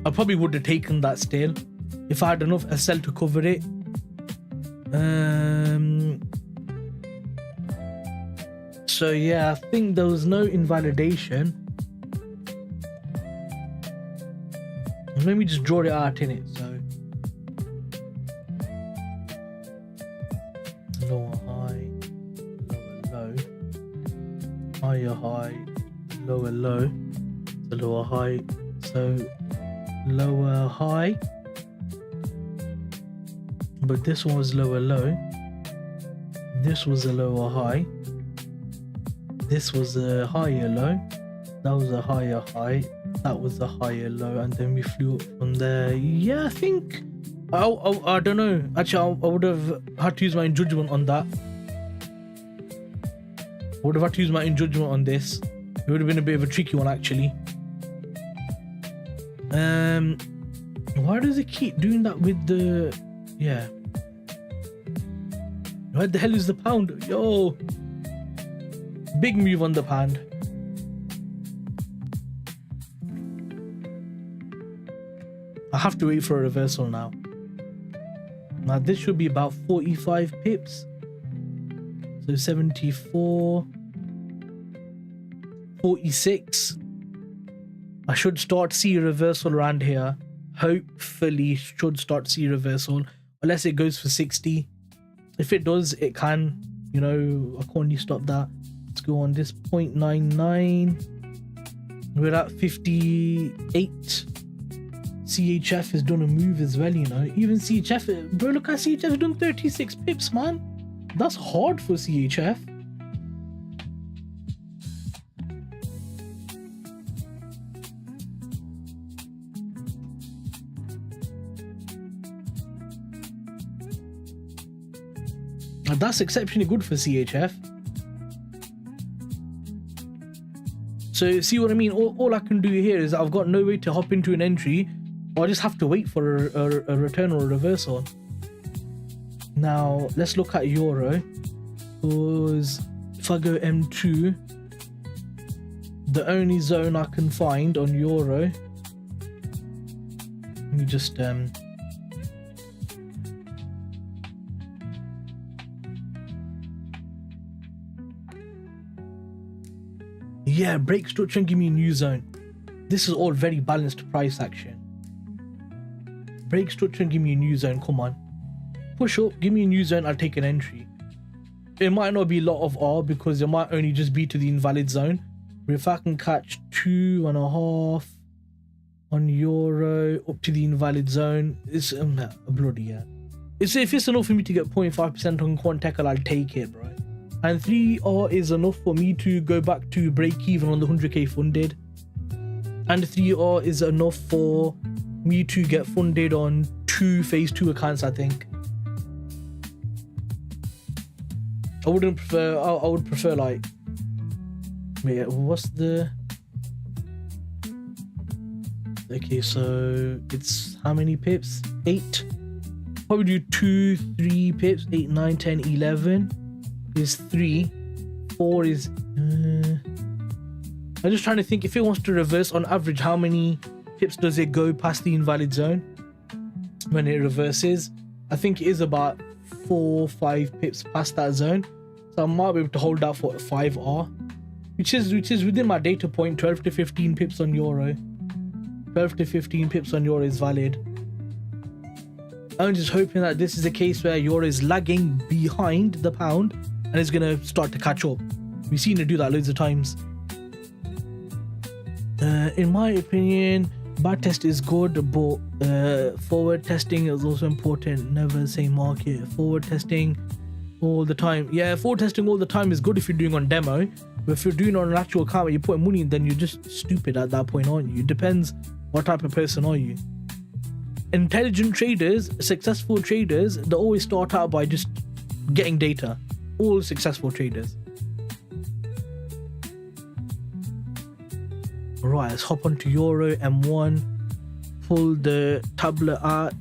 I probably would have taken that still if I had enough SL to cover it. So yeah, I think there was no invalidation. Let me just draw it out in it. So lower high, lower low, higher high, lower low, so lower high, so lower high, but this one was lower low, this was a lower high, this was a higher low, that was a higher high, that was a higher low, and then we flew up from there. Yeah, I think I don't know, actually I would have had to use my judgment on that. I would have had to use my judgment on this. It would have been a bit of a tricky one actually. Why does it keep doing that with the... Yeah. Where the hell is the pound? Yo! Big move on the pound. I have to wait for a reversal now. Now this should be about 45 pips. So 74... 46. I should start to see a reversal around here. Hopefully should start to see a reversal. Unless it goes for 60. If it does, it can. You know, I can't really stop that. Let's go on this 0.99. We're at 58. CHF has done a move as well, you know. Even CHF, bro, look at CHF has done 36 pips, man. That's hard for CHF. That's exceptionally good for CHF. So see what I mean? All I can do here is I've got no way to hop into an entry. I just have to wait for a return or a reversal. Now let's look at Euro. Because if I go M2, the only zone I can find on Euro. Let me just yeah, break structure and give me a new zone. This is all very balanced price action. Break structure and give me a new zone. Come on. Push up, give me a new zone, I'll take an entry. It might not be a lot of R because it might only just be to the invalid zone. If I can catch 2.5 on euro up to the invalid zone, it's bloody yeah. If it's enough for me to get 0.5% on Quantecal, I'll take it, right? And 3R is enough for me to go back to break even on the 100k funded. And 3R is enough for me to get funded on 2 phase 2 accounts, I think. I would prefer like, wait, what's the, okay, so it's how many pips? 8. Probably do 2, 3 pips. 8, 9, 10, 11 is 3. 4 is I'm just trying to think, if it wants to reverse on average, how many pips does it go past the invalid zone when it reverses? I think it is about 4 or 5 pips past that zone, so I might be able to hold that for 5R, which is within my data point. 12 to 15 pips on euro. 12 to 15 pips on euro is valid. I'm just hoping that this is a case where euro is lagging behind the pound and it's gonna start to catch up. We've seen it do that loads of times. In my opinion, backtest is good, but forward testing is also important. Never say market. Forward testing all the time. Yeah, forward testing all the time is good if you're doing on demo, but if you're doing on an actual account where you're putting money in, then you're just stupid at that point, aren't you? It depends what type of person are you. Intelligent traders, successful traders, they always start out by just getting data. All successful traders. Right, let's hop onto euro M1, pull the tablet out,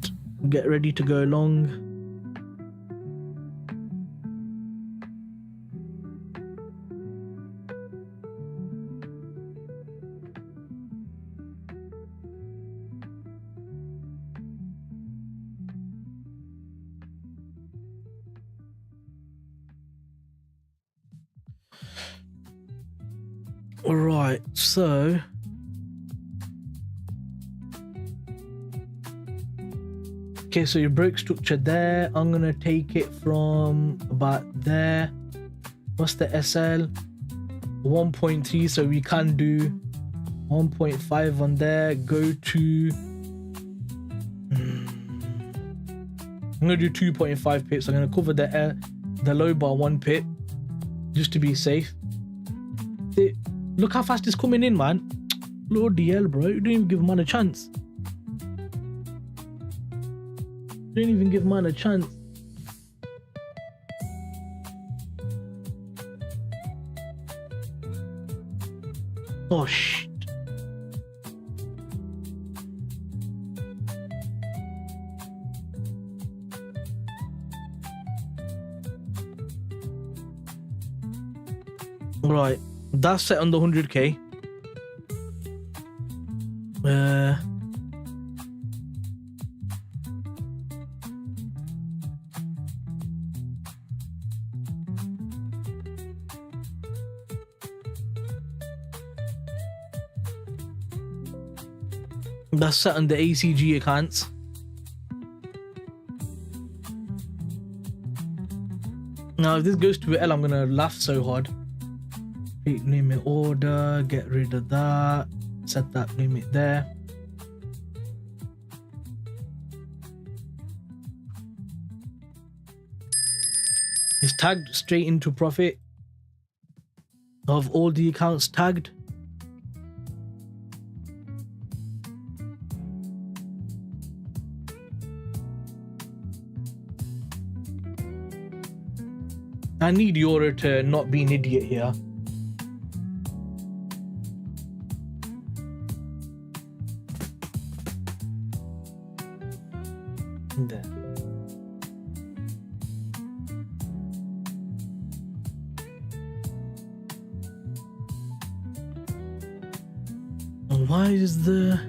get ready to go long. Alright, so okay, so your broke structure there. I'm gonna take it from about there. What's the SL? 1.3, so we can do 1.5 on there. Go to I'm gonna do 2.5 pips. I'm gonna cover the low bar 1 pip just to be safe. Look how fast it's coming in, man. Bloody hell, bro. You didn't even give man a chance. Didn't even give man a chance. Oh, shit. Right. That's set on the 100k. That's set on the ACG accounts. Now if this goes to L, I'm gonna laugh so hard. Limit order, get rid of that, set that limit there. It's tagged straight into profit of all the accounts tagged. I need euro to not be an idiot here. There. Why is the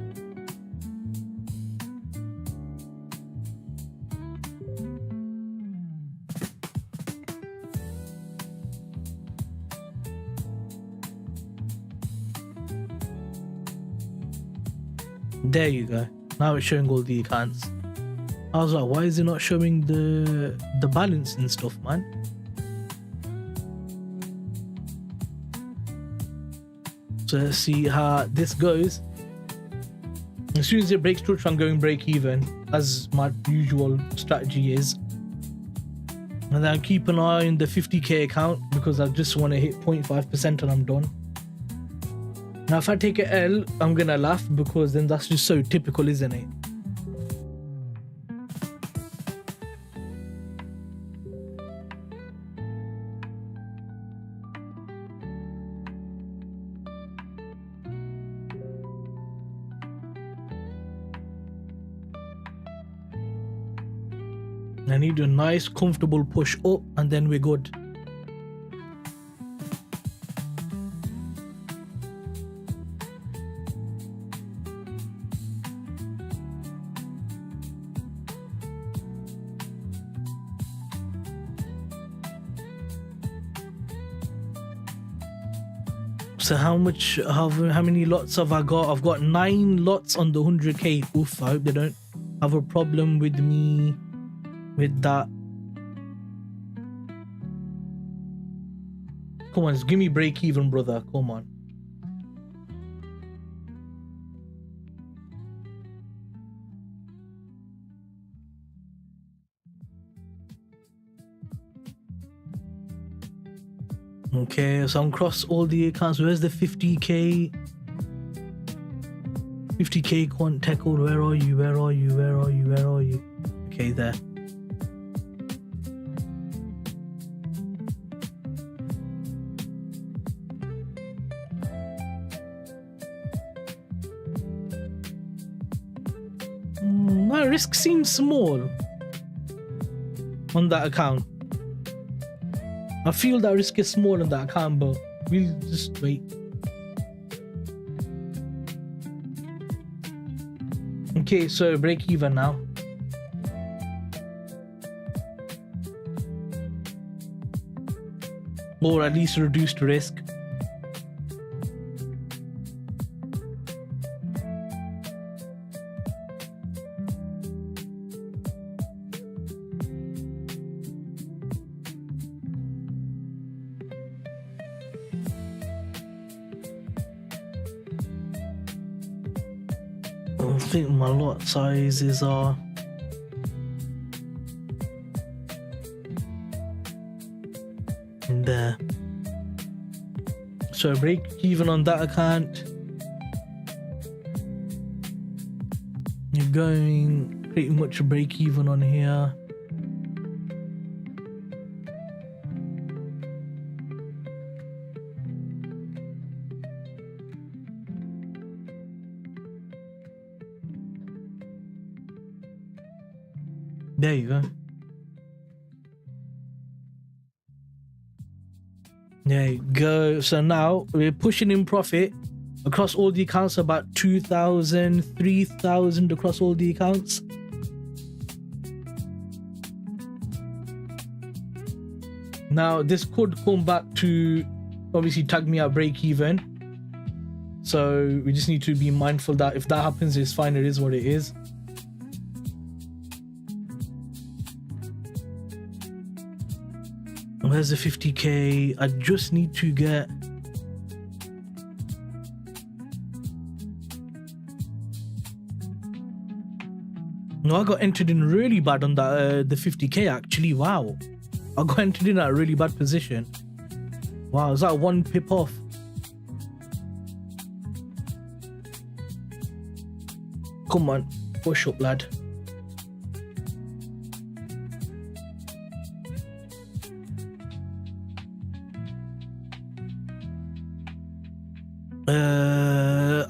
there you go. Now it's showing all the accounts. I was like, why is it not showing the balance and stuff, man? So let's see how this goes. As soon as it breaks through, I'm going break even, as my usual strategy is. And then keep an eye on the 50k account because I just want to hit 0.5% and I'm done. Now if I take a L, I'm gonna laugh because then that's just so typical, isn't it? I need a nice comfortable push up and then we're good. So how many lots have I got? I've got 9 lots on the 100k. Oof, I hope they don't have a problem with me with that. Come on, just give me break even, brother. Come on. Okay, so I'm across all the accounts. Where's the 50k? 50k quant tackle. Where are you? Where are you? Where are you? Where are you? Okay, there. My risk seems small on that account. I feel that risk is small on that account, but we'll just wait. Okay, so break even now. Or at least reduced risk. I think my lot sizes are there. So break even on that account. You're going pretty much a break even on here. There you go. There you go. So now we're pushing in profit across all the accounts, about 2,000, 3,000 across all the accounts. Now this could come back to obviously tag me at break even. So we just need to be mindful that if that happens, it's fine. It is what it is. Where's the 50k? I just need to get... No, I got entered in really bad on that the 50k actually. Wow, I got entered in at a really bad position. Wow, is that 1 pip off? Come on, push up, lad.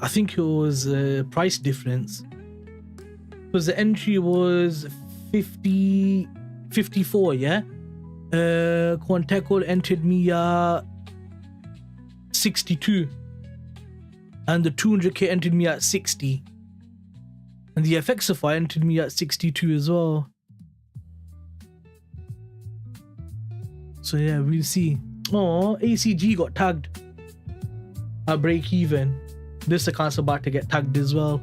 I think it was a price difference because the entry was 54, yeah. Quanteco entered me at 62 and the 200k entered me at 60 and the FXify entered me at 62 as well. So yeah, we'll see. Oh, ACG got tagged at break even. This account's about to get tagged as well.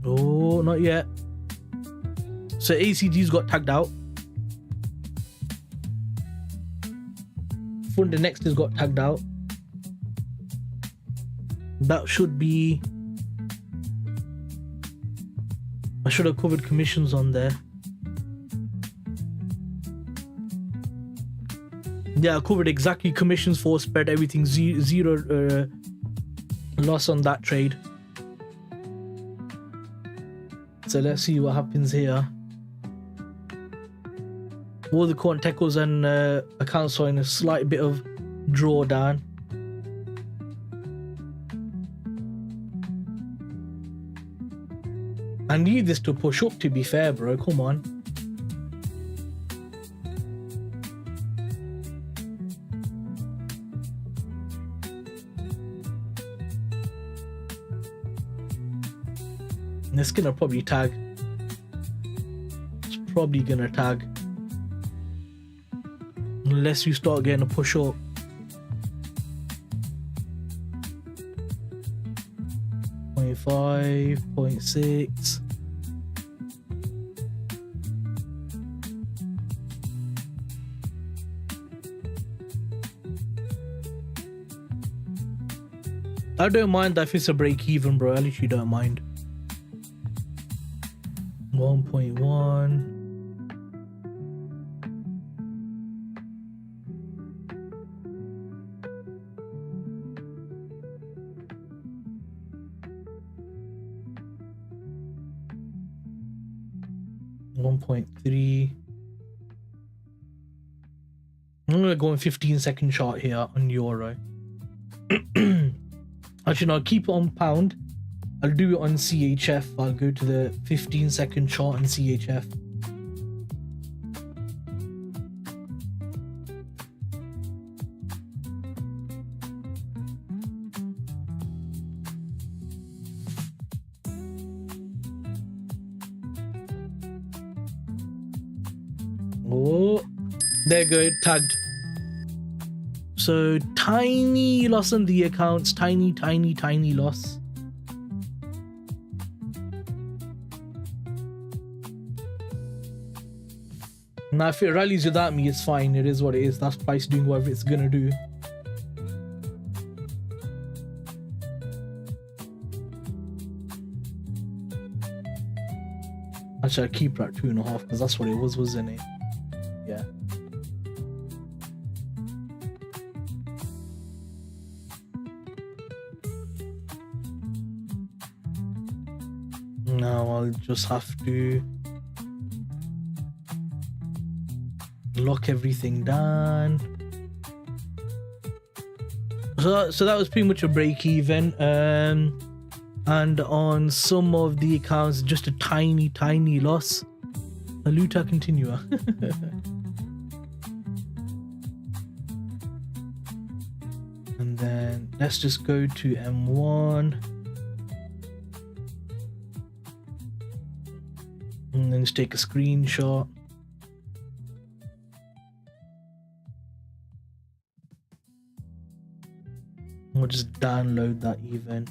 Oh, not yet. So ACG's got tagged out. funded next has got tagged out. That should be. I should have covered commissions on there. Yeah, I covered exactly commissions for spread, everything, zero loss on that trade. So let's see what happens here. All the current techos and accounts are in a slight bit of drawdown. I need this to push up, to be fair, bro. Come on. It's gonna probably tag. It's probably gonna tag. Unless you start getting a push up. .5, 0.6. I don't mind that if it's a break even, bro. I literally don't mind. 1.1. .3. I'm gonna go in 15-second chart here on euro. Actually, no, I'll keep it on pound. I'll do it on CHF. I'll go to the 15-second chart on CHF. Oh, there you go, tagged. So tiny loss on the accounts, tiny loss. Now if it rallies without me, it's fine. It is what it is. That's price doing whatever it's gonna do. Actually, I'll keep it at 2.5 because that's what it was, wasn't it? Yeah. Now I'll just have to lock everything down. So that was pretty much a break even. And on some of the accounts, just a tiny loss. Saluta continua. And then let's just go to M1. And then just take a screenshot. We'll just download that even.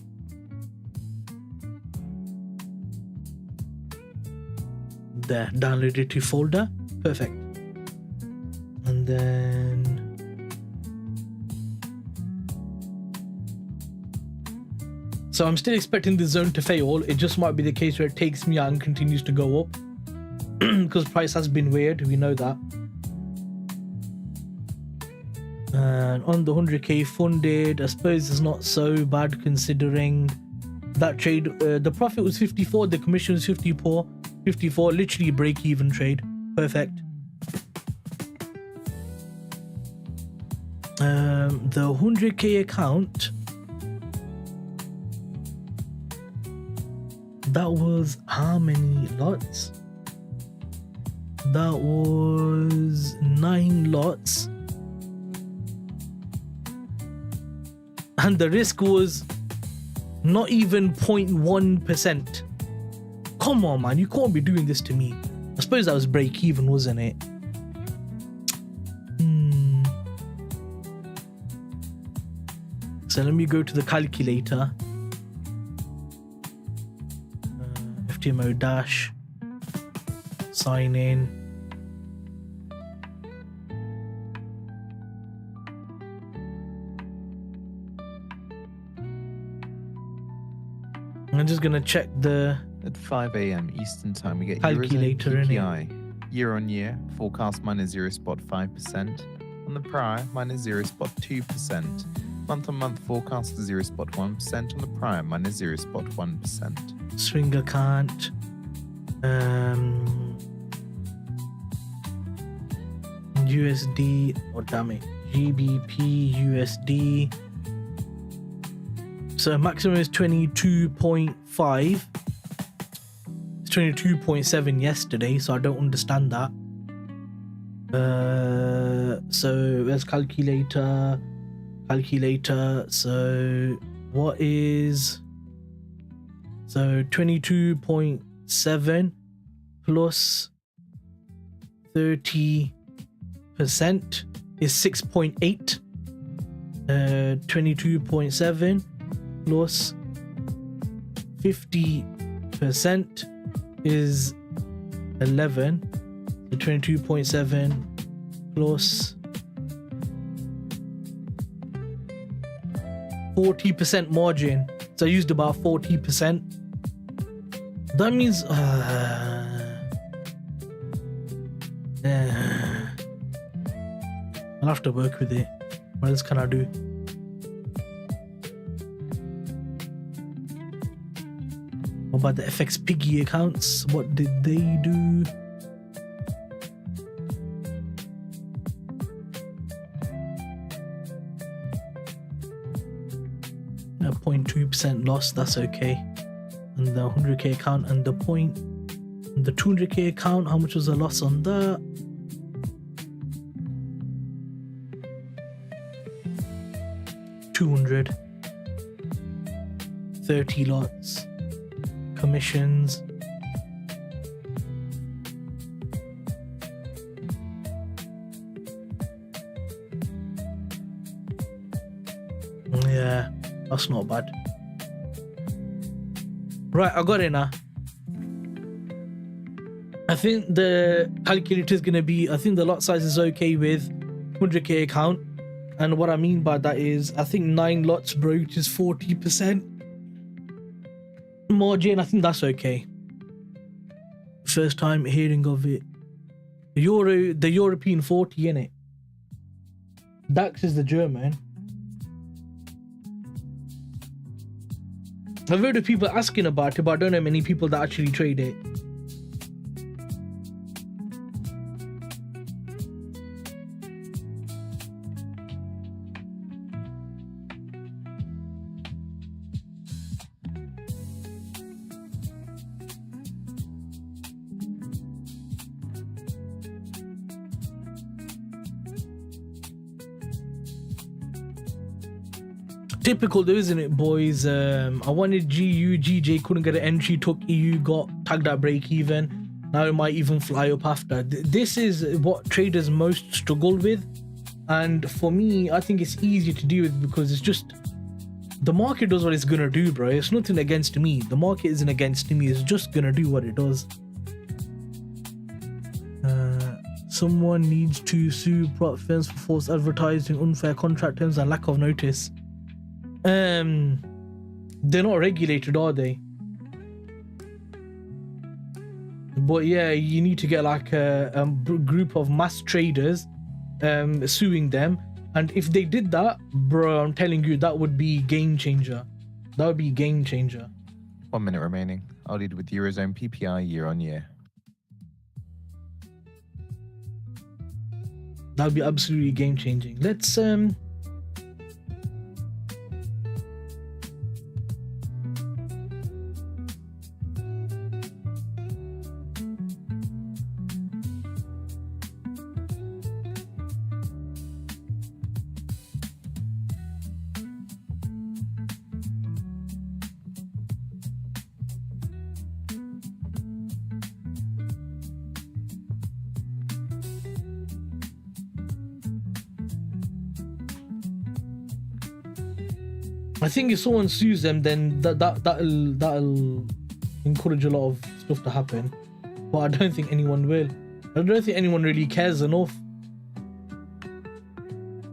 There, download it to folder. Perfect. And then so I'm still expecting the zone to fail. It just might be the case where it takes me out and continues to go up. Because price has been weird, we know that. And on the 100k funded, I suppose it's not so bad considering that trade. The profit was 54, the commission was 54, literally a break-even trade. Perfect. The 100k account, that was how many lots? That was 9 lots. And the risk was not even 0.1%. Come on, man, you can't be doing this to me. I suppose that was break even, wasn't it? So let me go to the calculator. FTMO dash. Sign in. I'm just gonna check the At 5 a.m. Eastern Time, we get Calculator, Eurozone innit? PPI. Year on year, forecast -0.5%. On the prior, -0.2%. Month on month forecast 0.1%. On the prior, -0.1%. swing account. USD. Oh damn it. GBPUSD. So maximum is 22.5. It's 22.7 yesterday, so I don't understand that. So let's calculator. So what is 22.7 plus 30% is 6.8. 22.7 plus 50% is 11. So 22.7 plus 40% margin. So I used about 40%. That means I'll have to work with it. What else can I do? What about the FX Piggy accounts? What did they do? A 0.2% loss, that's okay. And the 100k account and the 200k account, how much was the loss on that? $200. 30 lots. Commissions. Yeah, that's not bad. Right, I got it now. I think the calculator is going to be, I think the lot size is okay with 100k account. And what I mean by that is, I think 9 lots, bro, which is 40% margin. I think that's okay. First time hearing of it. The European 40, innit? DAX is the German. I've heard of people asking about it, but I don't know many people that actually trade it. Typical though, isn't it, boys? I wanted GJ, couldn't get an entry, took EU, got tagged at break even. Now it might even fly up after. This is what traders most struggle with. And for me, I think it's easier to deal with because it's just the market does what it's gonna do, bro. It's nothing against me. The market isn't against me, it's just gonna do what it does. Someone needs to sue prop firms for false advertising, unfair contract terms, and lack of notice. They're not regulated, are they? But yeah, you need to get like a group of mass traders suing them, and if they did that, bro, I'm telling you, that would be game changer. That would be game changer. 1 minute remaining. I'll lead with Eurozone PPI year on year. That would be absolutely game changing. Let's I think if someone sues them, then that'll encourage a lot of stuff to happen. But I don't think anyone will. I don't think anyone really cares enough.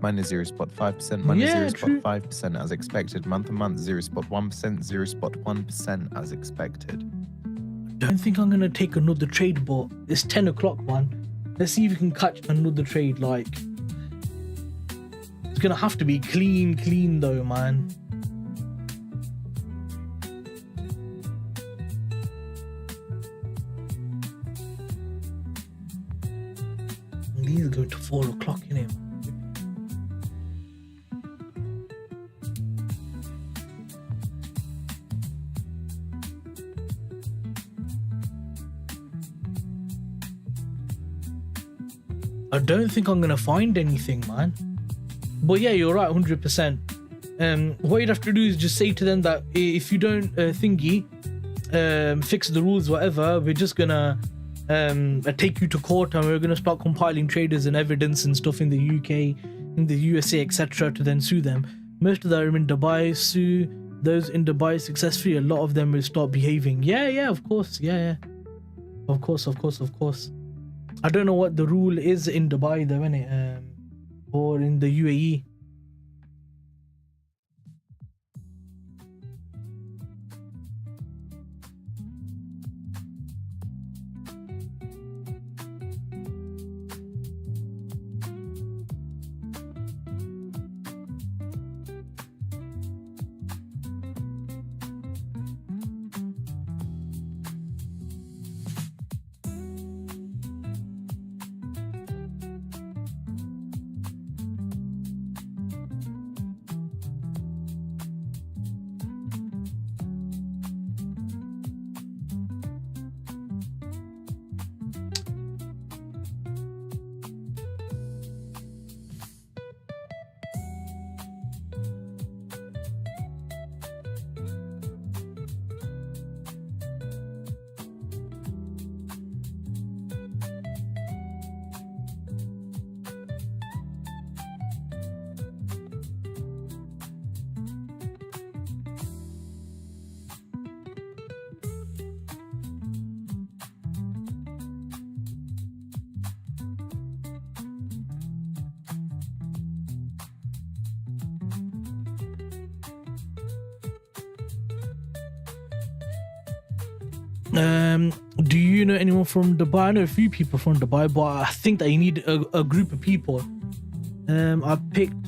minus 0.5%, minus Yeah, true. 0.5% as expected. Month on month, 0.1%, 0.1% as expected. Don't think I'm gonna take another trade, but it's 10 o'clock, man. Let's see if we can catch another trade. Like, it's gonna have to be clean though, man. These go to 4 o'clock, innit? I don't think I'm gonna find anything, man. But yeah, you're right, 100%. What you'd have to do is just say to them that if you don't fix the rules, whatever, we're just gonna take you to court, and we're gonna start compiling traders and evidence and stuff in the UK, in the USA, etc., to then sue them. Most of them are in Dubai. Sue those in Dubai successfully. A lot of them will start behaving. Yeah, of course. Yeah. Of course. I don't know what the rule is in Dubai though, innit? Or in the UAE. Do you know anyone from Dubai? I know a few people from Dubai, but I think that you need a group of people. I picked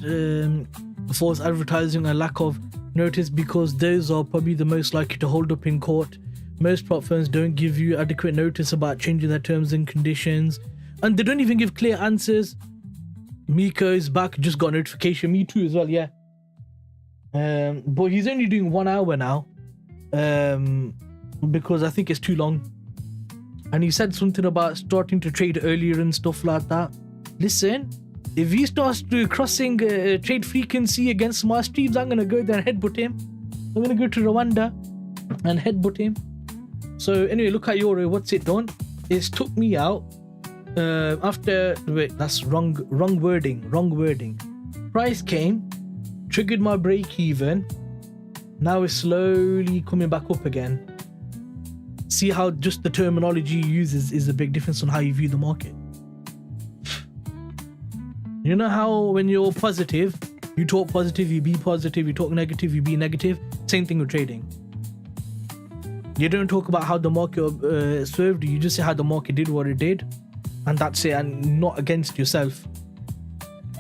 false advertising and lack of notice because those are probably the most likely to hold up in court. Most prop firms don't give you adequate notice about changing their terms and conditions, and they don't even give clear answers. Miko is back, just got a notification. Me too as well, yeah. But he's only doing 1 hour now. Because I think it's too long. And he said something about starting to trade earlier and stuff like that. Listen, if he starts crossing trade frequency against smart streams, I'm gonna go there and headbutt him. I'm gonna go to Rwanda and headbutt him. So anyway, look at your what's it done? It's took me out after. Wait, that's wrong wording. Price came, triggered my break even. Now it's slowly coming back up again. See how just the terminology you use is a big difference on how you view the market. You know how when you're positive, you talk positive, you be positive, you talk negative, you be negative. Same thing with trading. You don't talk about how the market served you, just say how the market did what it did, and that's it, and not against yourself.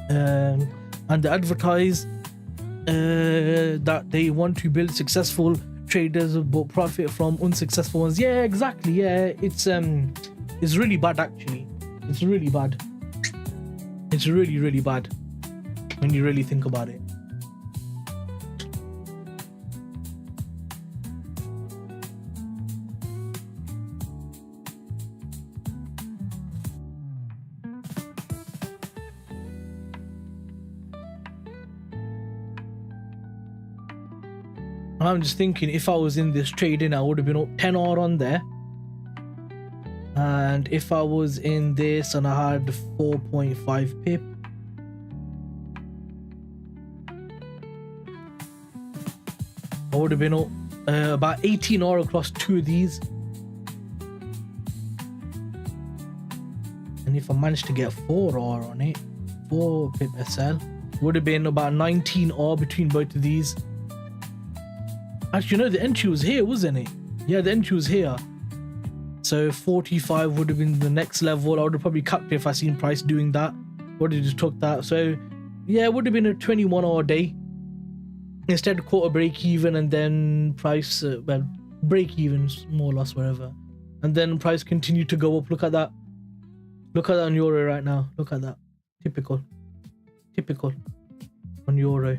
And they advertise that they want to build successful traders but profit from unsuccessful ones. Yeah, exactly. Yeah, it's really bad actually. It's really bad. It's really bad when you really think about it. I'm just thinking, if I was in this trading, I would have been up 10R on there. And if I was in this and I had 4.5 pip, I would have been up about 18R across two of these. And if I managed to get 4R on it, 4 pip SL, would have been about 19R between both of these. Actually, no, the entry was here, wasn't it? Yeah, the entry was here. So 45 would have been the next level. I would have probably capped it if I seen price doing that. Would have just took that. So yeah, it would have been a 21-hour day. Instead, quarter break even, and then price, well, break even, more or less, wherever. And then price continued to go up. Look at that. Look at that on Euro right now. Look at that. Typical. Typical on Euro.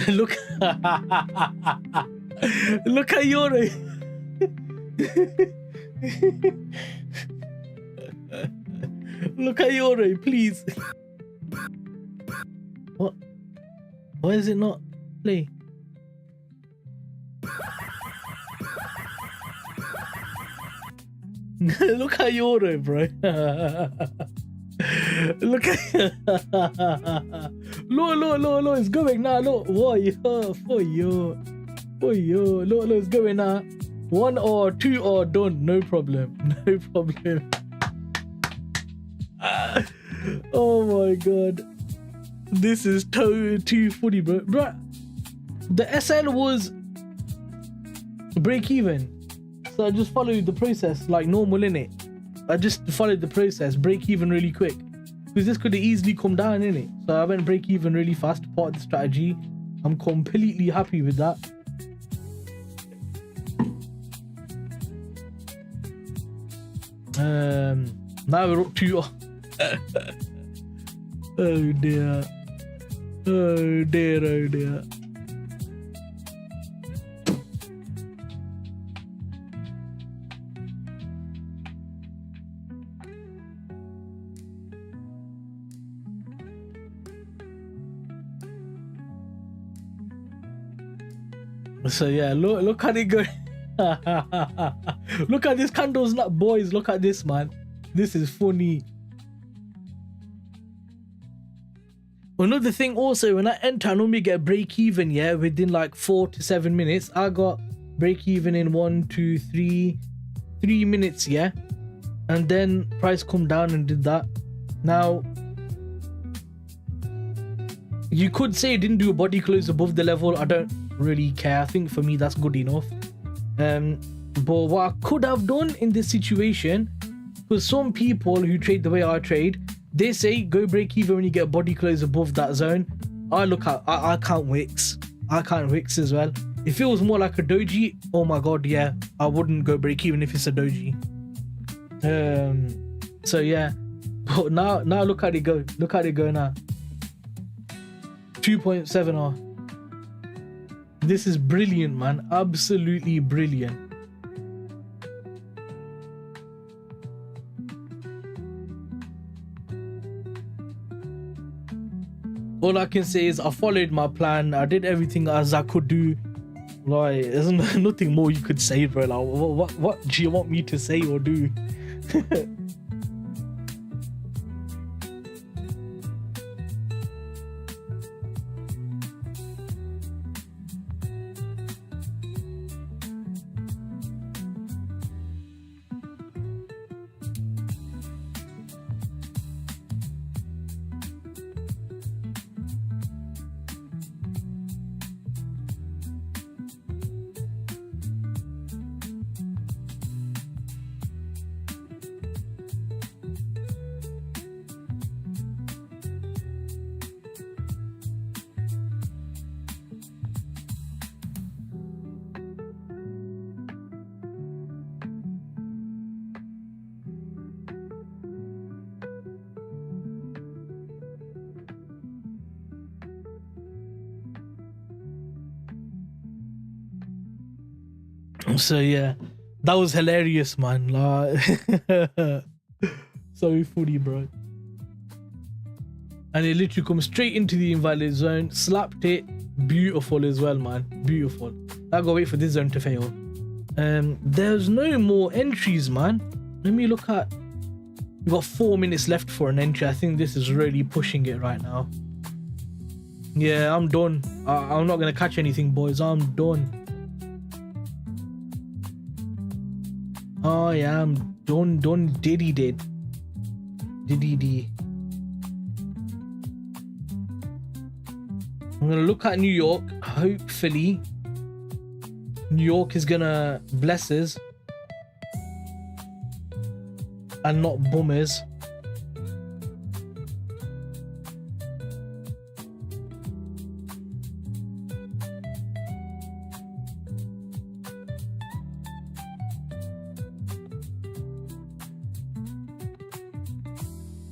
Look, look at Euro. Look at Euro, please. What? Why is it not play? Look at Euro, bro. Look at look, it's going now. Look, for you, look, it's going now. 1 or 2 or done, no problem, no problem. Oh my god, this is too funny, bro. The SL was break even, so I just followed the process like normal, innit? I just followed the process, break even really quick, because this could have easily come down, innit? So I went break even really fast, part of the strategy. I'm completely happy with that. Now we're up to oh dear, oh dear, oh dear. So yeah, look at it go. Look at this candle snap, boys. Look at this, man. This is funny. Another thing also, when I enter, I normally get break even, yeah, within like 4 to 7 minutes. I got break even in 3 minutes, yeah. And then price come down and did that. Now, you could say it didn't do a body close above the level. I don't really care. I think for me that's good enough. But what I could have done in this situation, because some people who trade the way I trade, they say go break even when you get a body close above that zone. I count wicks. I count wicks as well. If it was more like a doji, oh my god, yeah, I wouldn't go break even if it's a doji. So yeah, but now look at it go. Look at it go now. 2.7R. This is brilliant, man. Absolutely brilliant. All I can say is I followed my plan. I did everything as I could do. Like, there's nothing more you could say, bro. Like, what do you want me to say or do? So yeah, that was hilarious, man. Like, so funny, bro. And it literally comes straight into the invalid zone, slapped it. Beautiful as well, man. Beautiful. I gotta wait for this zone to fail. There's no more entries, man. Let me look at. We've got 4 minutes left for an entry. I think this is really pushing it right now. Yeah, I'm done. I'm not gonna catch anything, boys. I'm done. Oh yeah, I'm done. Diddy did. Diddy. I'm gonna look at New York. Hopefully, New York is gonna bless us and not boomers.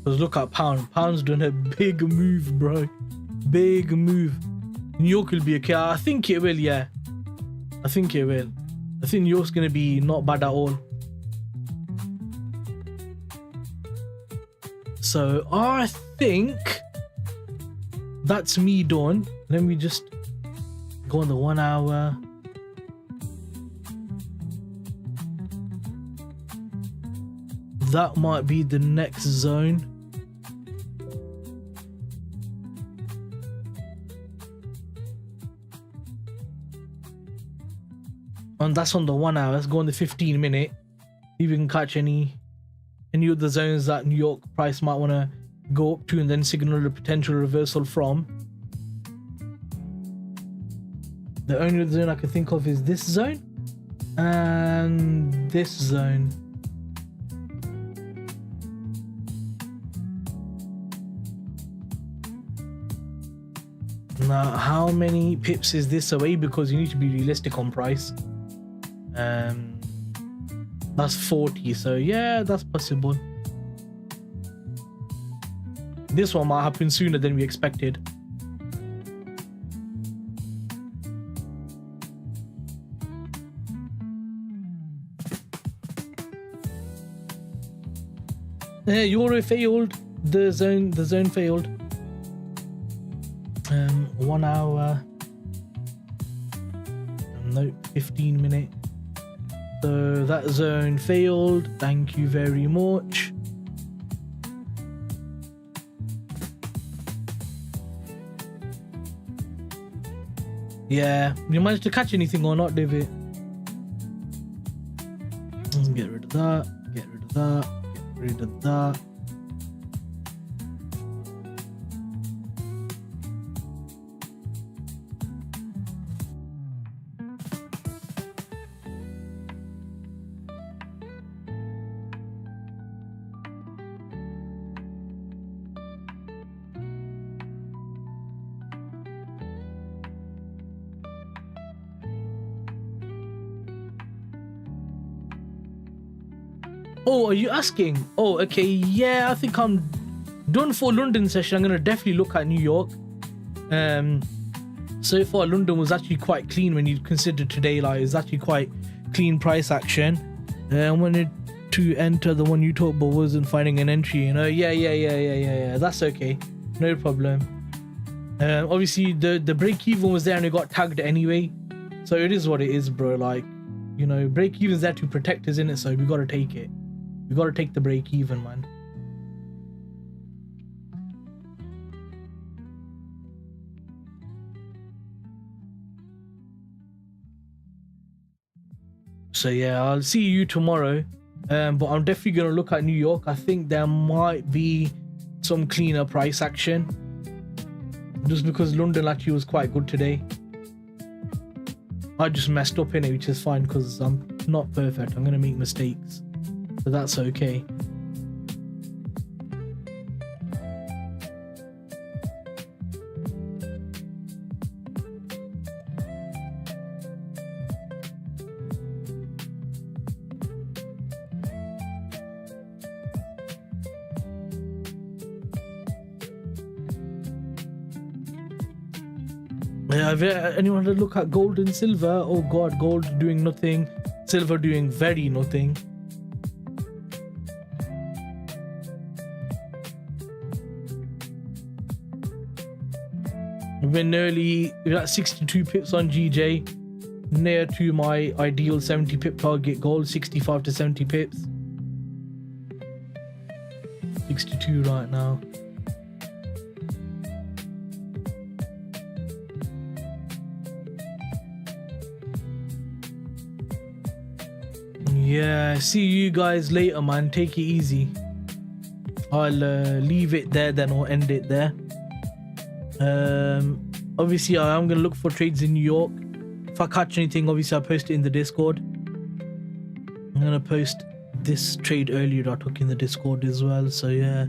Let's look at pound. Pound's done a big move, bro. Big move. New York will be okay. I think it will, yeah. I think it will. I think New York's gonna be not bad at all. So I think that's me done. Let me just go on the 1 hour. That might be the next zone. And that's on the 1 hour. Let's go on the 15-minute. See if we can catch any of the zones that New York price might want to go up to and then signal a potential reversal from. The only other zone I can think of is this zone and this zone. Now, how many pips is this away? Because you need to be realistic on price. That's 40, so yeah, that's possible. This one might happen sooner than we expected. Yeah, Euro failed. The zone failed. 1 hour. No, 15-minute. So that zone failed. Thank you very much. Yeah, you managed to catch anything or not, David? Get rid of that. Get rid of that. Get rid of that. Oh, are you asking? Oh, okay. Yeah, I think I'm done for London session. I'm gonna definitely look at New York. So far London was actually quite clean when you consider today. Like, it's actually quite clean price action. I wanted to enter the one you talked about, wasn't finding an entry. You know, yeah. That's okay, no problem. Obviously the break even was there and it got tagged anyway. So it is what it is, bro. Like, you know, break even's there to protect us, in it. So we gotta take it. We gotta take the break even, man. So yeah, I'll see you tomorrow. But I'm definitely gonna look at New York. I think there might be some cleaner price action, just because London actually was quite good today. I just messed up in it, which is fine because I'm not perfect. I'm gonna make mistakes, so that's okay. Have anyone had a look at gold and silver? Oh god, gold doing nothing, Silver doing very nothing. We're at 62 pips on GJ, near to my ideal 70 pip target goal, 65 to 70 pips. 62 right now. Yeah, see you guys later, man. Take it easy. I'll leave it there then, or end it there. Obviously I am gonna look for trades in New York. If I catch anything, obviously I'll post it in the Discord. I'm gonna post this trade earlier I took in the Discord as well, so yeah.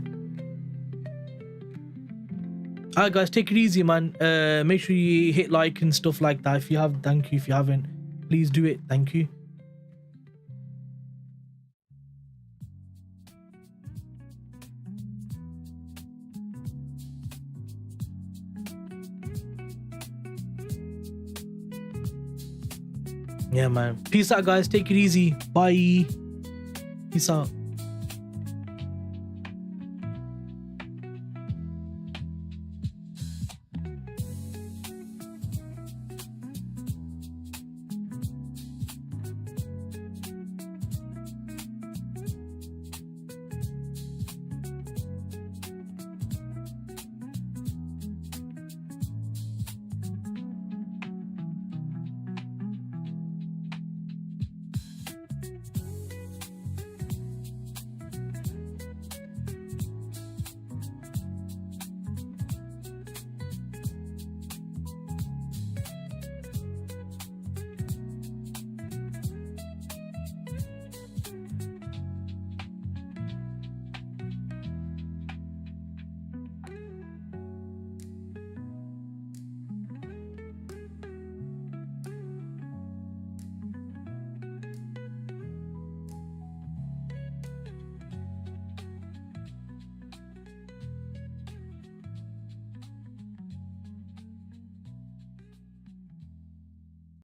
Alright guys, take it easy, man. Make sure you hit like and stuff like that. If you have, thank you. If you haven't, please do it. Thank you. Yeah, man. Peace out, guys. Take it easy. Bye. Peace out.